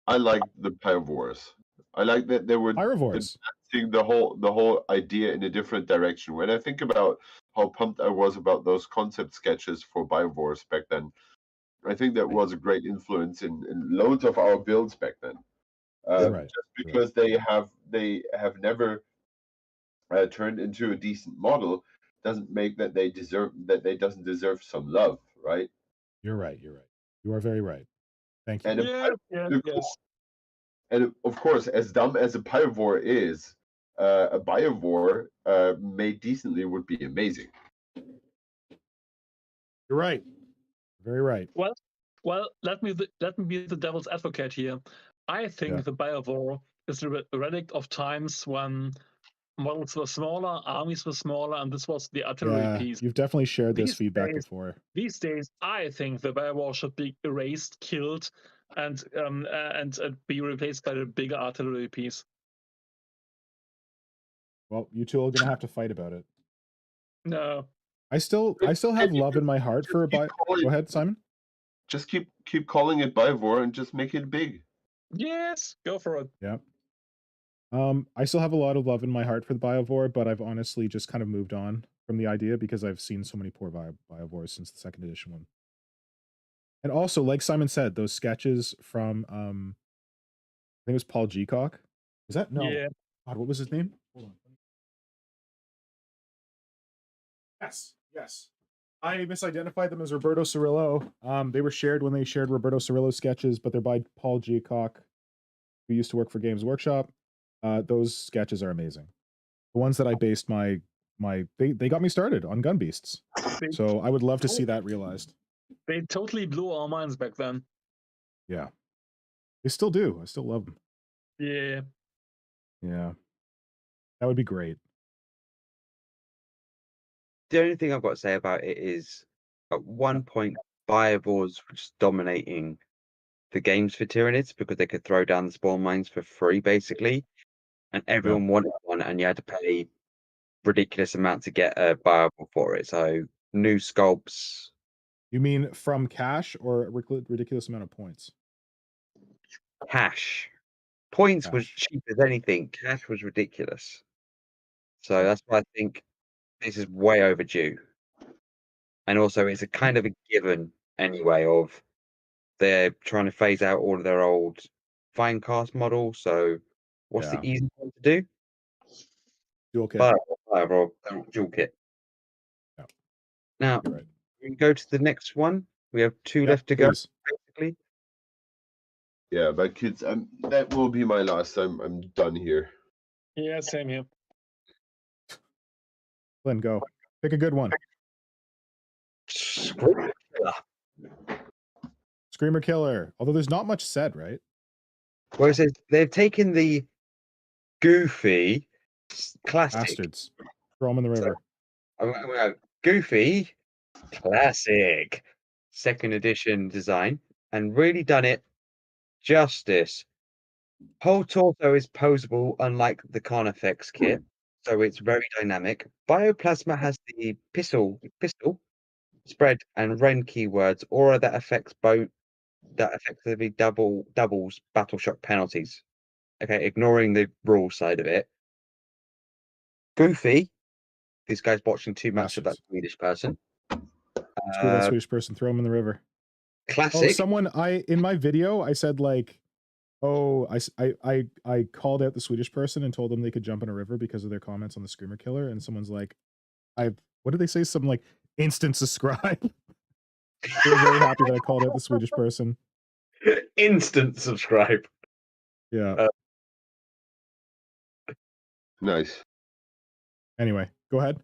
the Pyrovores. I like that they were advancing the whole idea in a different direction. When I think about how pumped I was about those concept sketches for Biovores back then, I think that was a great influence in loads of our builds back then. Just because they have never turned into a decent model doesn't make that they doesn't deserve some love, right? You're right. You are very right. Thank you. And and of course, as dumb as a Pyrovore is, a Biovore made decently would be amazing. You're right. Very right. Well, let me be the devil's advocate here. I think the Biovore is a relic of times when models were smaller, armies were smaller, and this was the artillery piece. You've definitely shared this feedback before. These days, I think the Biovore should be erased, killed, and be replaced by the bigger artillery piece. Well, you two are gonna have to fight about it. No. I still have love in my heart for a Go ahead, Simon. Just keep calling it Biovore and just make it big. Yes, go for it. Yeah. I still have a lot of love in my heart for the Biovore, but I've honestly just kind of moved on from the idea because I've seen so many poor Biovores since the second edition one. And also, like Simon said, those sketches from I think it was Paul Geacock. Was that no? Yeah. God, what was his name? Hold on. Yes. I misidentified them as Roberto Cirillo. They were shared when they shared Roberto Cirillo sketches, but they're by Paul Geacock, who used to work for Games Workshop. Those sketches are amazing. The ones that I based they got me started on Gun Beasts. They, So I would love to see that realized. they totally blew our minds back then. Yeah. They still do. I still love them. Yeah. Yeah. That would be great. The only thing I've got to say about it is, at one point, Hive was just dominating the games for Tyranids because they could throw down the spawn mines for free, basically, and everyone wanted one, and you had to pay ridiculous amount to get a viable for it. So new sculpts, You mean from cash or a ridiculous amount of points? cash, points was Cash. cheap as anything. Cash was ridiculous. So that's why I think this is way overdue. And also, it's a kind of a given anyway of they're trying to phase out all of their old fine cast models. So what's Yeah. the easy one to do? Dual kit. Fire dual kit. Yeah. Now, You're right. we can go to the next one. We have two Yep, left to go, please. basically. Yeah, but kids, that will be my last. I'm done here. Yeah, same here. Flynn, go. Pick a good one. Screamer Killer. Although there's not much said, right? Well, it says they've taken the goofy classic. Bastards. Throw them in the river. Goofy classic second edition design and really done it justice. Whole torso is posable, unlike the Carnifex kit, so it's very dynamic. Bioplasma has the pistol spread and Ren keywords, aura that affects that effectively doubles battle shock penalties. Okay, ignoring the rule side of it. Goofy. This guy's watching too much of that Bastards. Swedish person. Screw that Swedish person. Throw them in the river. Classic. Oh, someone in my video I said like, oh, I called out the Swedish person and told them they could jump in a river because of their comments on the Screamer Killer, and someone's like, what did they say? Something like instant subscribe. They were very happy that I called out the Swedish person. Instant subscribe. Yeah. Nice. Anyway, go ahead.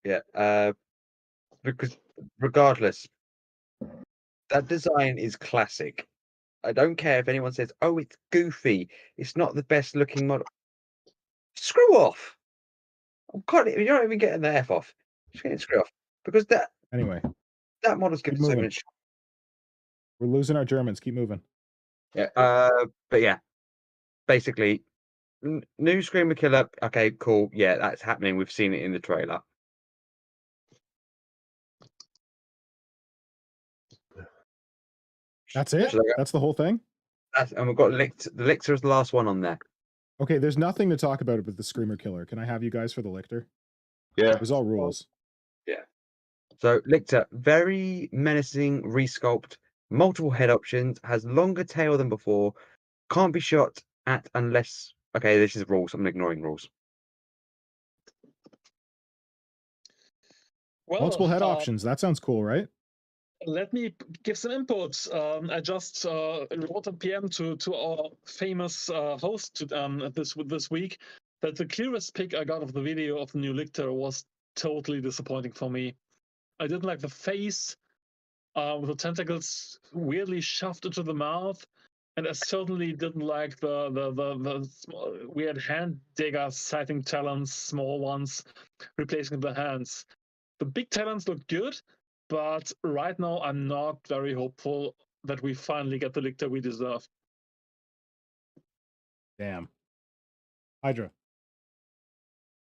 Yeah. Because regardless, that design is classic. I don't care if anyone says, "Oh, it's goofy. It's not the best looking model." Screw off. You're not even getting the F off. Just getting screw off because that model's Keep given so moving. much. We're losing our Germans. Keep moving. Yeah. But yeah, basically, new Screamer Killer. Okay, cool. Yeah, that's happening. We've seen it in the trailer. That's it? That's the whole thing? And we've got the Lictor is the last one on there. Okay, there's nothing to talk about with the Screamer Killer. Can I have you guys for the Lictor? Yeah. There's all rules. Yeah. So Lictor, very menacing resculpt, multiple head options, has longer tail than before, can't be shot at unless... Okay, this is rules. I'm ignoring rules. Well, Multiple head options. That sounds cool, right? Let me give some input. I just wrote a PM to our famous host this week that the clearest pick I got of the video of the new Lictor was totally disappointing for me. I didn't like the face with the tentacles weirdly shoved into the mouth, and I certainly didn't like the weird hand digger sighting talons, small ones, replacing the hands. The big talons look good, but right now I'm not very hopeful that we finally get the Lictor we deserve. Damn. Hydra.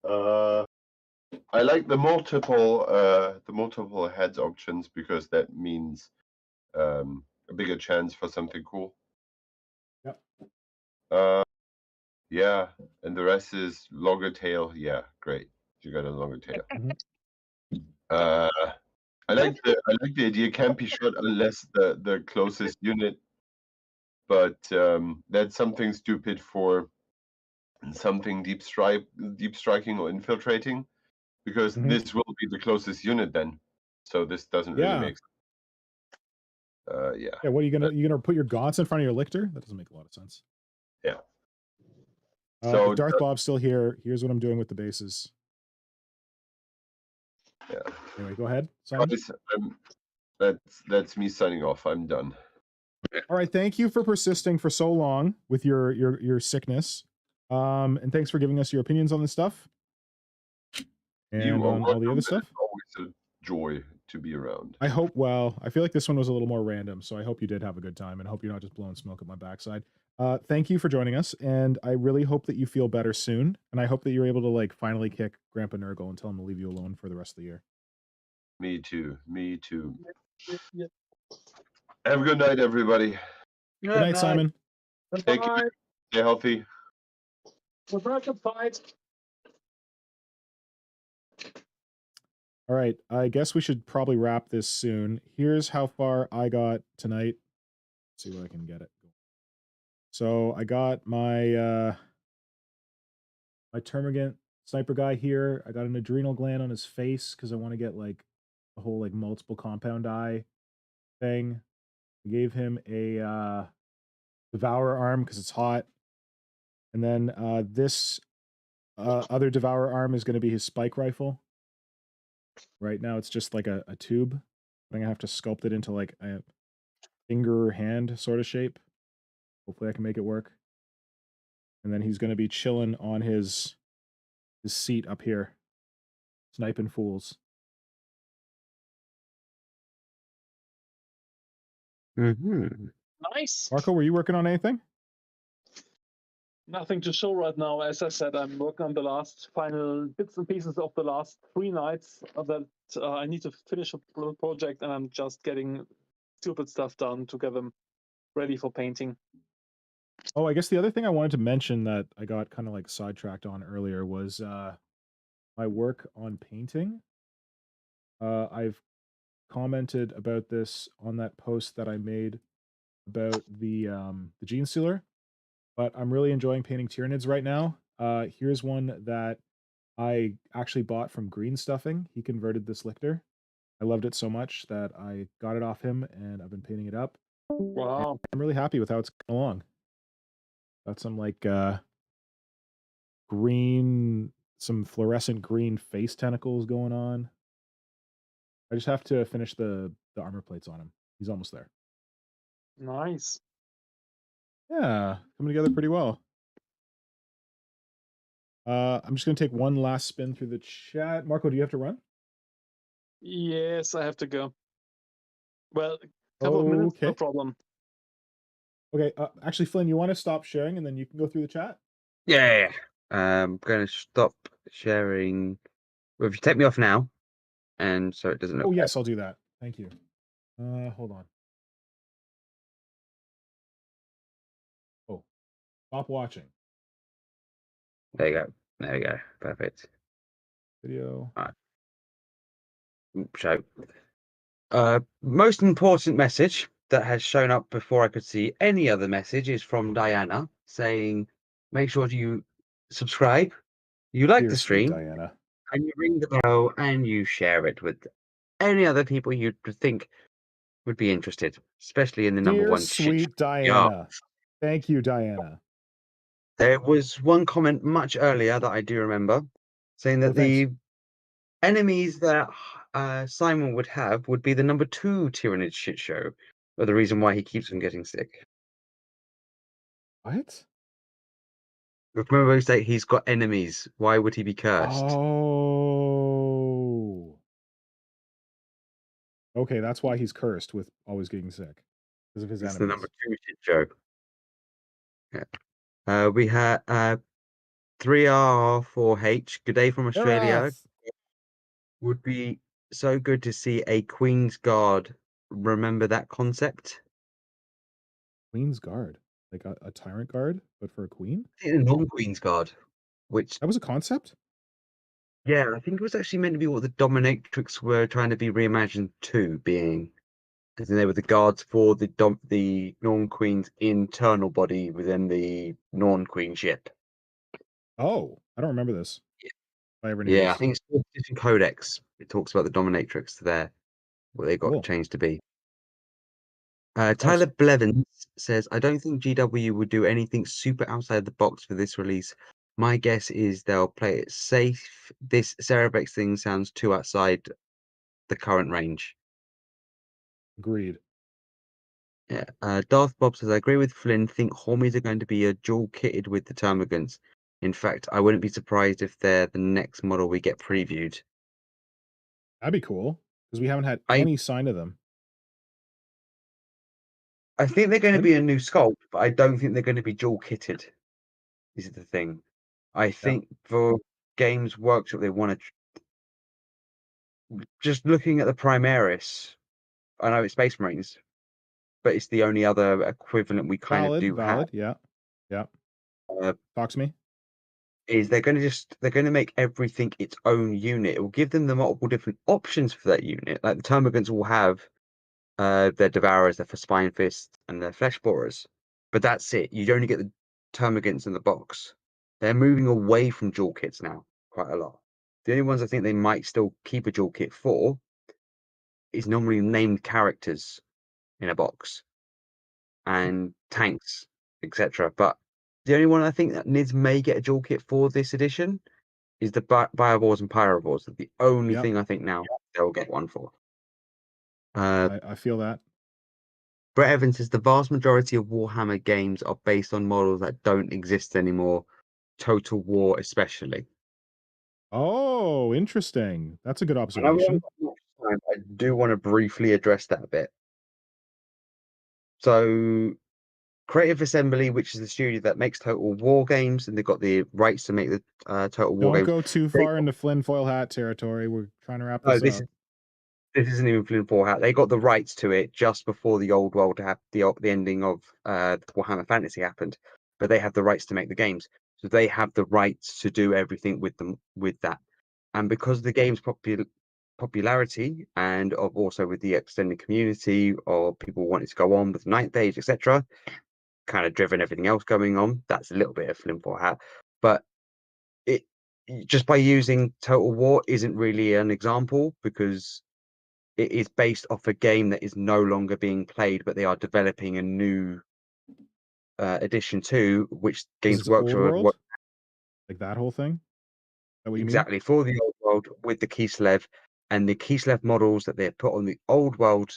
I like the multiple heads options because that means a bigger chance for something cool. Yep. Yeah, and the rest is longer tail. Yeah, great. You got a longer tail. I like the idea can't be shot unless the closest unit, but that's something stupid for something deep striking or infiltrating, because Mhm. this will be the closest unit then. So this doesn't really Yeah. make sense. Yeah. Yeah, what are you gonna put your gaunts in front of your lictor? That doesn't make a lot of sense. Yeah. If Darth Bob's still here, here's what I'm doing with the bases. Yeah. Anyway, go ahead, Simon. Guys, that's me signing off. I'm done. All right, thank you for persisting for so long with your sickness. And thanks for giving us your opinions on this stuff. And You are on all the welcome, other and stuff. it's always a joy to be around. I hope, well, I feel like this one was a little more random, so I hope you did have a good time, and I hope you're not just blowing smoke at my backside. Thank you for joining us, and I really hope that you feel better soon, and I hope that you're able to, like, finally kick Grandpa Nurgle and tell him to leave you alone for the rest of the year. Me too. Me too. Yeah. Have a good night, everybody. Good night, Simon. Take care. Stay healthy. We're back to fight. All right, I guess we should probably wrap this soon. Here's how far I got tonight. Let's see where I can get it. So I got my my Termagant sniper guy here. I got an adrenal gland on his face because I want to get like the whole like multiple compound eye thing. I gave him a Devourer arm because it's hot. And then this other Devourer arm is going to be his spike rifle. Right now it's just like a tube. I'm going to have to sculpt it into like a finger hand sort of shape. Hopefully I can make it work. And then he's going to be chilling on his seat up here, sniping fools. Nice. Marco, were you working on anything? Nothing to show right now. As I said, I'm working on the last final bits and pieces of the last 3 nights that I need to finish a project, and I'm just getting stupid stuff done to get them ready for painting. Oh, I guess the other thing I wanted to mention that I got kind of like sidetracked on earlier was my work on painting. I've commented about this on that post that I made about the Gene Stealer, but I'm really enjoying painting Tyranids right now. Here's one that I actually bought from Green Stuffing. He converted this lictor. I loved it so much that I got it off him, and I've been painting it up. Wow. I'm really happy with how it's going along. Got some like green, some fluorescent green face tentacles going on. I just have to finish the armor plates on him. He's almost there. Nice. Yeah, coming together pretty well. I'm just gonna take one last spin through the chat. Marco, do you have to run? Yes, I have to go. Well, a couple of minutes, no Okay. problem. Okay, actually, Flynn, you want to stop sharing and then you can go through the chat? Yeah. I'm going to stop sharing. Well, if you take me off now, and so it doesn't look. Oh, yes, I'll do that. Thank you. Hold on. Oh, stop watching. There you go. There you go. Perfect. Video. So, most important message that has shown up before I could see any other message is from Diana saying, make sure you subscribe, you like Dear the sweet stream, Diana. and you ring the bell, and you share it with any other people you think would be interested, especially in the number Dear one shit. sweet Diana. Thank you, Diana. There was one comment much earlier that I do remember saying that thanks. the enemies that Simon would have would be the number 2 Tyranid shit show, or the reason why he keeps on getting sick. What? Remember, he said he's got enemies. Why would he be cursed? Oh. Okay, that's why he's cursed with always getting sick. Because of his It's enemies. the number 2 shit show. Yeah. We had 3R4H. Good day from Australia. Would be so good to see a Queen's Guard. Remember that concept? Queen's Guard. Like a tyrant guard, but for a queen? A non-Queen's Guard. Which That was a concept? Yeah, I think it was actually meant to be what the dominatrix were trying to be reimagined to being, because they were the guards for the Norn Queen's internal body within the Norn Queen ship. Oh, I don't remember this. Yeah. If I ever knew Yeah, I this. think it's called Edition Codex. It talks about the dominatrix there, what they got Cool. changed to be. Thanks. Tyler Blevins says, I don't think GW would do anything super outside the box for this release. My guess is they'll play it safe. This Cerebex thing sounds too outside the current range. Agreed. Yeah. Darth Bob says, I agree with Flynn. Think Hormies are going to be dual kitted with the Termagants. In fact, I wouldn't be surprised if they're the next model we get previewed. That'd be cool because we haven't had I any sign of them. think they're going to And be a new sculpt, but I don't think they're going to be dual kitted. Is the thing. I think for Games Workshop, they want to. Just looking at the Primaris, I know it's Space Marines, but it's the only other equivalent we kind of do have. valid. Yeah. Yeah. Uh, Talk to me. is they're going to make everything its own unit. It will give them the multiple different options for that unit. Like the Termagants will have their Devourers, their Spine Fists, and their Flesh Borers, but that's it. You only get the Termagants in the box. They're moving away from dual kits now quite a lot. The only ones I think they might still keep a dual kit for is normally named characters in a box and tanks, etc. But the only one I think that Nids may get a dual kit for this edition is the Biobores and Pyrobores. The only thing I think now they'll get one for. I feel that. Brett Evans says the vast majority of Warhammer games are based on models that don't exist anymore, Total War especially. Oh, interesting. That's a good And observation. I do want to briefly address that a bit. So, Creative Assembly, which is the studio that makes Total War games, and they've got the rights to make the Total War Don't games. go too far into Flynn foil hat territory. We're trying to wrap this up. This isn't even Flynn Four Hat. They got the rights to it just before the old world the ending of Warhammer Fantasy happened, but they have the rights to make the games, so they have the rights to do everything with them with that. And because of the game's popularity and of also with the extended community or people wanting to go on with Night Age, etc., kind of driven everything else going on. That's a little bit of Flynn Four Hat, but it just by using Total War isn't really an example because it is based off a game that is no longer being played, but they are developing a new edition to which Games Is it Old Workshop World? Like that whole thing? Is that what you mean? exactly for the old world with the Kislev and the Kislev models that they put on the old world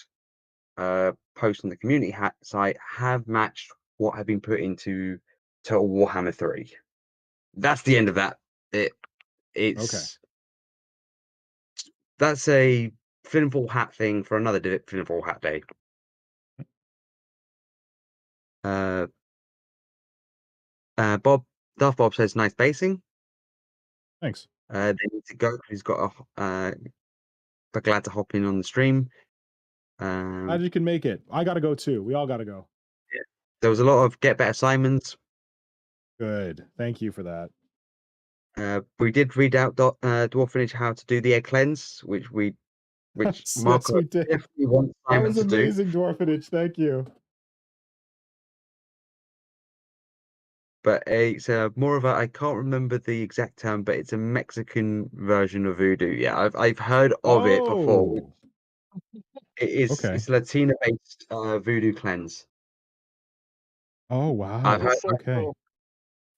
post on the community site have matched what had been put into Total Warhammer 3. That's the end of that. It's Okay. That's a Flynn Hat thing for another Flynn Hat day. Darth Bob says nice basing. Thanks. They need to go. He's got they're glad to hop in on the stream. Glad you can make it. I gotta go too. We all gotta go. Yeah. There was a lot of Get Better Simons. Good. Thank you for that. We did read out Dwarfenage how to do the egg cleanse, which Marco we did. definitely wants That Simon was to do. amazing, Dwarfenage. Thank you. But it's more of a, I can't remember the exact term, but it's a Mexican version of voodoo. Yeah, I've heard of it before. It is Okay. It's Latina based voodoo cleanse. Oh wow. Okay.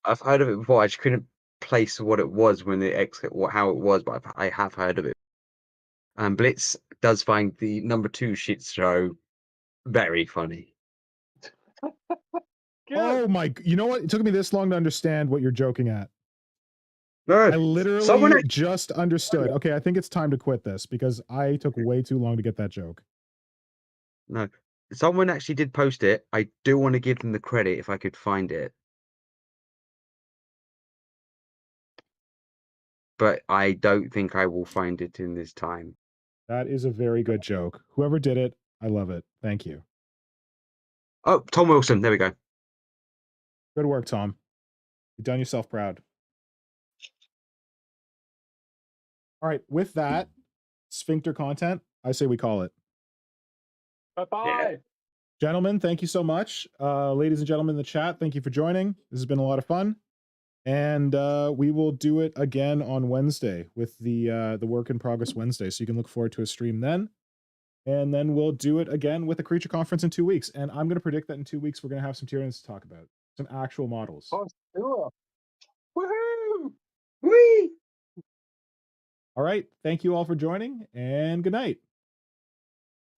I've heard of it before. I just couldn't place what it was when how it was, but I have heard of it. And Blitz does find the number 2 shitshow very funny. Oh my! You know what? It took me this long to understand what you're joking at. No, I literally just understood. Okay, I think it's time to quit this because I took way too long to get that joke. No, someone actually did post it. I do want to give them the credit if I could find it. But I don't think I will find it in this time. That is a very good joke. Whoever did it, I love it. Thank you. Oh, Tom Wilson. There we go. Good work, Tom. You've done yourself proud. All right, with that sphincter content, I say we call it. Bye-bye. Gentlemen, thank you so much. Ladies and gentlemen in the chat, thank you for joining. This has been a lot of fun. And we will do it again on Wednesday with the Work in Progress Wednesday. So you can look forward to a stream then. And then we'll do it again with the Creature Conference in 2 weeks. And I'm going to predict that in 2 weeks, we're going to have some Tyranids to talk about. Some actual models. Oh, sure. Woohoo! Whee! All right. Thank you all for joining, and good night.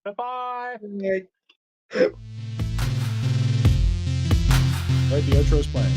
Bye-bye. Right, the outro's playing.